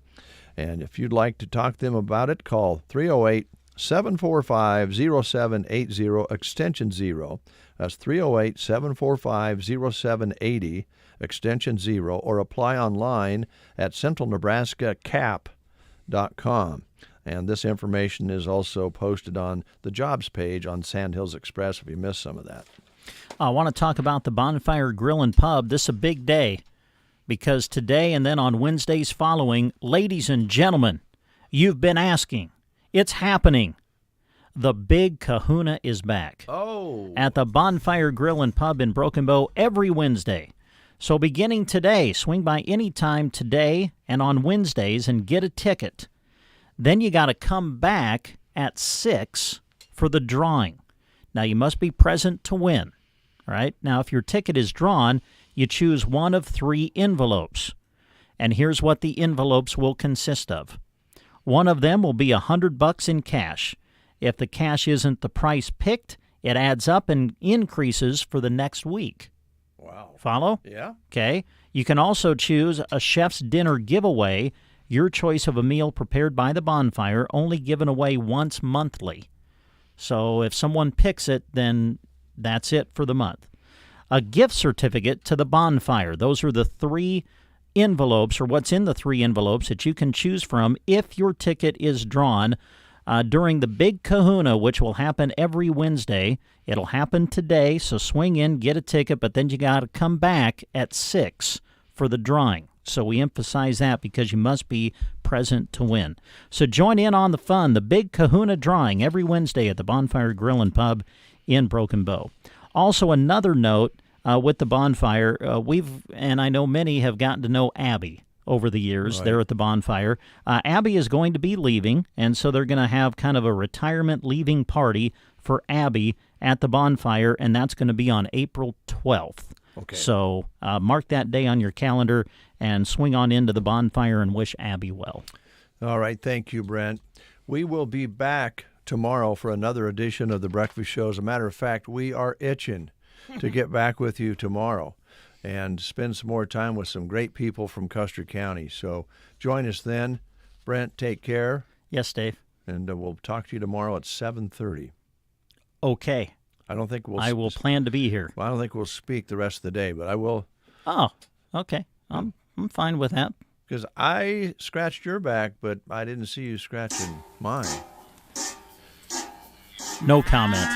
And if you'd like to talk to them about it, call 308-745-0780, extension 0. That's 308-745-0780, extension 0, or apply online at centralnebraskacap.com. And this information is also posted on the jobs page on Sandhills Express if you missed some of that. I want to talk about the Bonfire Grill and Pub. This is a big day because today and then on Wednesdays following, ladies and gentlemen, you've been asking. It's happening. The Big Kahuna is back. At the Bonfire Grill and Pub in Broken Bow every Wednesday. So beginning today, swing by any time today and on Wednesdays and get a ticket. Then you got to come back at 6 for the drawing. Now, you must be present to win. All right? Now, if your ticket is drawn, you choose one of 3 envelopes. And here's what the envelopes will consist of. One of them will be $100 in cash. If the cash isn't the price picked, it adds up and increases for the next week. Wow. Follow? Yeah. Okay. You can also choose a chef's dinner giveaway, your choice of a meal prepared by the bonfire, only given away once monthly. So if someone picks it, then that's it for the month. A gift certificate to the bonfire. Those are the 3 envelopes, or what's in the 3 envelopes that you can choose from if your ticket is drawn during the Big Kahuna, which will happen every Wednesday. It'll happen today, so swing in, get a ticket, but then you got to come back at 6 for the drawing. So we emphasize that because you must be present to win. So join in on the fun, the Big Kahuna Drawing, every Wednesday at the Bonfire Grill and Pub in Broken Bow. Also, another note with the Bonfire, and I know many have gotten to know Abby over the years there at the Bonfire. Abby is going to be leaving, and so they're going to have kind of a retirement leaving party for Abby at the Bonfire, and that's going to be on April 12th. Okay. So mark that day on your calendar and swing on into the Bonfire and wish Abby well. All right. Thank you, Brent. We will be back tomorrow for another edition of the Breakfast Show. As a matter of fact, we are itching to get back with you tomorrow and spend some more time with some great people from Custer County. So join us then. Brent, take care. Yes, Dave. And we'll talk to you tomorrow at 7:30. Okay. I don't think I will plan to be here. Well, I don't think we'll speak the rest of the day, but I will. Oh, okay. I'm fine with that. Because I scratched your back, but I didn't see you scratching mine. No comment.